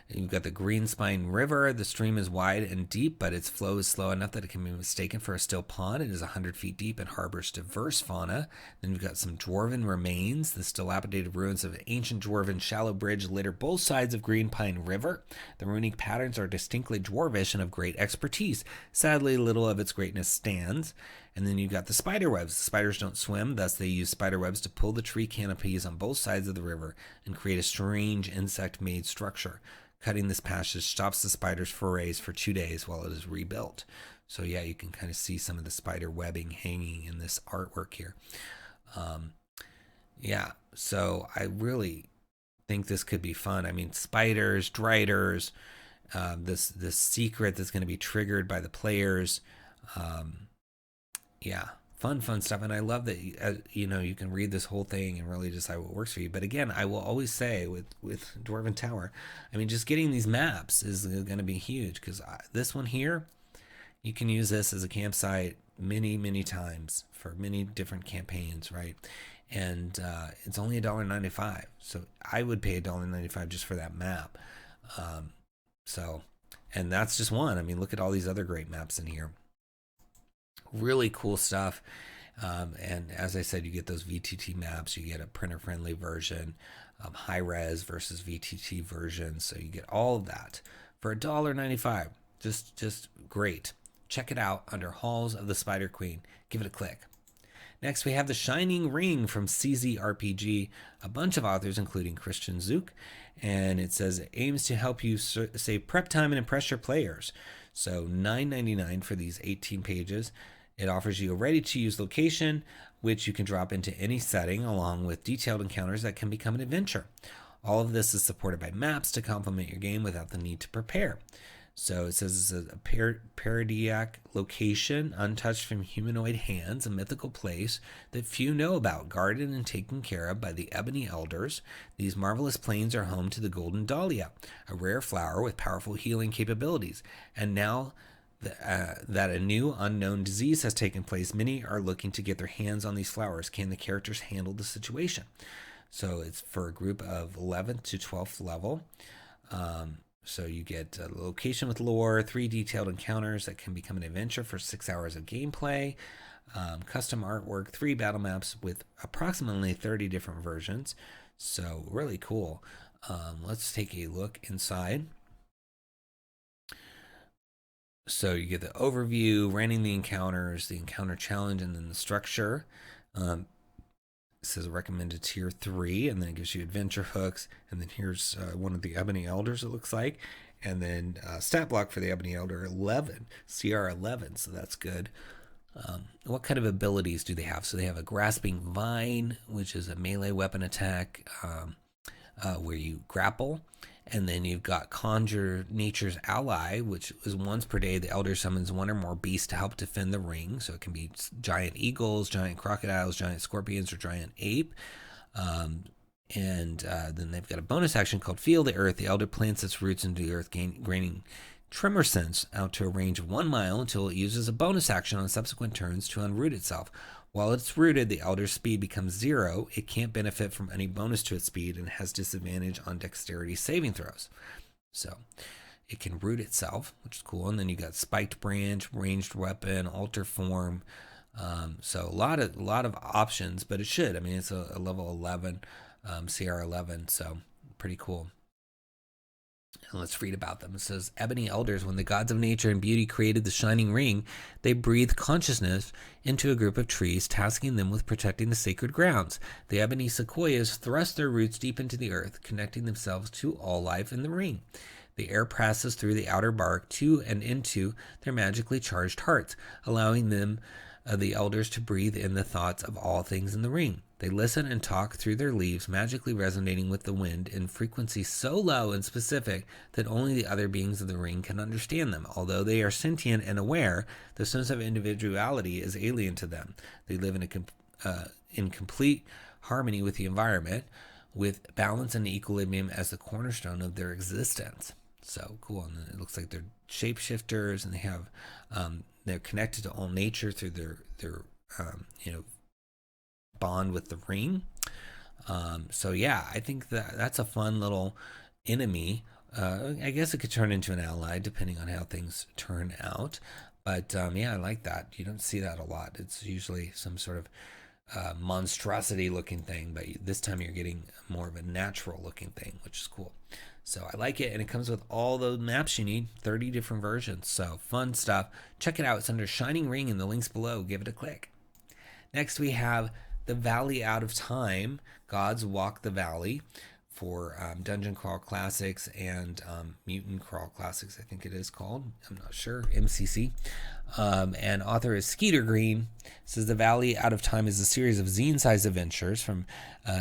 Speaker 1: you've got the Greenspine River. The stream is wide and deep, but its flow is slow enough that it can be mistaken for a still pond. It is 100 feet deep and harbors diverse fauna. Then you've got some dwarven remains. The dilapidated ruins of an ancient dwarven shallow bridge litter both sides of Greenspine River. The runic patterns are distinctly dwarvish and of great expertise. Sadly, little of its greatness stands. And then you've got the spider webs. The spiders don't swim, thus they use spider webs to pull the tree canopies on both sides of the river and create a strange insect-made structure. Cutting this passage stops the spider's forays for 2 days while it is rebuilt. So yeah, you can kind of see some of the spider webbing hanging in this artwork here. Yeah, so I really think this could be fun. I mean, spiders, driders, this secret that's going to be triggered by the players. Yeah, fun stuff. And I love that, you can read this whole thing and really decide what works for you. But again, I will always say with Dwarven Tower, I mean, just getting these maps is going to be huge, because this one here, you can use this as a campsite many times for many different campaigns, right? And it's only $1.95. So I would pay $1.95 just for that map. And that's just one. I mean, look at all these other great maps in here. Really cool stuff. And as I said, you get those VTT maps. You get a printer-friendly version, high-res versus VTT version. So you get all of that for $1.95. Just great. Check it out under Halls of the Spider Queen. Give it a click. Next, we have The Shining Ring from 𝑐𝑧_RPG, a bunch of authors, including Christian Zook. And it says it aims to help you save prep time and impress your players. So $9.99 for these 18 pages. It offers you a ready-to-use location, which you can drop into any setting, along with detailed encounters that can become an adventure. All of this is supported by maps to complement your game without the need to prepare. So it says it's a paradisiac location, untouched from humanoid hands, a mythical place that few know about, guarded and taken care of by the ebony elders. These marvelous plains are home to the golden dahlia, a rare flower with powerful healing capabilities. And now that a new unknown disease has taken place, many are looking to get their hands on these flowers. Can the characters handle the situation? So it's for a group of 11th to 12th level. So you get a location with lore, 3 detailed encounters that can become an adventure for 6 hours of gameplay, custom artwork, 3 battle maps with approximately 30 different versions. So really cool. Let's take a look inside. So you get the overview, running the encounters, the encounter challenge, and then the structure. It says recommended tier 3, and then it gives you adventure hooks. And then here's one of the Ebony Elders, it looks like. And then stat block for the Ebony Elder 11, CR 11, so that's good. What kind of abilities do they have? So they have a Grasping Vine, which is a melee weapon attack where you grapple. And then you've got Conjure Nature's Ally, which is once per day, the Elder summons 1 or more beasts to help defend the ring. So it can be giant eagles, giant crocodiles, giant scorpions, or giant ape. Then they've got a bonus action called Feel the Earth. The Elder plants its roots into the earth, gaining tremor sense out to a range of 1 mile until it uses a bonus action on subsequent turns to unroot itself. While it's rooted, the Elder's speed becomes 0. It can't benefit from any bonus to its speed and has disadvantage on dexterity saving throws. So it can root itself, which is cool. And then you got Spiked Branch, Ranged Weapon, Alter Form. So a lot of options, but it should. I mean, it's a level 11, CR 11, so pretty cool. And let's read about them. It says, Ebony Elders, when the gods of nature and beauty created the shining ring, they breathed consciousness into a group of trees, tasking them with protecting the sacred grounds. The ebony sequoias thrust their roots deep into the earth, connecting themselves to all life in the ring. The air passes through the outer bark to and into their magically charged hearts, allowing them, the elders, to breathe in the thoughts of all things in the ring. They listen and talk through their leaves, magically resonating with the wind in frequencies so low and specific that only the other beings of the ring can understand them. Although they are sentient and aware, the sense of individuality is alien to them. They live in complete harmony with the environment, with balance and equilibrium as the cornerstone of their existence. So cool. And it looks like they're shapeshifters, and they have they're connected to all nature through their bond with the ring. So yeah, I think that's a fun little enemy. I guess it could turn into an ally depending on how things turn out. But yeah, I like that. You don't see that a lot. It's usually some sort of monstrosity looking thing, but this time you're getting more of a natural looking thing, which is cool. So I like it, and it comes with all the maps you need, 30 different versions. So fun stuff. Check it out. It's under Shining Ring in the links below. Give it a click. Next we have The Valley Out of Time, Gods Walk the Valley, for Dungeon Crawl Classics and Mutant Crawl Classics, I think it is called. I'm not sure. MCC. And author is Skeeter Green. It says The Valley Out of Time is a series of zine-sized adventures from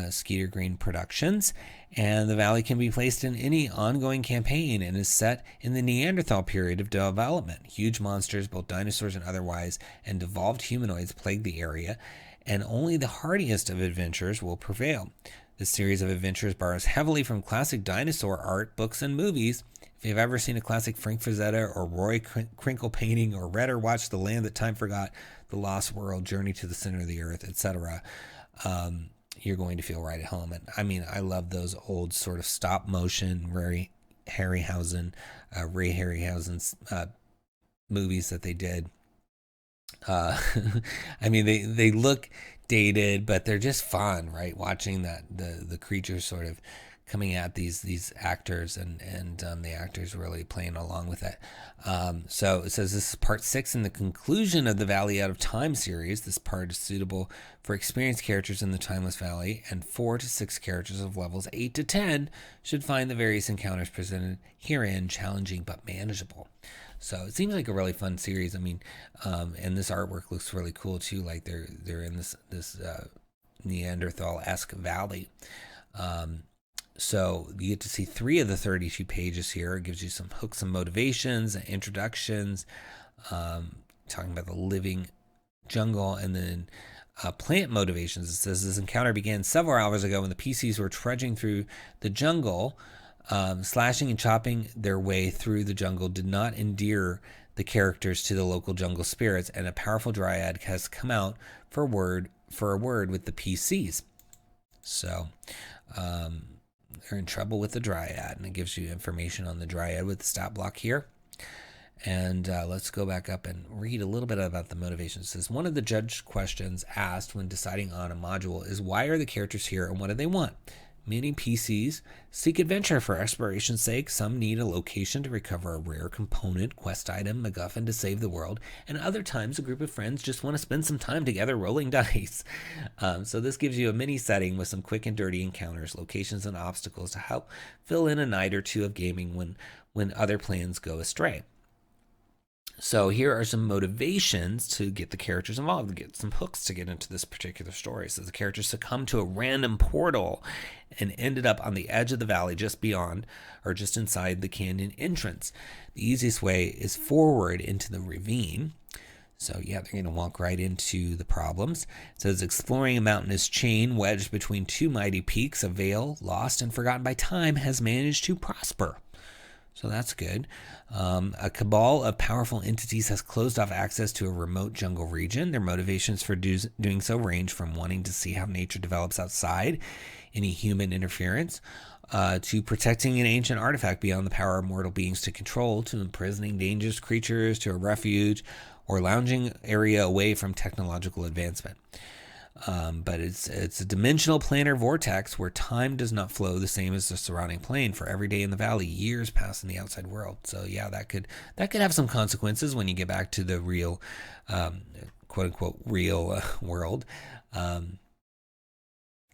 Speaker 1: Skeeter Green Productions. And the valley can be placed in any ongoing campaign and is set in the Neanderthal period of development. Huge monsters, both dinosaurs and otherwise, and devolved humanoids plague the area, and only the hardiest of adventurers will prevail. This series of adventures borrows heavily from classic dinosaur art, books, and movies. If you've ever seen a classic Frank Frazetta or Roy Crinkle painting, or read or watched The Land That Time Forgot, The Lost World, Journey to the Center of the Earth, etc., you're going to feel right at home. And I mean, I love those old sort of stop motion Ray Harryhausen's movies that they did. I mean, they look dated, but they're just fun, right? Watching that the creatures sort of coming at these actors, and the actors really playing along with it. So it says this is part 6 in the conclusion of the Valley Out of Time series. This part is suitable for experienced characters in the Timeless Valley, and 4 to 6 characters of levels 8 to 10 should find the various encounters presented herein challenging but manageable. So it seems like a really fun series. I mean, and this artwork looks really cool too. Like they're in this Neanderthal-esque valley. So you get to see 3 of the 32 pages here. It gives you some hooks and motivations, and introductions, talking about the living jungle, and then plant motivations. It says this encounter began several hours ago when the PCs were trudging through the jungle. Slashing and chopping their way through the jungle did not endear the characters to the local jungle spirits, and a powerful dryad has come out for a word with the PCs. So they're in trouble with the dryad, and it gives you information on the dryad with the stat block here. And let's go back up and read a little bit about the motivation. It says, one of the judge questions asked when deciding on a module is, why are the characters here and what do they want? Many PCs seek adventure for exploration's sake. Some need a location to recover a rare component, quest item, MacGuffin to save the world, and other times a group of friends just want to spend some time together rolling dice. So this gives you a mini setting with some quick and dirty encounters, locations, and obstacles to help fill in a night or two of gaming when other plans go astray. So here are some motivations to get the characters involved, to get some hooks to get into this particular story. So the characters succumbed to a random portal and ended up on the edge of the valley just beyond, or just inside the canyon entrance. The easiest way is forward into the ravine. So yeah, they're going to walk right into the problems. It says, exploring a mountainous chain wedged between 2 mighty peaks, a vale lost and forgotten by time has managed to prosper. So that's good. A cabal of powerful entities has closed off access to a remote jungle region. Their motivations for doing so range from wanting to see how nature develops outside any human interference, to protecting an ancient artifact beyond the power of mortal beings to control, to imprisoning dangerous creatures to a refuge, or lounging area away from technological advancement. But it's a dimensional planar vortex where time does not flow the same as the surrounding plane. For every day in the valley, years pass in the outside world. So yeah, that could have some consequences when you get back to the real, quote unquote, real world.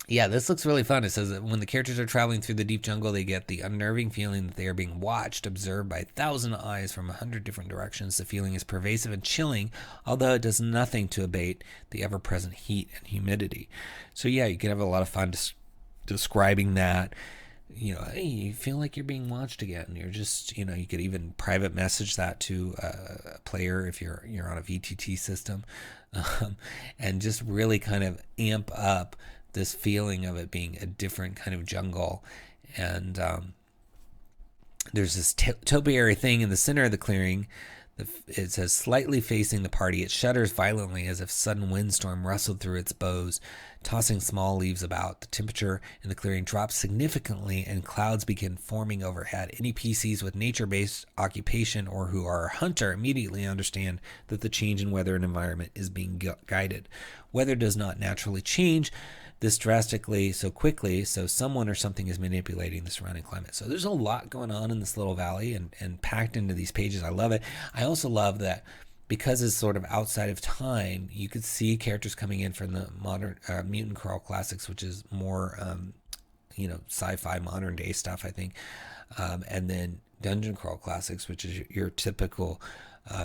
Speaker 1: Yeah, this looks really fun. It says that when the characters are traveling through the deep jungle, they get the unnerving feeling that they are being watched, observed by 1,000 eyes from 100 different directions. The feeling is pervasive and chilling, although it does nothing to abate the ever-present heat and humidity. So yeah, you can have a lot of fun describing that. You know, hey, you feel like you're being watched again. You're just, you know, you could even private message that to a player if you're on a VTT system, and just really kind of amp up this feeling of it being a different kind of jungle. And there's this topiary thing in the center of the clearing It says, slightly facing the party, it shudders violently as if sudden windstorm rustled through its boughs, tossing small leaves about. The temperature in the clearing drops significantly, and clouds begin forming overhead. Any PCs with nature-based occupation or who are a hunter immediately understand that the change in weather and environment is being guided. Weather does not naturally change this drastically so quickly, so someone or something is manipulating the surrounding climate. So there's a lot going on in this little valley and packed into these pages. I love it. I also love that because it's sort of outside of time, you could see characters coming in from the modern Mutant Crawl Classics, which is more sci-fi modern day stuff, I think, and then Dungeon Crawl Classics, which is your typical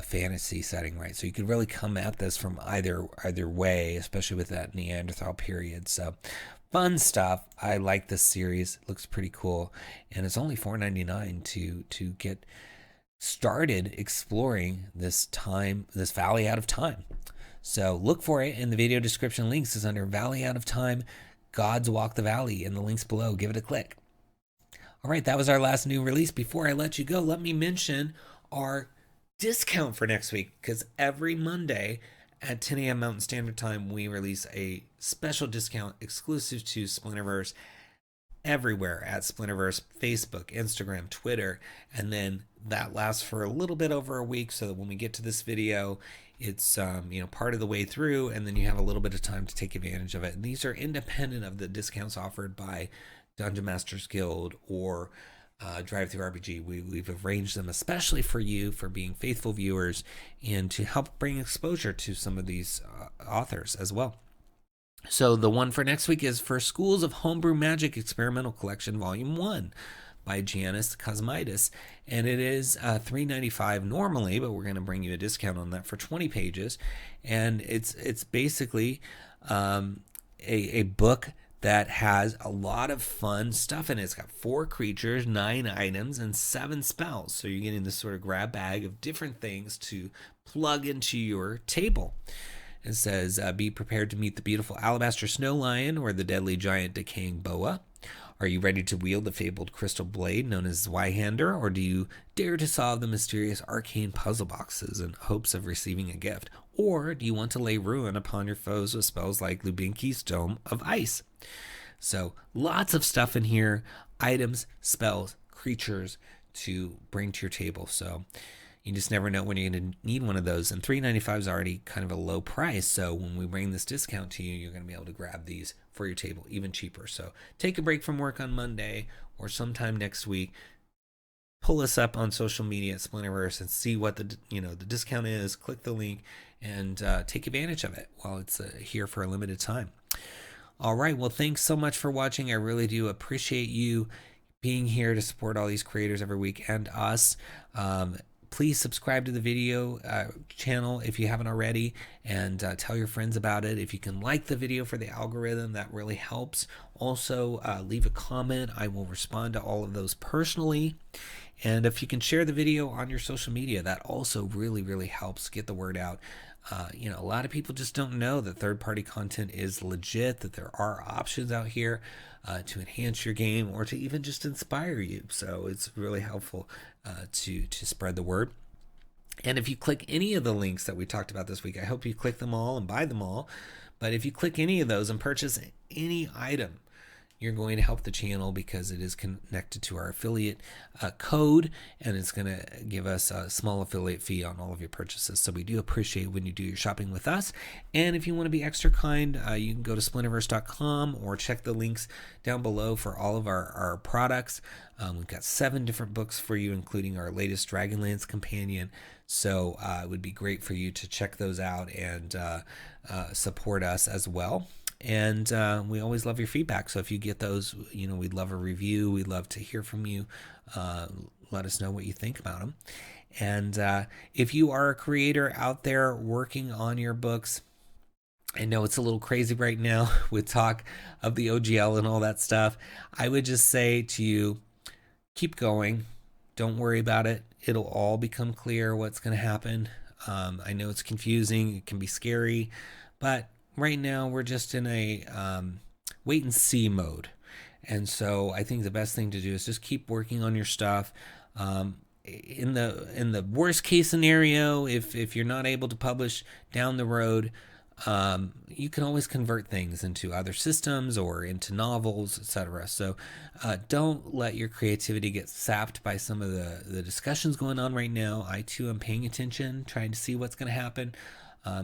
Speaker 1: fantasy setting, right? So you could really come at this from either way, especially with that Neanderthal period. So fun stuff. I like this series. It looks pretty cool, and it's only $4.99 to get started exploring this Valley Out of Time. So look for it in the video description. Links is under Valley Out of Time, Gods Walk the Valley, in the links below. Give it a click. All right, that was our last new release. Before I let you go, let me mention our discount for next week, because every Monday at 10 a.m. Mountain Standard Time, we release a special discount exclusive to Splinterverse everywhere at Splinterverse, Facebook, Instagram, Twitter, and then that lasts for a little bit over a week, so that when we get to this video, it's part of the way through, and then you have a little bit of time to take advantage of it. And these are independent of the discounts offered by Dungeon Masters Guild or DriveThruRPG. We've arranged them especially for you, for being faithful viewers, and to help bring exposure to some of these authors as well. So the one for next week is for Schools of Homebrew Magic Experimental Collection Volume 1 by 𝘽𝙤𝙤𝙧𝙀, and it is $3.95 normally, but we're going to bring you a discount on that for 20 pages. And it's basically a book that has a lot of fun stuff in it. It's got 4 creatures, 9 items, and 7 spells. So you're getting this sort of grab bag of different things to plug into your table. It says, be prepared to meet the beautiful alabaster snow lion or the deadly giant decaying boa. Are you ready to wield the fabled crystal blade known as Zweihander, or do you dare to solve the mysterious arcane puzzle boxes in hopes of receiving a gift? Or do you want to lay ruin upon your foes with spells like Lubinki's Dome of Ice? So lots of stuff in here, items, spells, creatures to bring to your table. So you just never know when you're going to need one of those. And $3.95 is already kind of a low price. So when we bring this discount to you, you're going to be able to grab these for your table, even cheaper. So take a break from work on Monday or sometime next week. Pull us up on social media at Splinterverse and see what the discount is. Click the link and take advantage of it while it's here for a limited time. All right. Well, thanks so much for watching. I really do appreciate you being here to support all these creators every week and us. Please subscribe to the video channel if you haven't already, and tell your friends about it. If you can like the video for the algorithm, that really helps. Also, leave a comment. I will respond to all of those personally. And if you can share the video on your social media, that also really, really helps get the word out. A lot of people just don't know that third-party content is legit, that there are options out here to enhance your game or to even just inspire you. So it's really helpful to spread the word. And if you click any of the links that we talked about this week, I hope you click them all and buy them all. But if you click any of those and purchase any item, you're going to help the channel because it is connected to our affiliate code, and it's going to give us a small affiliate fee on all of your purchases. So we do appreciate when you do your shopping with us. And if you want to be extra kind, you can go to splinterverse.com or check the links down below for all of our products. We've got 7 different books for you, including our latest Dragonlance companion. So it would be great for you to check those out and support us as well. And we always love your feedback. So if you get those, we'd love a review. We'd love to hear from you. Let us know what you think about them. And if you are a creator out there working on your books, I know it's a little crazy right now with talk of the OGL and all that stuff. I would just say to you, keep going. Don't worry about it. It'll all become clear what's going to happen. I know it's confusing. It can be scary, but right now we're just in a wait and see mode. And so I think the best thing to do is just keep working on your stuff. in the worst case scenario, if you're not able to publish down the road, you can always convert things into other systems or into novels, etc. So don't let your creativity get sapped by some of the discussions going on right now. I too am paying attention, trying to see what's going to happen,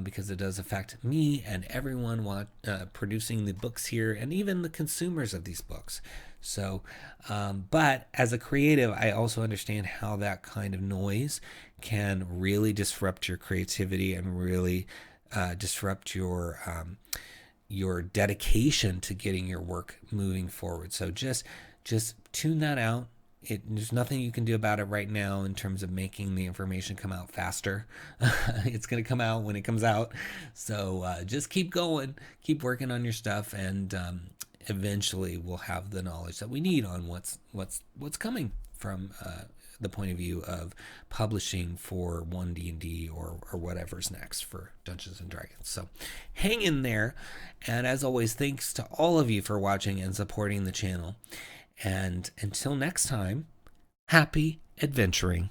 Speaker 1: because it does affect me and everyone producing the books here, and even the consumers of these books. So, but as a creative, I also understand how that kind of noise can really disrupt your creativity and really disrupt your dedication to getting your work moving forward. So just tune that out. There's nothing you can do about it right now in terms of making the information come out faster. It's going to come out when it comes out. So just keep going, keep working on your stuff, and eventually we'll have the knowledge that we need on what's coming from the point of view of publishing for 1D&D or whatever's next for Dungeons and Dragons. So hang in there, and as always, thanks to all of you for watching and supporting the channel. And until next time, happy adventuring.